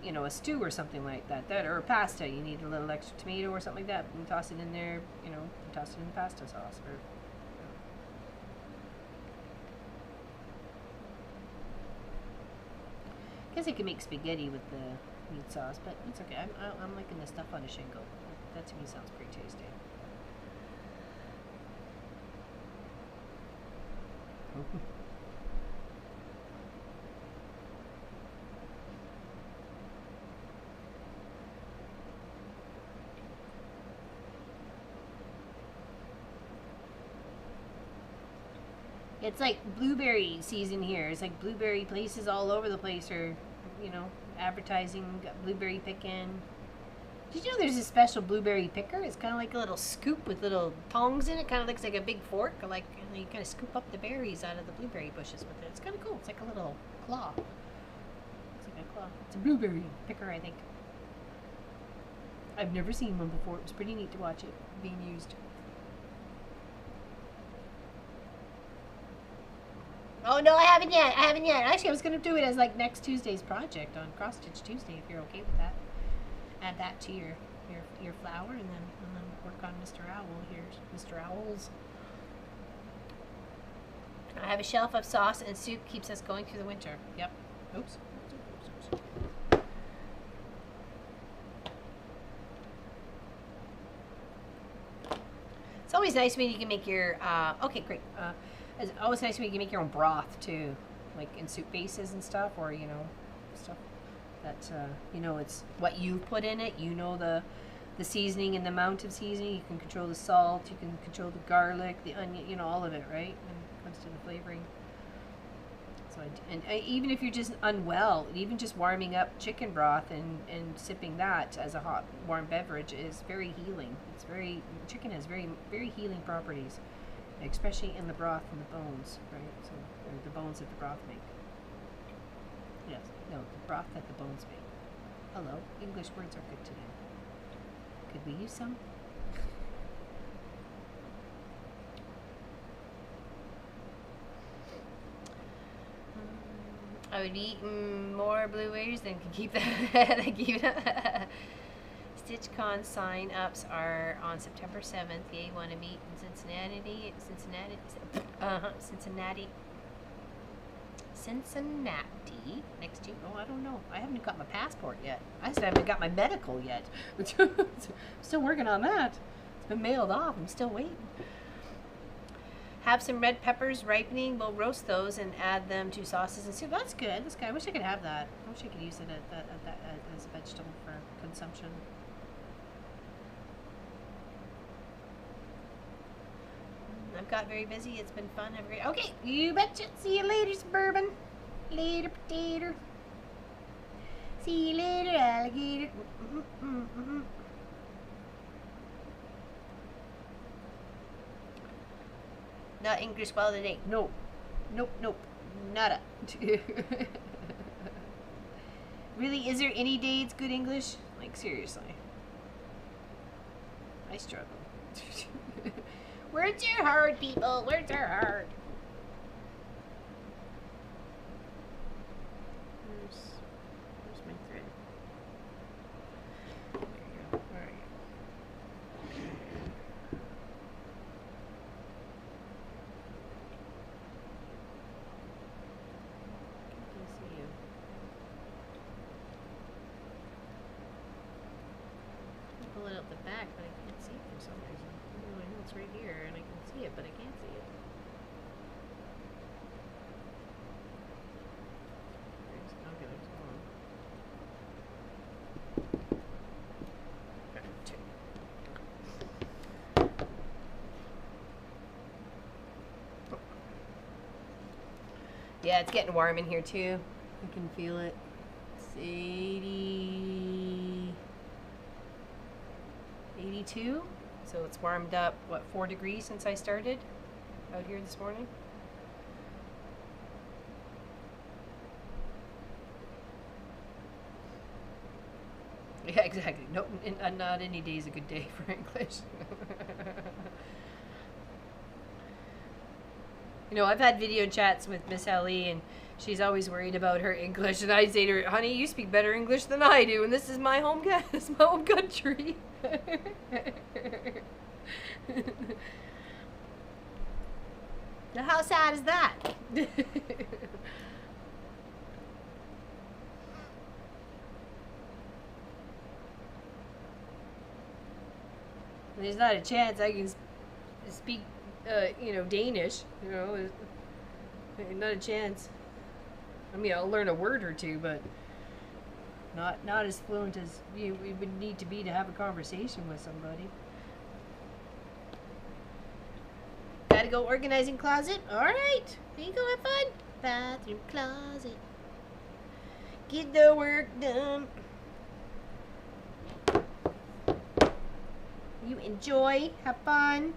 S2: you know, a stew or something like that, or a pasta. You need a little extra tomato or something like that, and toss it in there. You know, toss it in pasta sauce. Or, I guess I could make spaghetti with the meat sauce, but it's okay. I'm liking the stuff on a shingle. That to me sounds pretty tasty. It's like blueberry season here. It's like blueberry places all over the place are, you know, advertising blueberry picking. Did you know there's a special blueberry picker? It's kind of like a little scoop with little tongs in it. Kind of looks like a big fork. Like, you kind of scoop up the berries out of the blueberry bushes with it. It's kind of cool. It's like a little claw. It's like a claw. It's a blueberry picker, I think. I've never seen one before. It was pretty neat to watch it being used. Oh, no, I haven't yet. Actually, I was going to do it as like next Tuesday's project on Cross Stitch Tuesday, if you're okay with that. Add that to your flower, and then work on Mr. Owl here. Mr. Owls. I have a shelf of sauce and soup, keeps us going through the winter. Yep. Oops. It's always nice when you can make your okay, great. It's always nice when you can make your own broth too, like in soup bases and stuff, or you know, stuff that you know, it's what you put in it. You know the seasoning and the amount of seasoning. You can control the salt. You can control the garlic, the onion. You know, all of it, right? When it comes to the flavoring. So even if you're just unwell, even just warming up chicken broth and sipping that as a hot warm beverage is very healing. It's chicken has very healing properties, especially in the broth and the bones, right? So or the bones that the broth make. Yes, no, the broth that the bones make. Hello, English words are good today. Could we use some? I would eat more blueberries than could keep them. StitchCon sign-ups are on September 7th. Yay, want to meet in Cincinnati. Next June. Oh, I don't know. I haven't got my passport yet. I still haven't got my medical yet. Still working on that. It's been mailed off. I'm still waiting. Have some red peppers ripening. We'll roast those and add them to sauces and soup. That's good. That's good. I wish I could have that. I wish I could use it as a vegetable for consumption. I've got very busy. It's been fun. Have a great. Okay, you betcha. See you later, Suburban. Later, potato. See you later, alligator.
S1: Not English well today. No. Nope, nope. Nada. Really, is there any day it's good English? Like, seriously. I struggle. Words are hard, people. Words are hard. Where's my thread? There you go. Where are you? Can't see you. Pull it out the back, but I can't see it for some reason. I know it's right here, and I can see it, but I can't see it. Okay, there's one. Two. Yeah, it's getting warm in here too. I can feel it. It's 82. So it's warmed up, what, 4 degrees since I started out here this morning? Yeah, exactly. No, not any day is a good day for English. You know, I've had video chats with Miss Ellie, and she's always worried about her English, and I say to her, "Honey, you speak better English than I do, and this is my home, this is my home country." Now, how sad is that? There's not a chance I can speak, Danish. You know, not a chance. I mean, I'll learn a word or two, but not as fluent as we would need to be to have a conversation with somebody. Gotta go organizing closet. All right, there you go. Have fun. Bathroom closet. Get the work done. You enjoy. Have fun.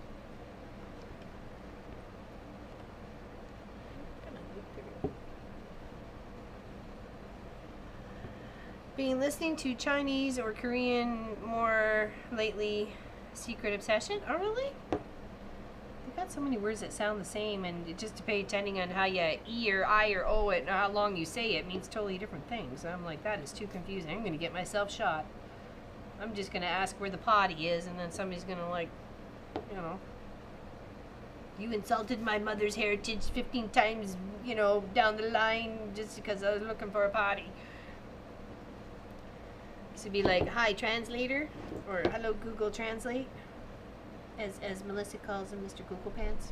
S1: Been listening to Chinese or Korean more lately. Secret obsession? Oh, really? They've got so many words that sound the same, and it just depending on how you E or I or O it and how long you say it means totally different things. I'm like, that is too confusing. I'm going to get myself shot. I'm just going to ask where the potty is, and then somebody's going to, like, you know, you insulted my mother's heritage 15 times, down the line just because I was looking for a potty. To be like, hi translator, or hello Google Translate, as Melissa calls him, Mr. Google Pants.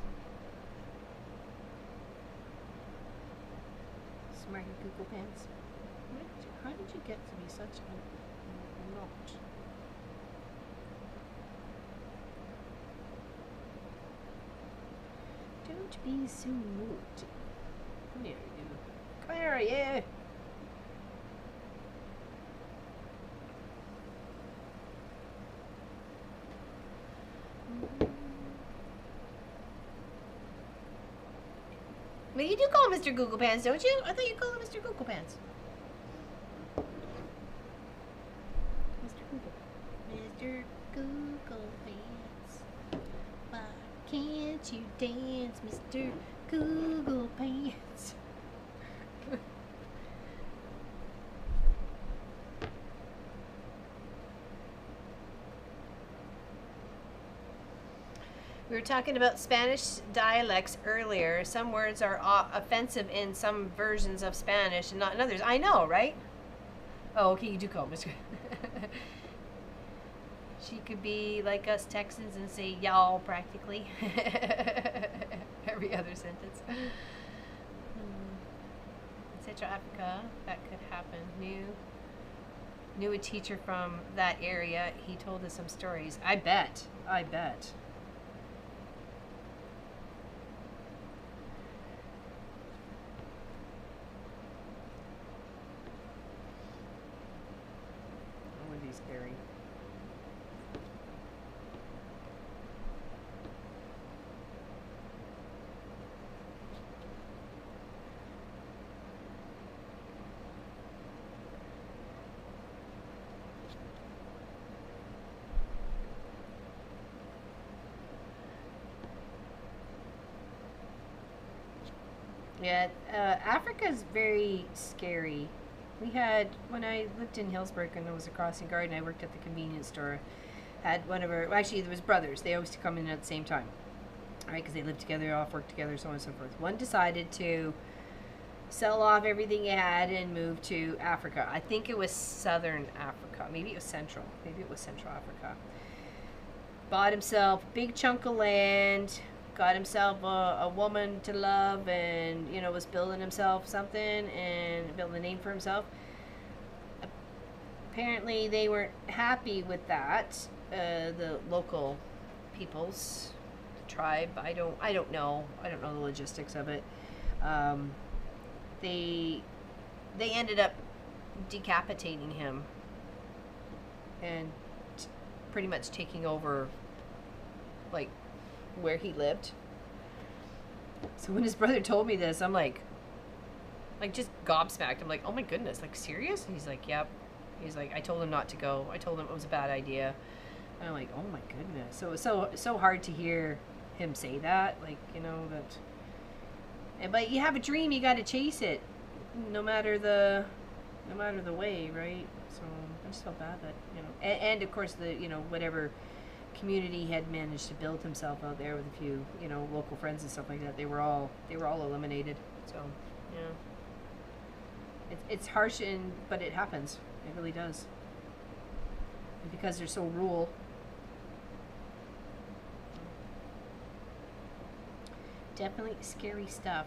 S1: Smarty Google Pants. How did you get to be such a notch? Don't be so naughty. Come here, you. Come here, you. Well, you do call him Mr. Google Pants, don't you? I thought you called him Mr. Google Pants. Mr. Google. Mr. Google Pants. Why can't you dance, Mr. Google Pants? We were talking about Spanish dialects earlier. Some words are offensive in some versions of Spanish and not in others. I know, right? Oh, okay, you do call Mr. She could be like us Texans and say y'all practically. Every other sentence. In Central Africa, that could happen. Knew a teacher from that area. He told us some stories. I bet.
S2: pretty scary. Yeah, Africa's very scary. We had, when I lived in Hillsborough and there was a crossing guard and I worked at the convenience store, had one of our, well, actually there was brothers. They always come in at the same time, right? Because they lived together, off work together, so on and so forth. One decided to sell off everything he had and move to Africa. I think it was southern Africa. Maybe it was central. Maybe it was Central Africa. Bought himself a big chunk of land, got himself a woman to love, and was building himself something and building a name for himself. Apparently they weren't happy with that, the local peoples, the tribe. I don't know the logistics of it. They ended up decapitating him and pretty much taking over like where he lived. So when his brother told me this, I'm like just gobsmacked. I'm like, oh my goodness, like serious? And he's like, yep. He's like, I told him not to go. I told him it was a bad idea. And I'm like, oh my goodness. So it was so hard to hear him say that, like, that. But you have a dream, you got to chase it, no matter the way, right? So I just felt bad that and of course the whatever community had managed to build himself out there with a few local friends and stuff like that, they were all eliminated. So yeah, it's harsh, but it happens. It really does. And because they're so rural. Definitely scary stuff.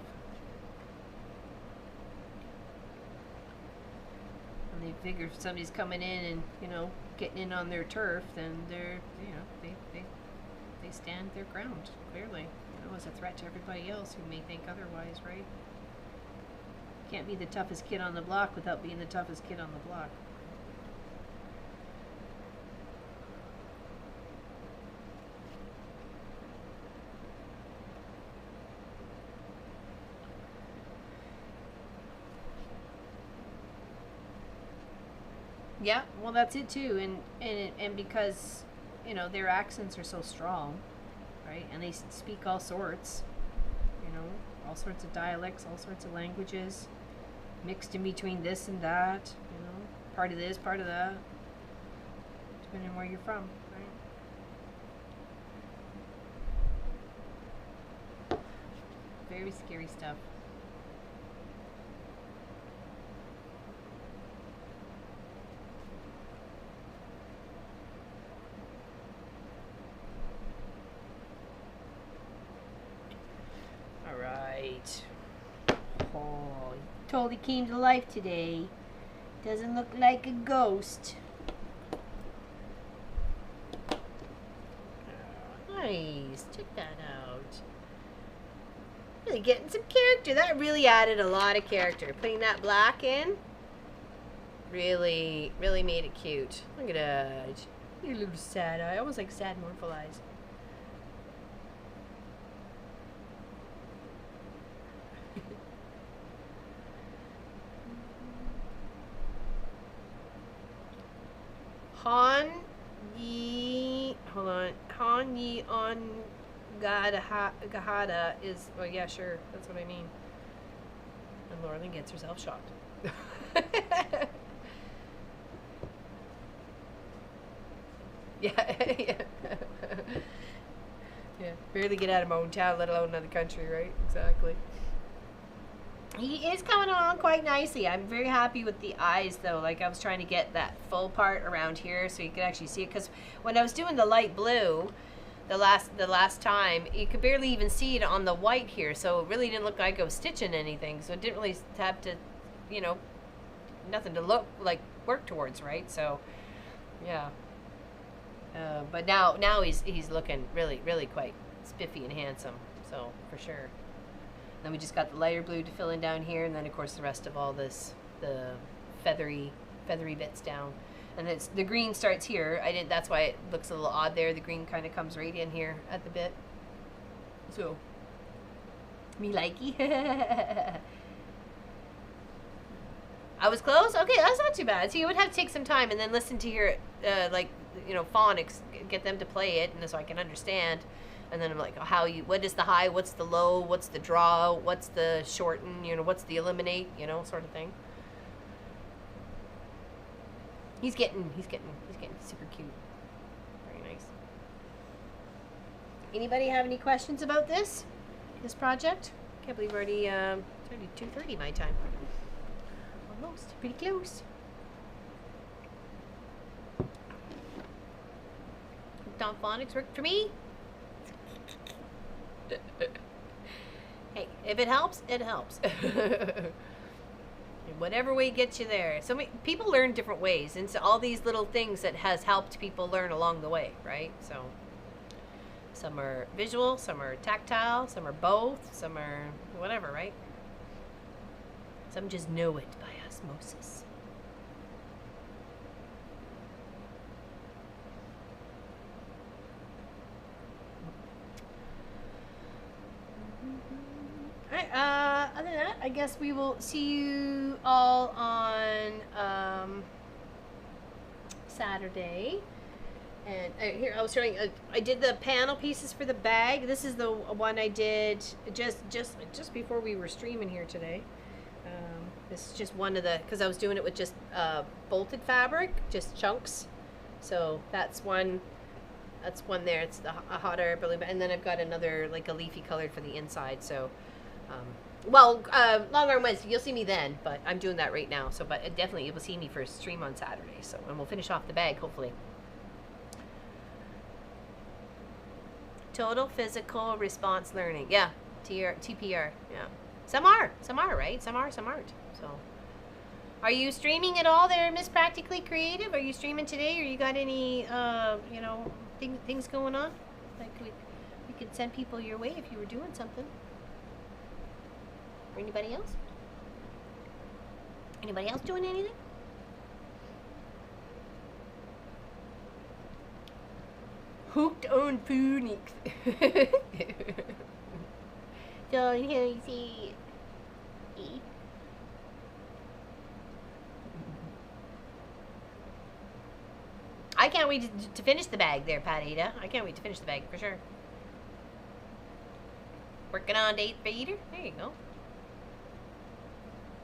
S2: And they figure if somebody's coming in and getting in on their turf, then they're they stand their ground clearly. As a threat to everybody else who may think otherwise, right? Can't be the toughest kid on the block without being the toughest kid on the block. Yeah, well, that's it too, and because their accents are so strong, right? And they speak all sorts, all sorts of dialects, all sorts of languages, mixed in between this and that, part of this, part of that, depending on where you're from, right? Very scary stuff. Oh, he totally came to life today. Doesn't look like a ghost. Nice. Check that out. Really getting some character. That really added a lot of character. Putting that black in really made it cute. Look at that. A little sad eye. Almost like sad, mournful eyes. Han Yi on Gahada is, oh yeah, sure, that's what I mean. And Lauren gets herself shot. Yeah, yeah. Yeah, barely get out of my own town, let alone another country, right? Exactly. He is coming along quite nicely. I'm very happy with the eyes, though. Like, I was trying to get that full part around here so you could actually see it. Because when I was doing the light blue, the last time, you could barely even see it on the white here. So it really didn't look like I was stitching anything. So it didn't really have to, nothing to work towards, right? So, yeah. But now he's looking really quite spiffy and handsome. So, for sure. Then we just got the lighter blue to fill in down here, and then of course the rest of all this, the feathery bits down. And it's the green starts here. That's why it looks a little odd there. The green kind of comes right in here at the bit. So, me likey. I was close? Okay, that's not too bad. So you would have to take some time and then listen to your, like, you know, phonics, get them to play it, and so I can understand. And then I'm like, what is the high, what's the low, what's the draw, what's the shorten, you know, what's the eliminate, you know, sort of thing. He's getting super cute. Very nice. Anybody have any questions about this project? Can't believe we're already, it's already 2:30 my time. Almost. Pretty close. Don phonics worked for me. Hey, if it helps, it helps. Whatever way gets you there. So many people learn different ways, and so all these little things that has helped people learn along the way, right? So some are visual, some are tactile, some are both, some are whatever, right? Some just know it by osmosis. Alright, other than that, I guess we will see you all on Saturday. And here, I was showing, I did the panel pieces for the bag. This is the one I did just before we were streaming here today. This is just one of the, because I was doing it with just bolted fabric, just chunks. So that's one there. It's the a hot air balloon, and then I've got another like a leafy colored for the inside. So, long arm Wednesday, you'll see me then, but I'm doing that right now. So, but definitely you will see me for a stream on Saturday. So, and we'll finish off the bag hopefully. Total physical response learning, yeah, TPR, yeah. Some are right. Some aren't. So, are you streaming at all there, Miss Practically Creative? Are you streaming today, or you got any, you know, things going on? Like we could send people your way if you were doing something. Or anybody else? Anybody else doing anything? Hooked on phonics. Don't you see? I can't wait to finish the bag there, Pat Ada. I can't wait to finish the bag for sure. Working on date for eater? There you go.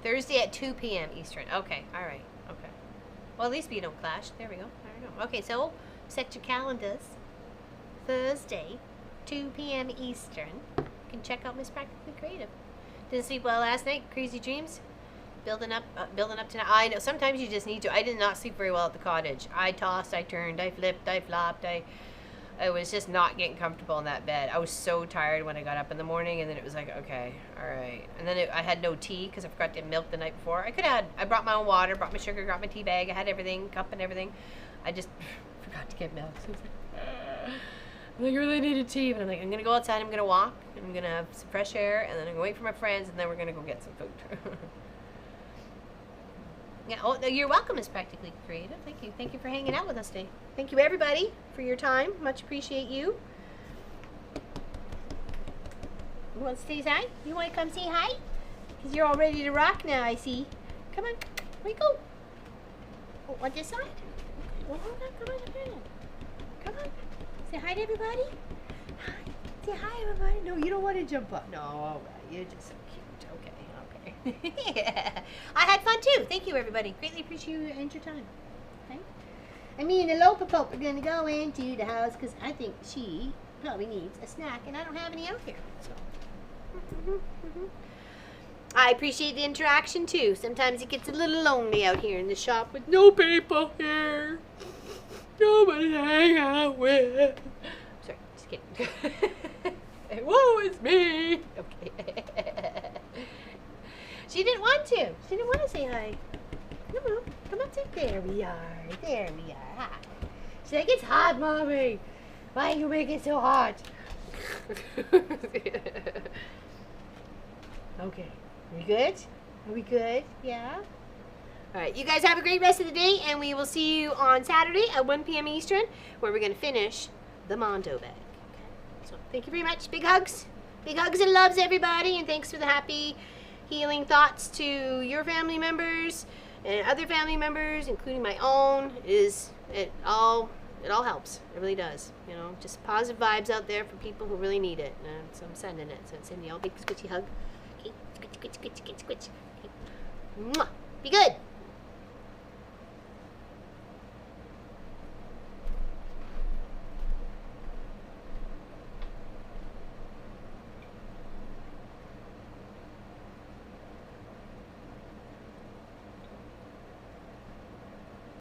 S2: Thursday at 2 p.m. Eastern. Okay, alright. Okay. Well, at least we don't clash. There we go. There we go. Okay, so set your calendars. Thursday, 2 p.m. Eastern. You can check out Miss Practically Creative. Didn't sleep well last night. Crazy dreams. Building up tonight. I know. Sometimes you just need to. I did not sleep very well at the cottage. I tossed, I turned, I flipped, I flopped. I was just not getting comfortable in that bed. I was so tired when I got up in the morning, and then it was like, okay, all right. And then I had no tea because I forgot to milk the night before. I brought my own water, brought my sugar, got my tea bag. I had everything, cup and everything. I just forgot to get milk. So I really needed tea, but I'm like, I'm gonna go outside. I'm gonna walk, and I'm gonna have some fresh air, and then I'm gonna wait for my friends, and then we're gonna go get some food. Yeah, oh, you're welcome, Miss Practically Creative. Thank you for hanging out with us today. Thank you, everybody, for your time. Much appreciate you. You want to say hi? You want to come say hi? Because you're all ready to rock now, I see. Come on, where you go? Oh, on this side? Well, hold on, come on. Come on. Say hi to everybody. Hi. Say hi, everybody. No, you don't want to jump up. No, all right. You're just so cute. Okay. Yeah. I had fun too. Thank you, everybody. Greatly appreciate you and your time. Okay. And me and the Lopa Pope are going to go into the house because I think she probably needs a snack, and I don't have any out here. So. I appreciate the interaction too. Sometimes it gets a little lonely out here in the shop with no people here. Nobody to hang out with. Sorry, just kidding. Whoa, it's me. Okay. She didn't want to. She didn't want to say hi. Come on. Come on, sit. There we are. There we are. Hi. She's like, it's hot, Mommy. Why you make it so hot? Okay. Are we good? Are we good? Yeah?
S1: All right, you guys have a great rest of the day, and we will see you on Saturday at 1 p.m. Eastern, where we're going to finish the Mondo bag. Okay. So thank you very much. Big hugs. Big hugs and loves, everybody, and thanks for the happy, healing thoughts to your family members and other family members, including my own. It all helps. It really does. You know, just positive vibes out there for people who really need it. And so I'm sending it. So sending y'all a big squishy hug. Okay, squitch, squitch, squitch, squitch, squitch. Okay. Mwah. Be good.